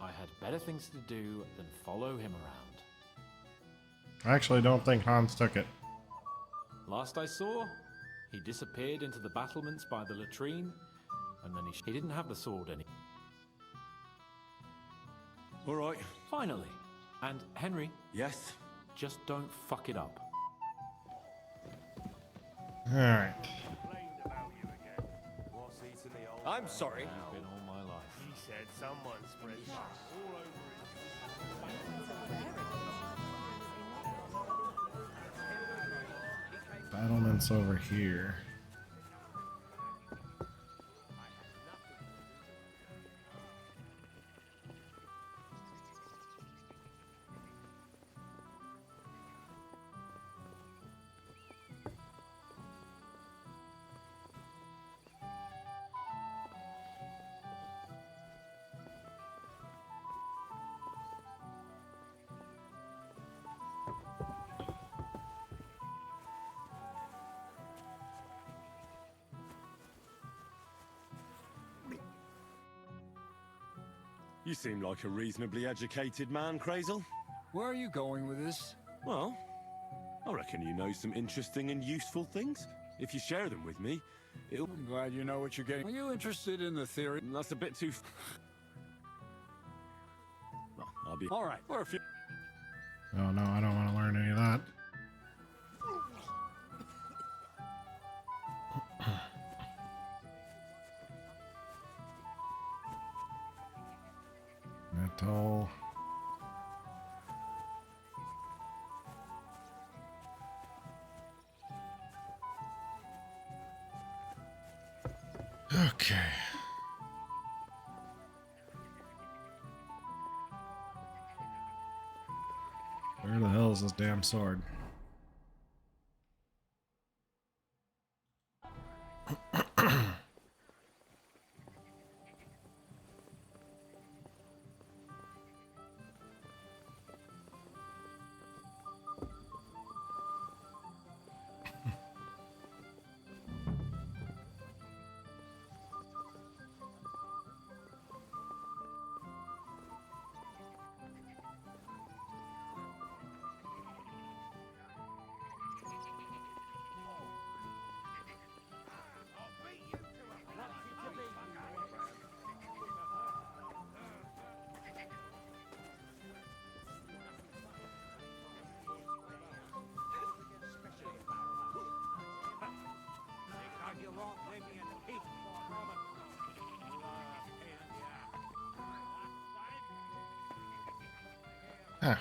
S14: I had better things to do than follow him around.
S1: I actually don't think Hans took it.
S14: Last I saw, he disappeared into the battlements by the latrine, and then he didn't have the sword anymore.
S3: All right.
S14: Finally. And Henry.
S3: Yes?
S14: Just don't fuck it up.
S1: Alright.
S16: I'm sorry.
S14: Been all my life.
S16: He said someone spread all over
S1: Battlements over here.
S3: You seem like a reasonably educated man, Crazel.
S20: Where are you going with this?
S3: Well, I reckon you know some interesting and useful things. If you share them with me, it'll...
S20: I'm glad you know what you're getting. Are you interested in the theory?
S3: That's a bit too... Well, I'll be...
S20: All right, for a few...
S1: Oh no, I don't want to learn any of that. Metal. Okay. Where the hell is this damn sword? Huh.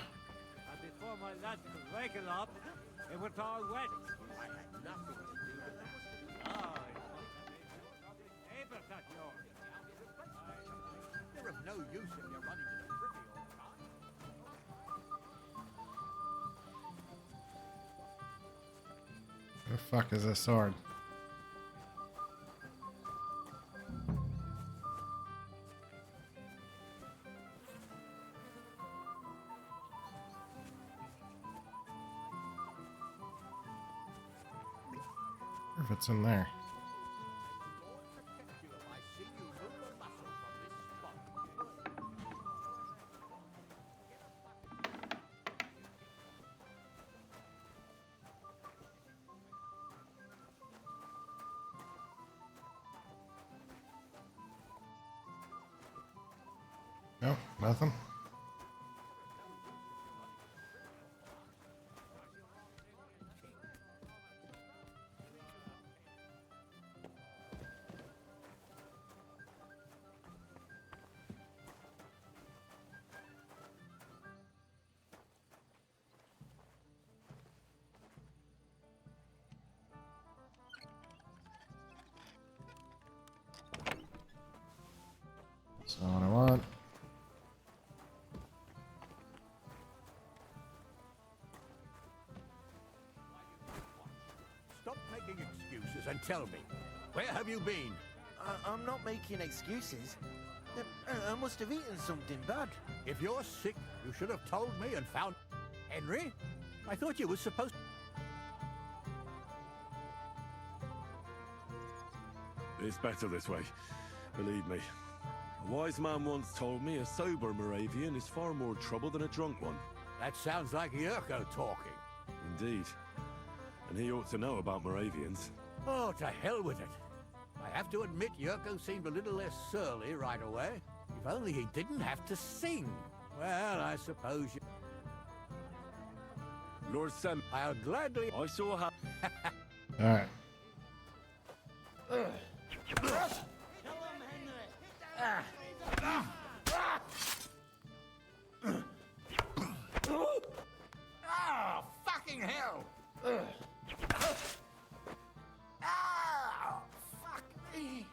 S19: And before my lad could wake it up, it was all wet. I had nothing to do with that. Oh, it must have been your lovely neighbors at yours. They're of no use if you're running to the privy all the time.
S1: Where the fuck is this sword? If it's in there. No, nothing. That's not what I want.
S15: Stop making excuses and tell me, where have you been?
S4: I'm not making excuses. I must have eaten something bad.
S15: If you're sick, you should have told me and found... Henry? I thought you were supposed...
S3: It's better this way, believe me. A wise man once told me a sober Moravian is far more trouble than a drunk one.
S15: That sounds like Yurko talking.
S3: Indeed. And he ought to know about Moravians.
S15: Oh, to hell with it. I have to admit, Yurko seemed a little less surly right away. If only he didn't have to sing. Well, I suppose you...
S3: Lord Sem...
S15: I'll gladly...
S3: I saw how...
S1: Alright.
S15: Oh, fucking hell! Oh, fuck me!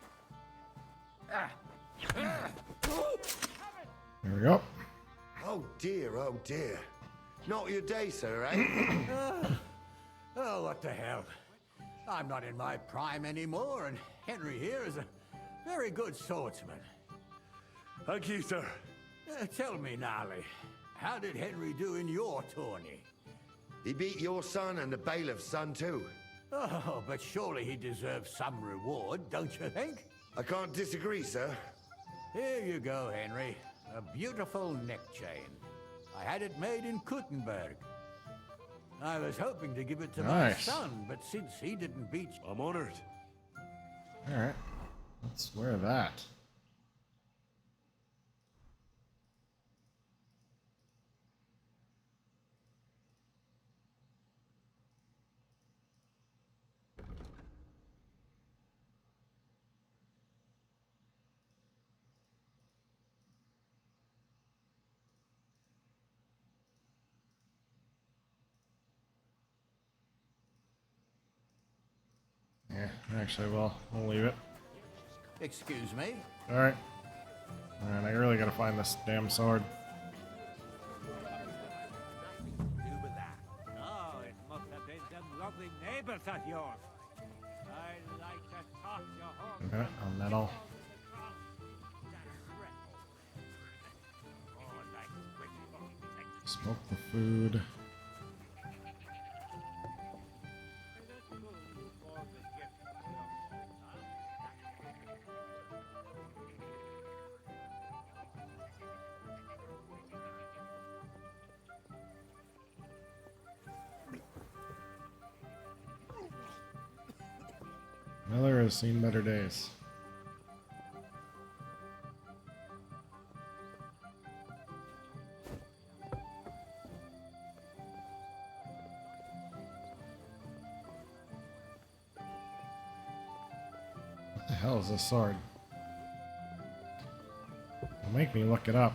S1: There we go.
S11: Oh dear, oh dear. Not your day, sir, eh?
S15: Oh, what the hell. I'm not in my prime anymore, and Henry here is a very good swordsman.
S3: Thank you, sir.
S15: Tell me, Gnarly, how did Henry do in your tourney?
S11: He beat your son and the bailiff's son too.
S15: Oh, but surely he deserves some reward, don't you think?
S11: I can't disagree, sir.
S15: Here you go, Henry. A beautiful neck chain. I had it made in Kuttenberg. I was hoping to give it to my
S1: Nice.
S15: son, but since he didn't beat you...
S3: I'm honored.
S1: Alright. Let's wear that. Yeah, actually, we'll leave it.
S15: Excuse me?
S1: Alright. Man, I really gotta find this damn sword.
S19: Oh, it must have been them lovely neighbors of yours. I'd like to talk to home.
S1: Okay, on metal. Smoke the food. Miller has seen better days. What the hell is this sword? It'll make me look it up.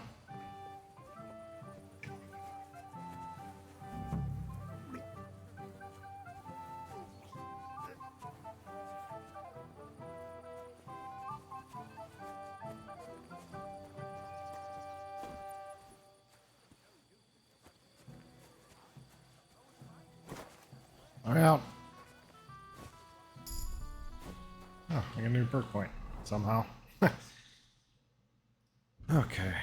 S1: Well, oh, I got a new perk point somehow. Okay.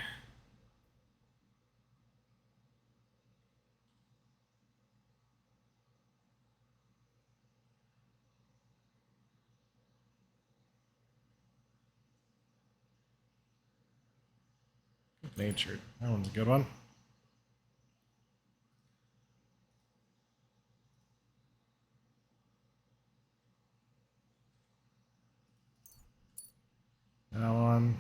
S1: Natured. That one's a good one. That one.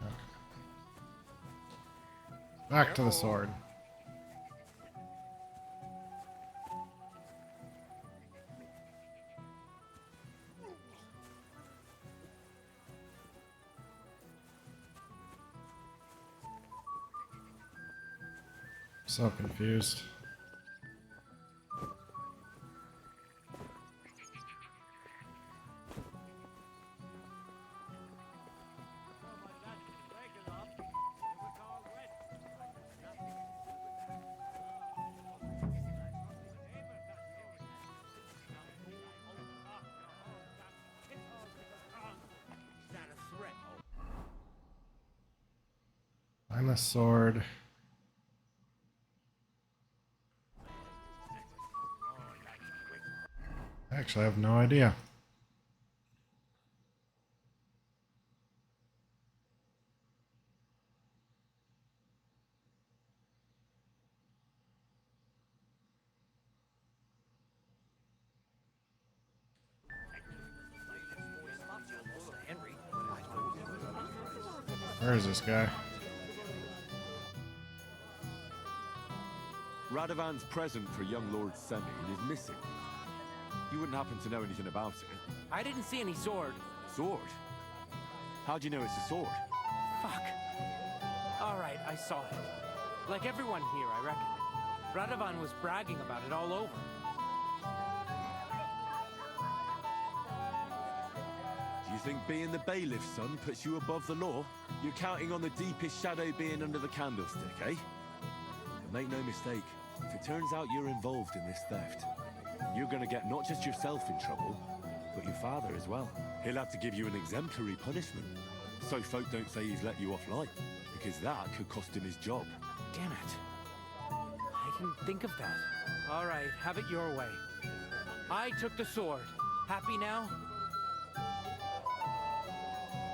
S1: Okay. Back to the sword. So confused. Find the sword. Actually, I have no idea. Where is this guy?
S3: Radovan's present for young Lord Semyon is missing. You wouldn't happen to know anything about it?
S5: I didn't see any sword.
S3: Sword? How do you know it's a sword?
S5: Fuck. All right, I saw it. Like everyone here, I reckon. Radovan was bragging about it all over.
S3: Do you think being the bailiff's son puts you above the law? You're counting on the deepest shadow being under the candlestick, eh? But make no mistake, if it turns out you're involved in this theft, you're gonna get not just yourself in trouble, but your father as well. He'll have to give you an exemplary punishment, so folk don't say he's let you off light, because that could cost him his job.
S5: Damn it. I didn't think of that. All right, have it your way. I took the sword. Happy now?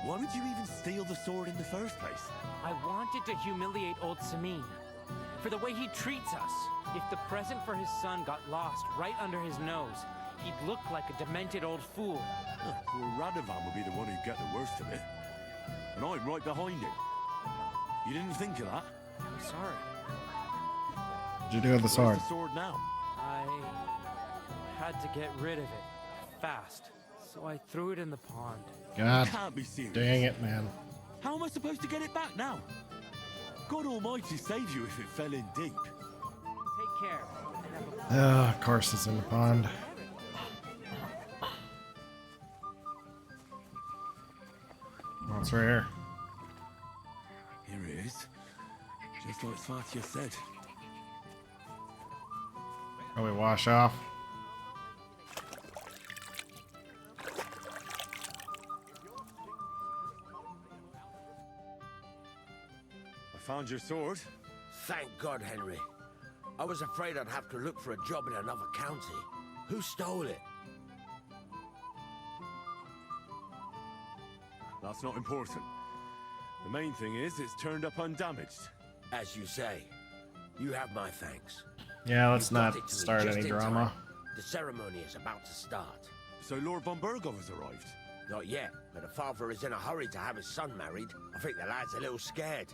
S3: Why would you even steal the sword in the first place?
S5: I wanted to humiliate old Samin. For the way he treats us. If the present for his son got lost right under his nose, he'd look like a demented old fool.
S3: Well, Radovan would be the one who'd get the worst of it. And I'm right behind him. You didn't think of that?
S5: I'm sorry.
S1: What'd you do with the sword?
S3: Where's the sword now?
S5: I had to get rid of it. Fast. So I threw it in the pond.
S1: God,
S3: You can't be serious.
S1: dang it, man.
S3: How am I supposed to get it back now? God Almighty save you if it fell in deep.
S5: Take care.
S1: Of course it's in the pond. It's right here.
S3: Here it is. Just like Svatia said.
S1: Probably wash off.
S3: I found your sword.
S11: Thank God, Henry. I was afraid I'd have to look for a job in another county. Who stole it?
S3: That's not important. The main thing is it's turned up undamaged.
S11: As you say, you have my thanks.
S1: Yeah, let's
S11: You got
S1: not
S11: it to me
S1: start
S11: just
S1: any
S11: in
S1: drama.
S11: time. The ceremony is about to start.
S3: So Lord von Burgov has arrived?
S11: Not yet, but the father is in a hurry to have his son married. I think the lad's a little scared.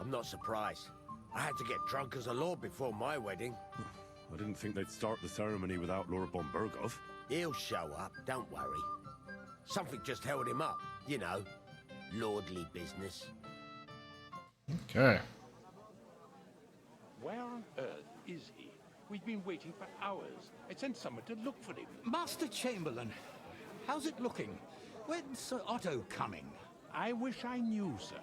S11: I'm not surprised. I had to get drunk as a lord before my wedding.
S3: I didn't think they'd start the ceremony without Lord von Burgov.
S11: He'll show up, don't worry. Something just held him up, you know. Lordly business.
S1: Okay.
S21: Where on earth is he? We've been waiting for hours. I sent someone to look for him.
S15: Master Chamberlain, how's it looking? When's Sir Otto coming?
S21: I wish I knew, sir.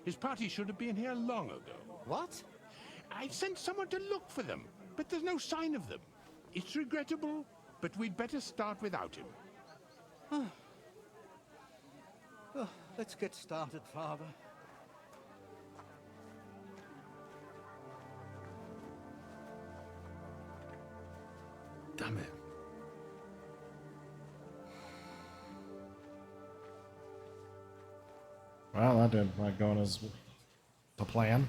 S21: His party should have been here long ago.
S15: What?
S21: I've sent someone to look for them, but there's no sign of them. It's regrettable, but we'd better start without him.
S15: Oh, let's get started, Father.
S21: Damn it.
S1: Well, that didn't quite go as the plan.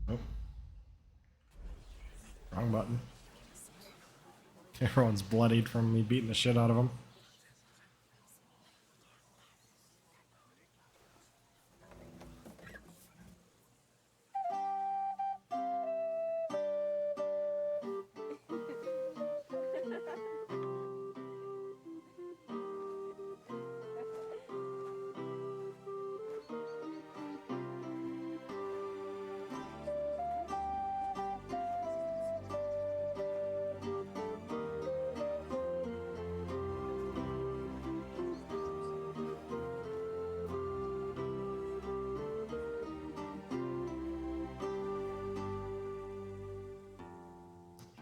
S1: Nope. Wrong button. Everyone's bloodied from me beating the shit out of them.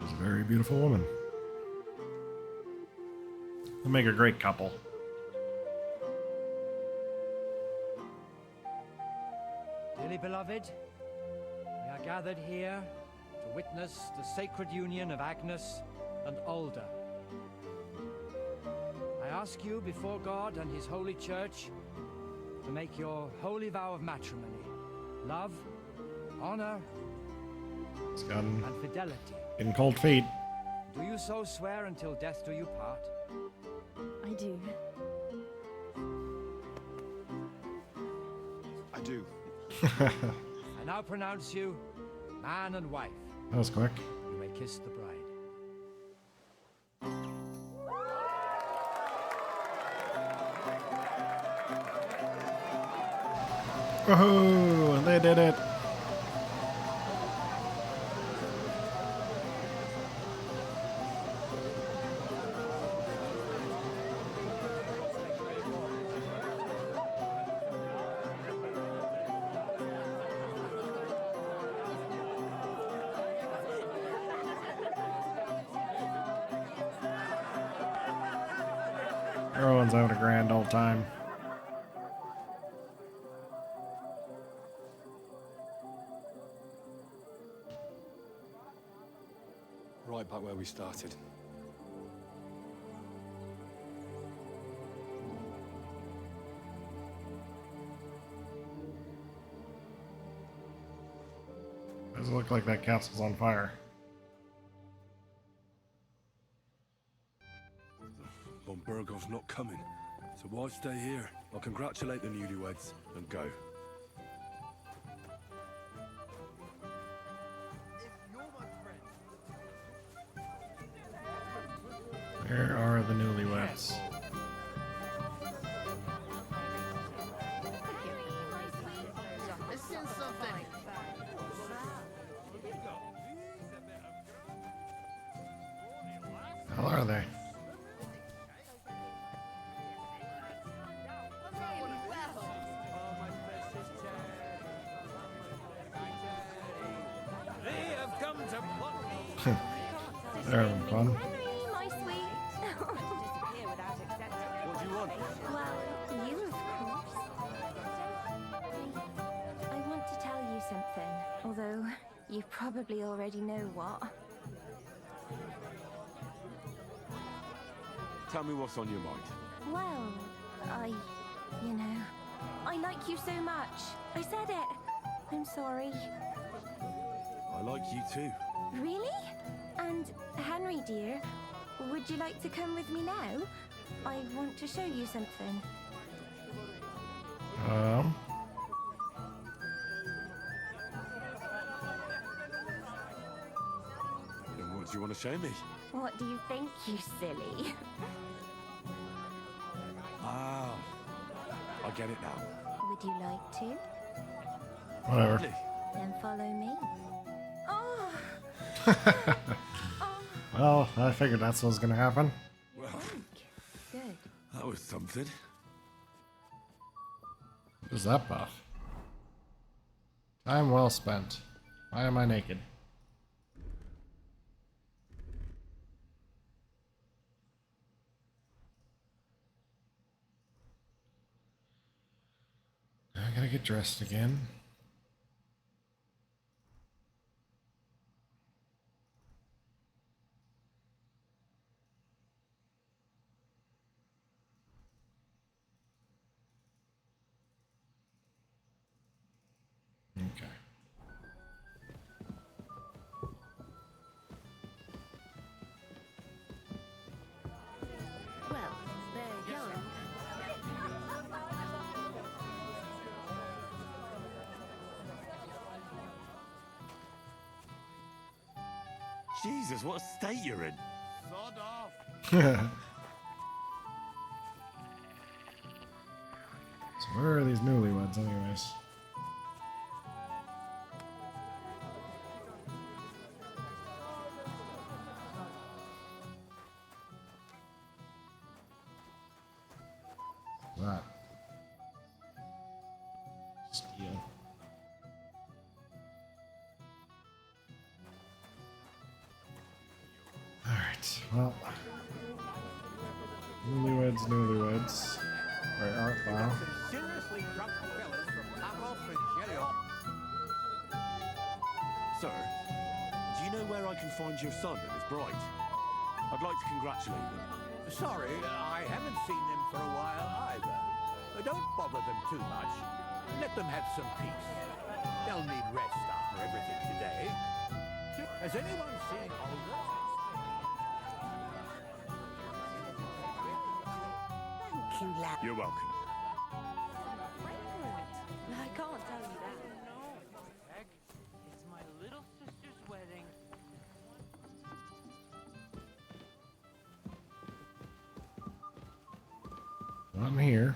S1: She's a very beautiful woman. They make a great couple.
S22: Dearly beloved, we are gathered here to witness the sacred union of Agnes and Alda. I ask you before God and His holy church to make your holy vow of matrimony, love, honor,
S1: It's gotten
S22: and fidelity.
S1: in cold feet.
S22: Do you so swear until death do you part?
S23: I do.
S10: I do.
S22: I now pronounce you man and wife.
S1: That was quick.
S22: You may kiss the bride.
S1: Woohoo! They did it! Everyone's having a grand old time.
S20: Right back where we started.
S1: Doesn't look like that castle's on fire.
S3: Von Burgov's not coming, so why stay here? I'll congratulate the newlyweds and go.
S1: Where are the newlyweds?
S4: Missing something.
S1: How are they? They're having fun.
S17: Henry, my sweet.
S16: What do you want?
S17: Well, you, of course. I want to tell you something, although you probably already know what.
S3: Tell me what's on your mind.
S17: Well, I like you so much. I said it. I'm sorry.
S3: I like you too.
S17: Really? And Henry, dear, would you like to come with me now? I want to show you something.
S3: Then what do you want to show me?
S17: What do you think, you silly?
S3: Ah, I get it now.
S17: Would you like to?
S1: Whatever.
S17: Then follow me. Oh!
S1: Well, I figured that's what was gonna happen.
S3: Well,
S17: Good.
S3: that was something.
S1: What is that buff? Time well spent. Why am I naked? I gotta get dressed again. Okay.
S2: Well, they're young.
S3: Jesus, what a state you're in.
S10: Sod off.
S1: So where are these newlyweds anyways? That. Steel. Alright, well. Newlyweds. Where art thou?
S15: Seriously drunk fellas from Packhoff and Jelly.
S3: Sir, do you know where I can find your son and his bride? I'd like to congratulate them.
S15: Sorry, I haven't seen them for a while either. Don't bother them too much. Let them have some peace. They'll need rest after everything today. Has anyone seen Olga?
S2: Thank you, lad.
S3: You're welcome.
S6: I can't tell you that.
S5: No, Peg. It's my little sister's wedding.
S1: I'm here.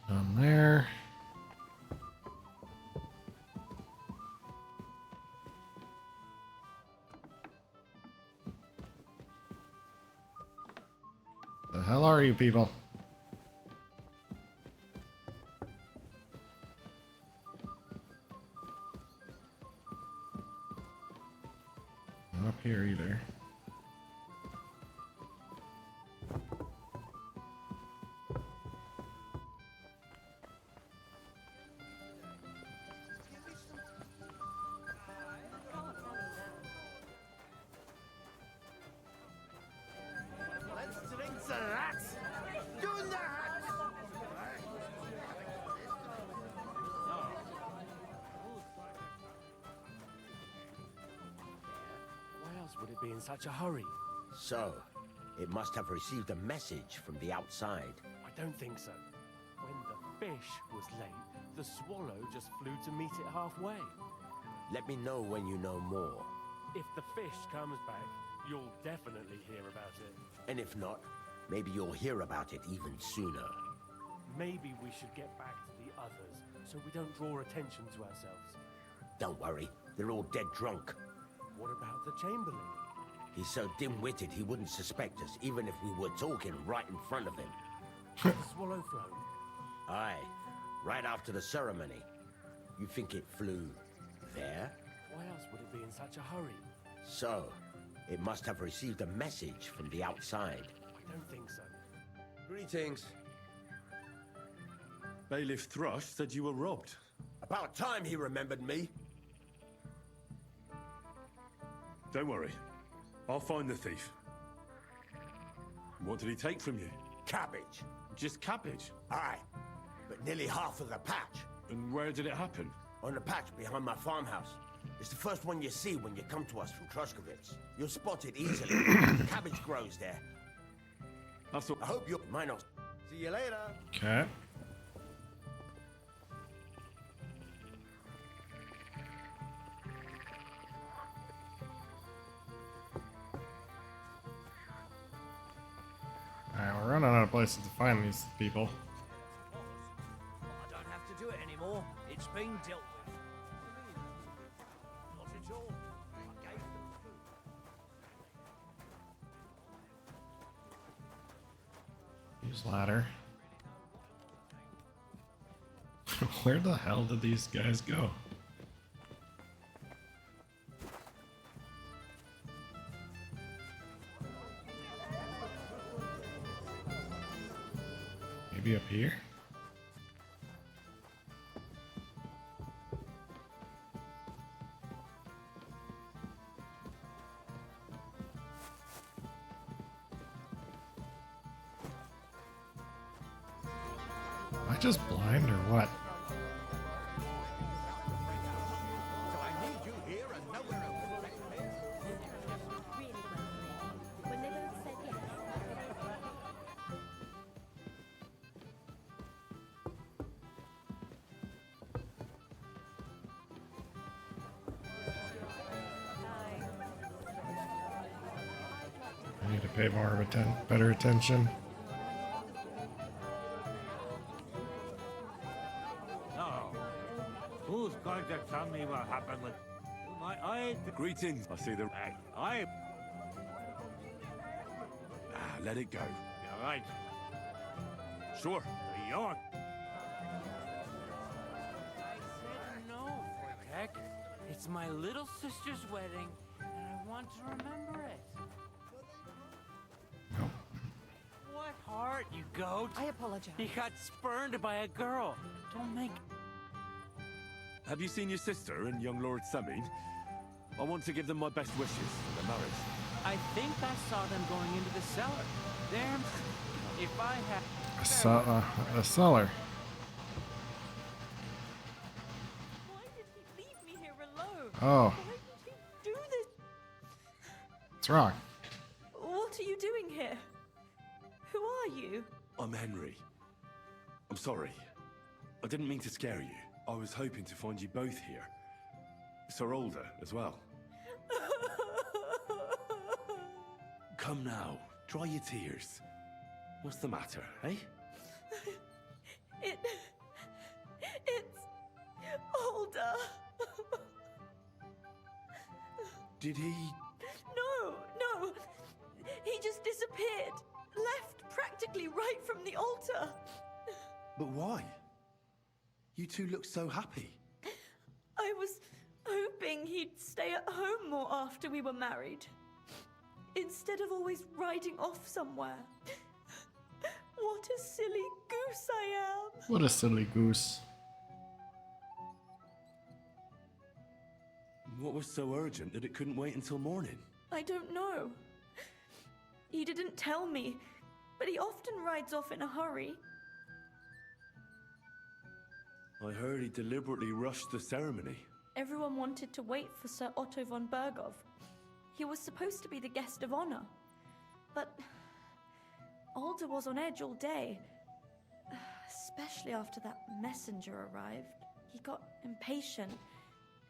S1: Down there. The hell are you people? Not up here either.
S4: Let's drink the rats. Doing that.
S16: Why else would it be in such a hurry?
S11: So, it must have received a message from the outside.
S16: I don't think so. When the fish was late, the swallow just flew to meet it halfway.
S11: Let me know when you know more.
S16: If the fish comes back, you'll definitely hear about it.
S11: And if not, maybe you'll hear about it even sooner.
S16: Maybe we should get back to the others so we don't draw attention to ourselves.
S11: Don't worry, they're all dead drunk.
S16: What about the Chamberlain?
S11: He's so dim-witted he wouldn't suspect us, even if we were talking right in front of him.
S16: The swallow flown.
S11: Aye, right after the ceremony. You think it flew there?
S5: Why else would it be in such a hurry?
S11: So, it must have received a message from the outside.
S5: I don't think so.
S11: Greetings.
S3: Bailiff Thrush said you were robbed.
S11: About time he remembered me.
S3: Don't worry. I'll find the thief. What did he take from you?
S11: Cabbage.
S3: Just cabbage?
S11: Aye, but nearly half of the patch.
S3: And where did it happen?
S11: On the patch behind my farmhouse. It's the first one you see when you come to us from Truskovitz. You'll spot it easily. Cabbage grows there.
S3: That's all.
S11: I hope you'll... Mine not. See you later.
S1: Okay. Alright, we're running out of places to find these people.
S19: I don't have to do it anymore. It's been dealt with. Not at all. I gave them food.
S1: Use ladder. Where the hell did these guys go? Maybe up here? Am I just blind or what?
S15: So I need you here and nowhere else.
S2: Really well played. When they both said yes.
S1: I need to pay more of better attention.
S19: No. Who's going to tell me what happened with my
S3: Greetings. I see the...
S19: I
S3: let it go.
S19: You're right.
S3: Sure.
S19: You're
S5: I said no, Fortek. It's my little sister's wedding, and I want to remember it. What heart, you goat?
S18: I apologize.
S5: He got spurned by a girl. Don't make...
S3: Have you seen your sister and young Lord Samin? I want to give them my best wishes for their marriage.
S5: I think I saw them going into the cellar. There, if I had...
S1: A cellar.
S6: Why did he leave me here alone?
S1: Oh.
S6: Why did he do this?
S1: What's wrong?
S6: What are you doing here? Who are you?
S3: I'm Henry. I'm sorry. I didn't mean to scare you. I was hoping to find you both here. Sir Older as well. Come now, dry your tears. What's the matter, eh?
S6: It's Older.
S3: Did he...
S6: No. He just disappeared. Left practically right from the altar.
S3: But why? You two look so happy.
S6: I was hoping he'd stay at home more after we were married. Instead of always riding off somewhere. What a silly goose I am.
S1: What a silly goose.
S3: What was so urgent that it couldn't wait until morning?
S6: I don't know. He didn't tell me, but he often rides off in a hurry.
S3: I heard he deliberately rushed the ceremony.
S6: Everyone wanted to wait for Sir Otto von Bergov. He was supposed to be the guest of honor. But Alder was on edge all day. Especially after that messenger arrived. He got impatient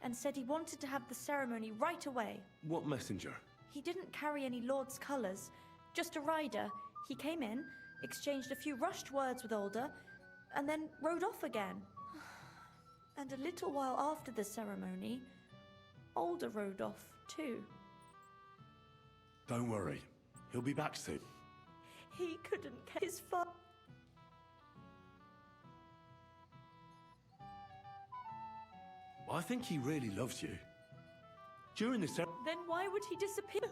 S6: and said he wanted to have the ceremony right away.
S3: What messenger?
S6: He didn't carry any lord's colors, just a rider. He came in, exchanged a few rushed words with Alder, and then rode off again. And a little while after the ceremony, Alder rode off too.
S3: Don't worry. He'll be back soon.
S6: He couldn't care his father.
S3: I think he really loves you. During the ceremony...
S7: Then why would he disappear?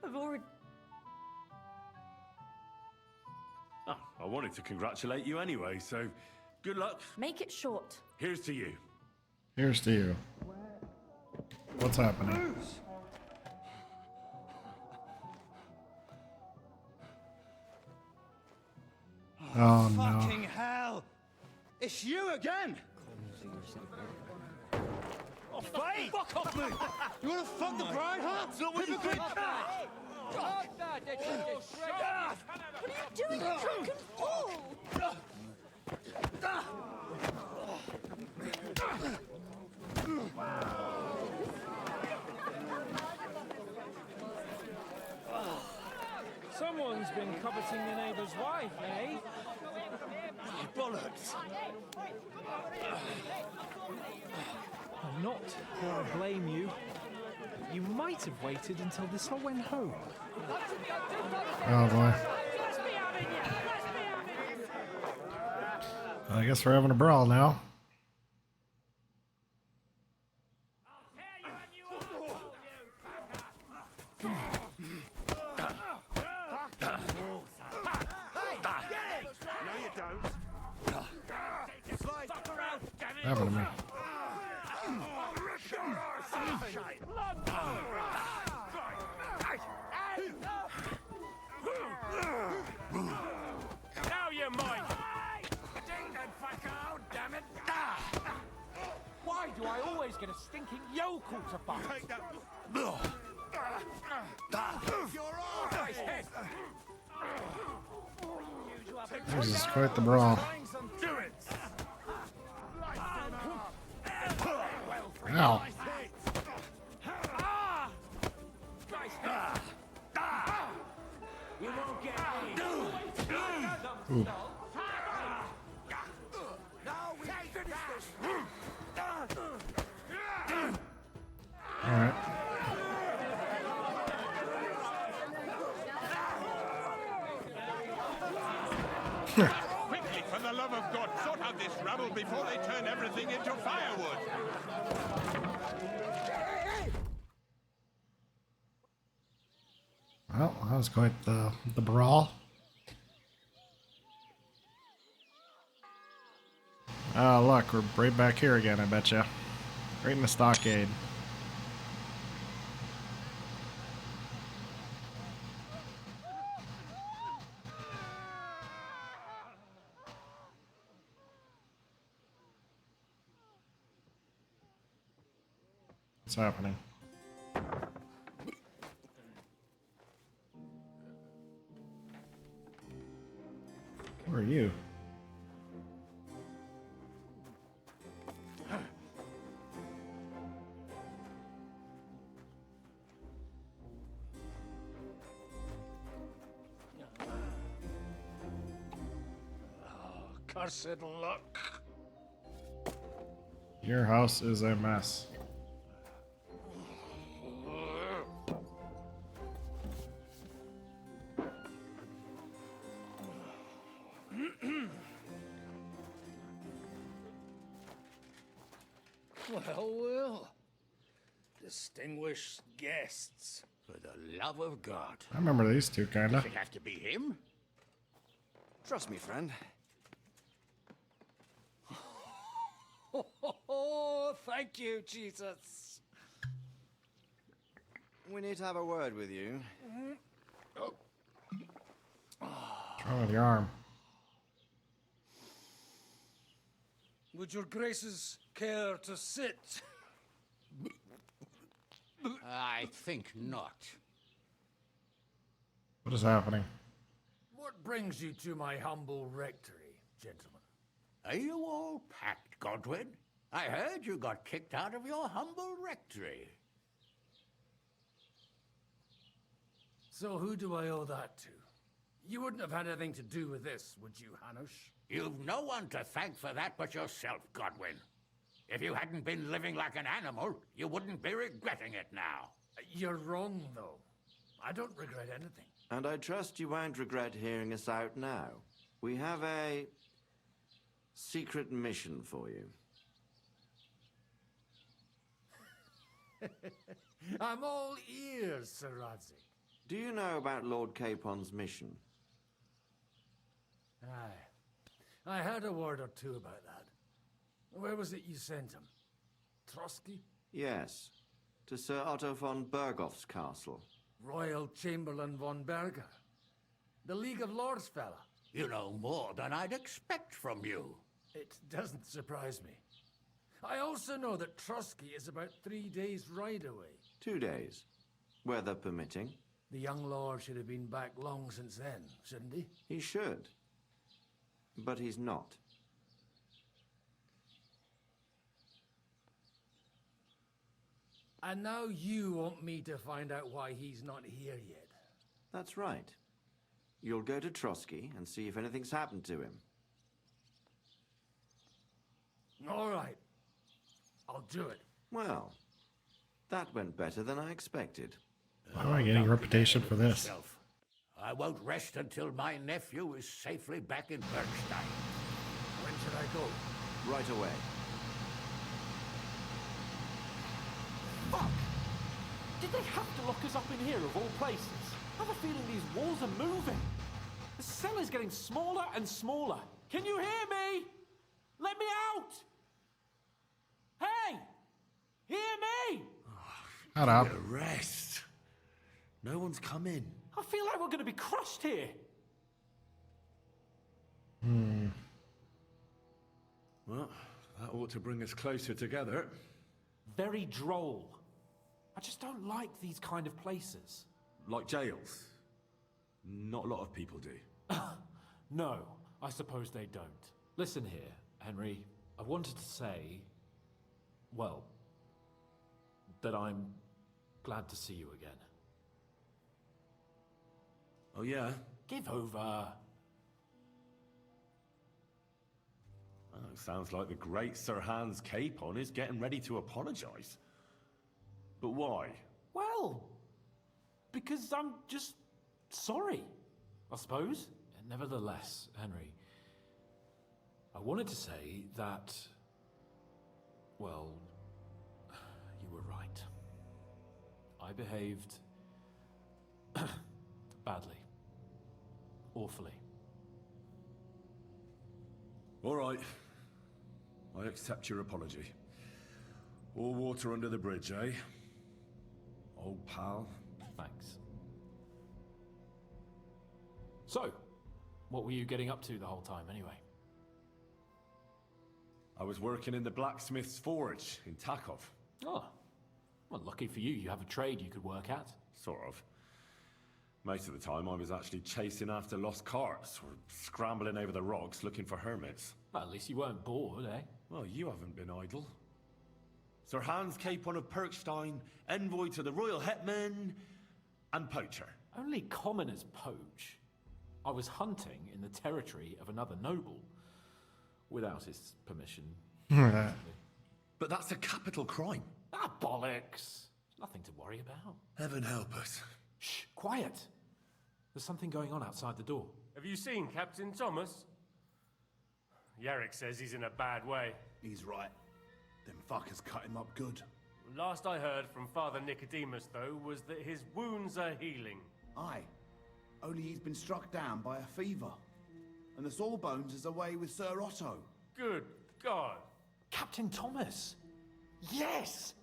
S7: I've already...
S3: Oh, I wanted to congratulate you anyway, so good luck.
S7: Make it short.
S3: Here's to you.
S1: Here's to you. What's happening? Oh no.
S12: Fucking hell! It's you again! Oh, hey! Fuck off me! You wanna fuck the bride, huh? Hypocrite!
S5: Oh, God, that's
S7: What are you doing, you drunken fool?
S5: Someone's been coveting your neighbor's wife, eh?
S12: Bollocks!
S5: I'm not going to blame you. You might have waited until this all went home.
S1: Oh boy. I guess we're having a brawl now. What happened to me?
S5: Now you're mine! Ding that fucker out, damn it! Why do I always get a stinking yokel to bite? Take that.
S1: This is quite the brawl. Ow. Ooh. All right.
S21: Quickly, for the love of God, sort out this rubble before they turn everything into firewood.
S1: Well, that was quite the brawl. Oh, look, we're right back here again, I betcha. Right in the stockade. What's happening? Who are you?
S9: Cursed luck.
S1: Your house is a mess.
S9: Well. Distinguished guests. For the love of God.
S1: I remember these two, kinda.
S9: Does it have to be him?
S12: Trust me, friend.
S9: Oh, thank you, Jesus.
S12: We need to have a word with you.
S1: What's wrong with your arm?
S9: Would your graces care to sit?
S13: I think not.
S1: What is happening?
S9: What brings you to my humble rectory, gentlemen?
S13: Are you all packed, Godwin? I heard you got kicked out of your humble rectory.
S9: So who do I owe that to? You wouldn't have had anything to do with this, would you, Hanush?
S13: You've no one to thank for that but yourself, Godwin. If you hadn't been living like an animal, you wouldn't be regretting it now.
S9: You're wrong, though. I don't regret anything.
S24: And I trust you won't regret hearing us out now. We have a secret mission for you.
S8: I'm all ears, Sir Rodzik.
S24: Do you know about Lord Capon's mission?
S8: Aye. I heard a word or two about that. Where was it you sent him? Trotsky?
S24: Yes. To Sir Otto von Bergoff's castle.
S8: Royal Chamberlain von Berger. The League of Lords fella.
S13: You know more than I'd expect from you.
S8: It doesn't surprise me. I also know that Trotsky is about 3 days' ride away.
S24: 2 days. Weather permitting.
S8: The young lord should have been back long since then, shouldn't he?
S24: He should. But he's not.
S8: And now you want me to find out why he's not here yet.
S24: That's right. You'll go to Trotsky and see if anything's happened to him.
S8: All right. I'll do it.
S24: Well, that went better than I expected.
S1: Why am I getting a reputation for this?
S13: I won't rest until my nephew is safely back in Bergstein.
S8: When should I go?
S24: Right away.
S14: Fuck! Did they have to lock us up in here of all places? I have a feeling these walls are moving. The cell is getting smaller and smaller. Can you hear me? Let me out! Hey! Hear me!
S1: Shut up.
S3: Rest. No one's come in.
S14: I feel like we're going to be crushed here.
S3: Well, that ought to bring us closer together.
S14: Very droll. I just don't like these kind of places.
S3: Like jails. Not a lot of people do.
S14: No, I suppose they don't. Listen here, Henry. I wanted to say, well, that I'm glad to see you again.
S3: Oh, yeah?
S14: Give over.
S3: Oh, sounds like the great Sir Hans Capon is getting ready to apologize. But why?
S14: Well, because I'm just sorry, I suppose. And nevertheless, Henry, I wanted to say that, well, you were right. I behaved badly. Awfully.
S3: All right. I accept your apology. All water under the bridge, eh? Old pal.
S14: Thanks. So, what were you getting up to the whole time, anyway?
S3: I was working in the blacksmith's forge in Takov.
S14: Oh. Well, lucky for you, you have a trade you could work at.
S3: Sort of. Most of the time I was actually chasing after lost carts or scrambling over the rocks looking for hermits.
S14: Well, at least you weren't bored, eh?
S3: Well, you haven't been idle. Sir Hans Capon of Perkstein, envoy to the royal hetman, and poacher.
S14: Only commoners poach. I was hunting in the territory of another noble, without his permission.
S3: But that's a capital crime.
S14: Ah, bollocks! Nothing to worry about.
S3: Heaven help us.
S14: Shh, quiet! There's something going on outside the door.
S22: Have you seen Captain Thomas? Yarrick says he's in a bad way.
S10: He's right. Them fuckers cut him up good.
S22: Last I heard from Father Nicodemus, though, was that his wounds are healing.
S10: Aye. Only he's been struck down by a fever. And the Sawbones is away with Sir Otto.
S22: Good God.
S14: Captain Thomas! Yes!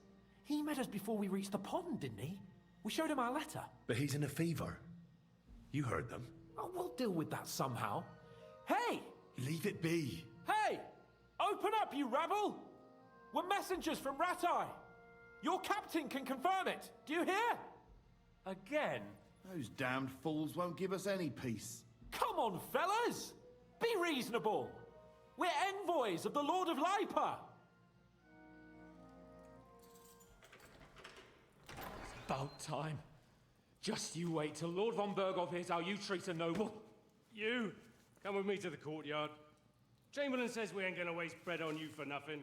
S14: He met us before we reached the pond, didn't he? We showed him our letter.
S3: But he's in a fever. You heard them.
S14: Oh, we'll deal with that somehow. Hey!
S3: Leave it be.
S14: Hey! Open up, you rabble! We're messengers from Ratai. Your captain can confirm it. Do you hear?
S22: Again?
S10: Those damned fools won't give us any peace.
S14: Come on, fellas! Be reasonable. We're envoys of the Lord of Lipa.
S23: About time. Just you wait till Lord von Bergoff hears how you treat a noble.
S22: You, come with me to the courtyard. Chamberlain says we ain't gonna waste bread on you for nothing.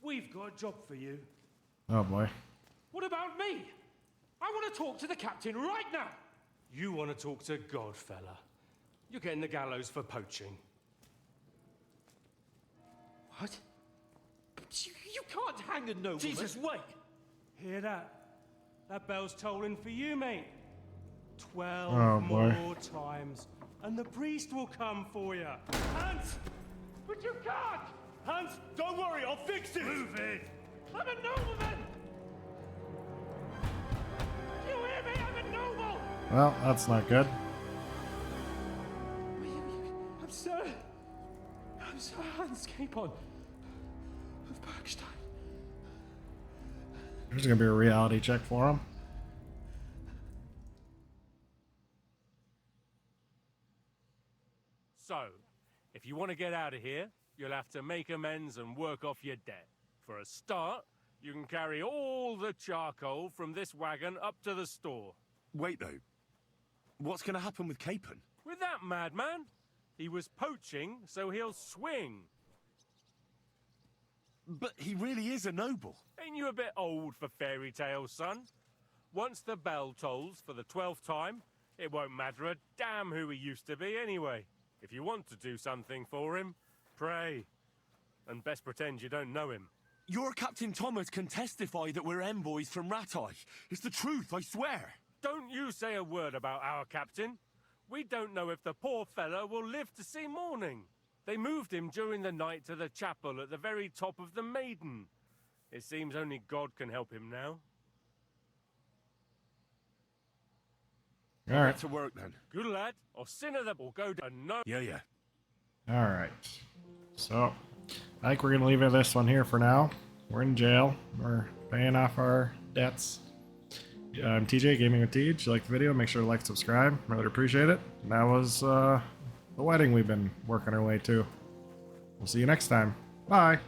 S22: We've got a job for you.
S1: Oh boy.
S23: What about me? I want to talk to the captain right now.
S22: You want to talk to God, fella. You're getting the gallows for poaching.
S14: What? But you can't hang a nobleman.
S23: Jesus, wait!
S22: Hear that? That bell's tolling for you, mate. 12
S1: Oh, boy.
S22: more times, and the priest will come for you. Hans! But you can't! Hans, don't worry, I'll fix it! Move it! I'm a nobleman! Do you hear me? I'm a noble!
S1: Well, that's not good.
S23: I'm Sir Hans Capon of Bergstein.
S1: There's gonna be a reality check for him.
S22: So, if you want to get out of here, you'll have to make amends and work off your debt. For a start, you can carry all the charcoal from this wagon up to the store.
S3: Wait, though. What's going to happen with Capon?
S22: With that madman? He was poaching, so he'll swing.
S3: But he really is a noble.
S22: Ain't you a bit old for fairy tales, son? Once the bell tolls for the 12th time, it won't matter a damn who he used to be anyway. If you want to do something for him, pray. And best pretend you don't know him.
S3: Your Captain Thomas can testify that we're envoys from Ratai. It's the truth, I swear.
S22: Don't you say a word about our captain. We don't know if the poor fellow will live to see morning. They moved him during the night to the chapel at the very top of the Maiden. It seems only God can help him now.
S1: All right.
S3: Back to work then.
S22: Good lad, or sinner that will go down. No.
S3: Yeah.
S1: All right. So, I think we're gonna leave this one here for now. We're in jail. We're paying off our debts. I'm TJ, Gaming with Tej. If you like the video, make sure to like, subscribe. Really appreciate it. And that was the wedding we've been working our way to. We'll see you next time. Bye.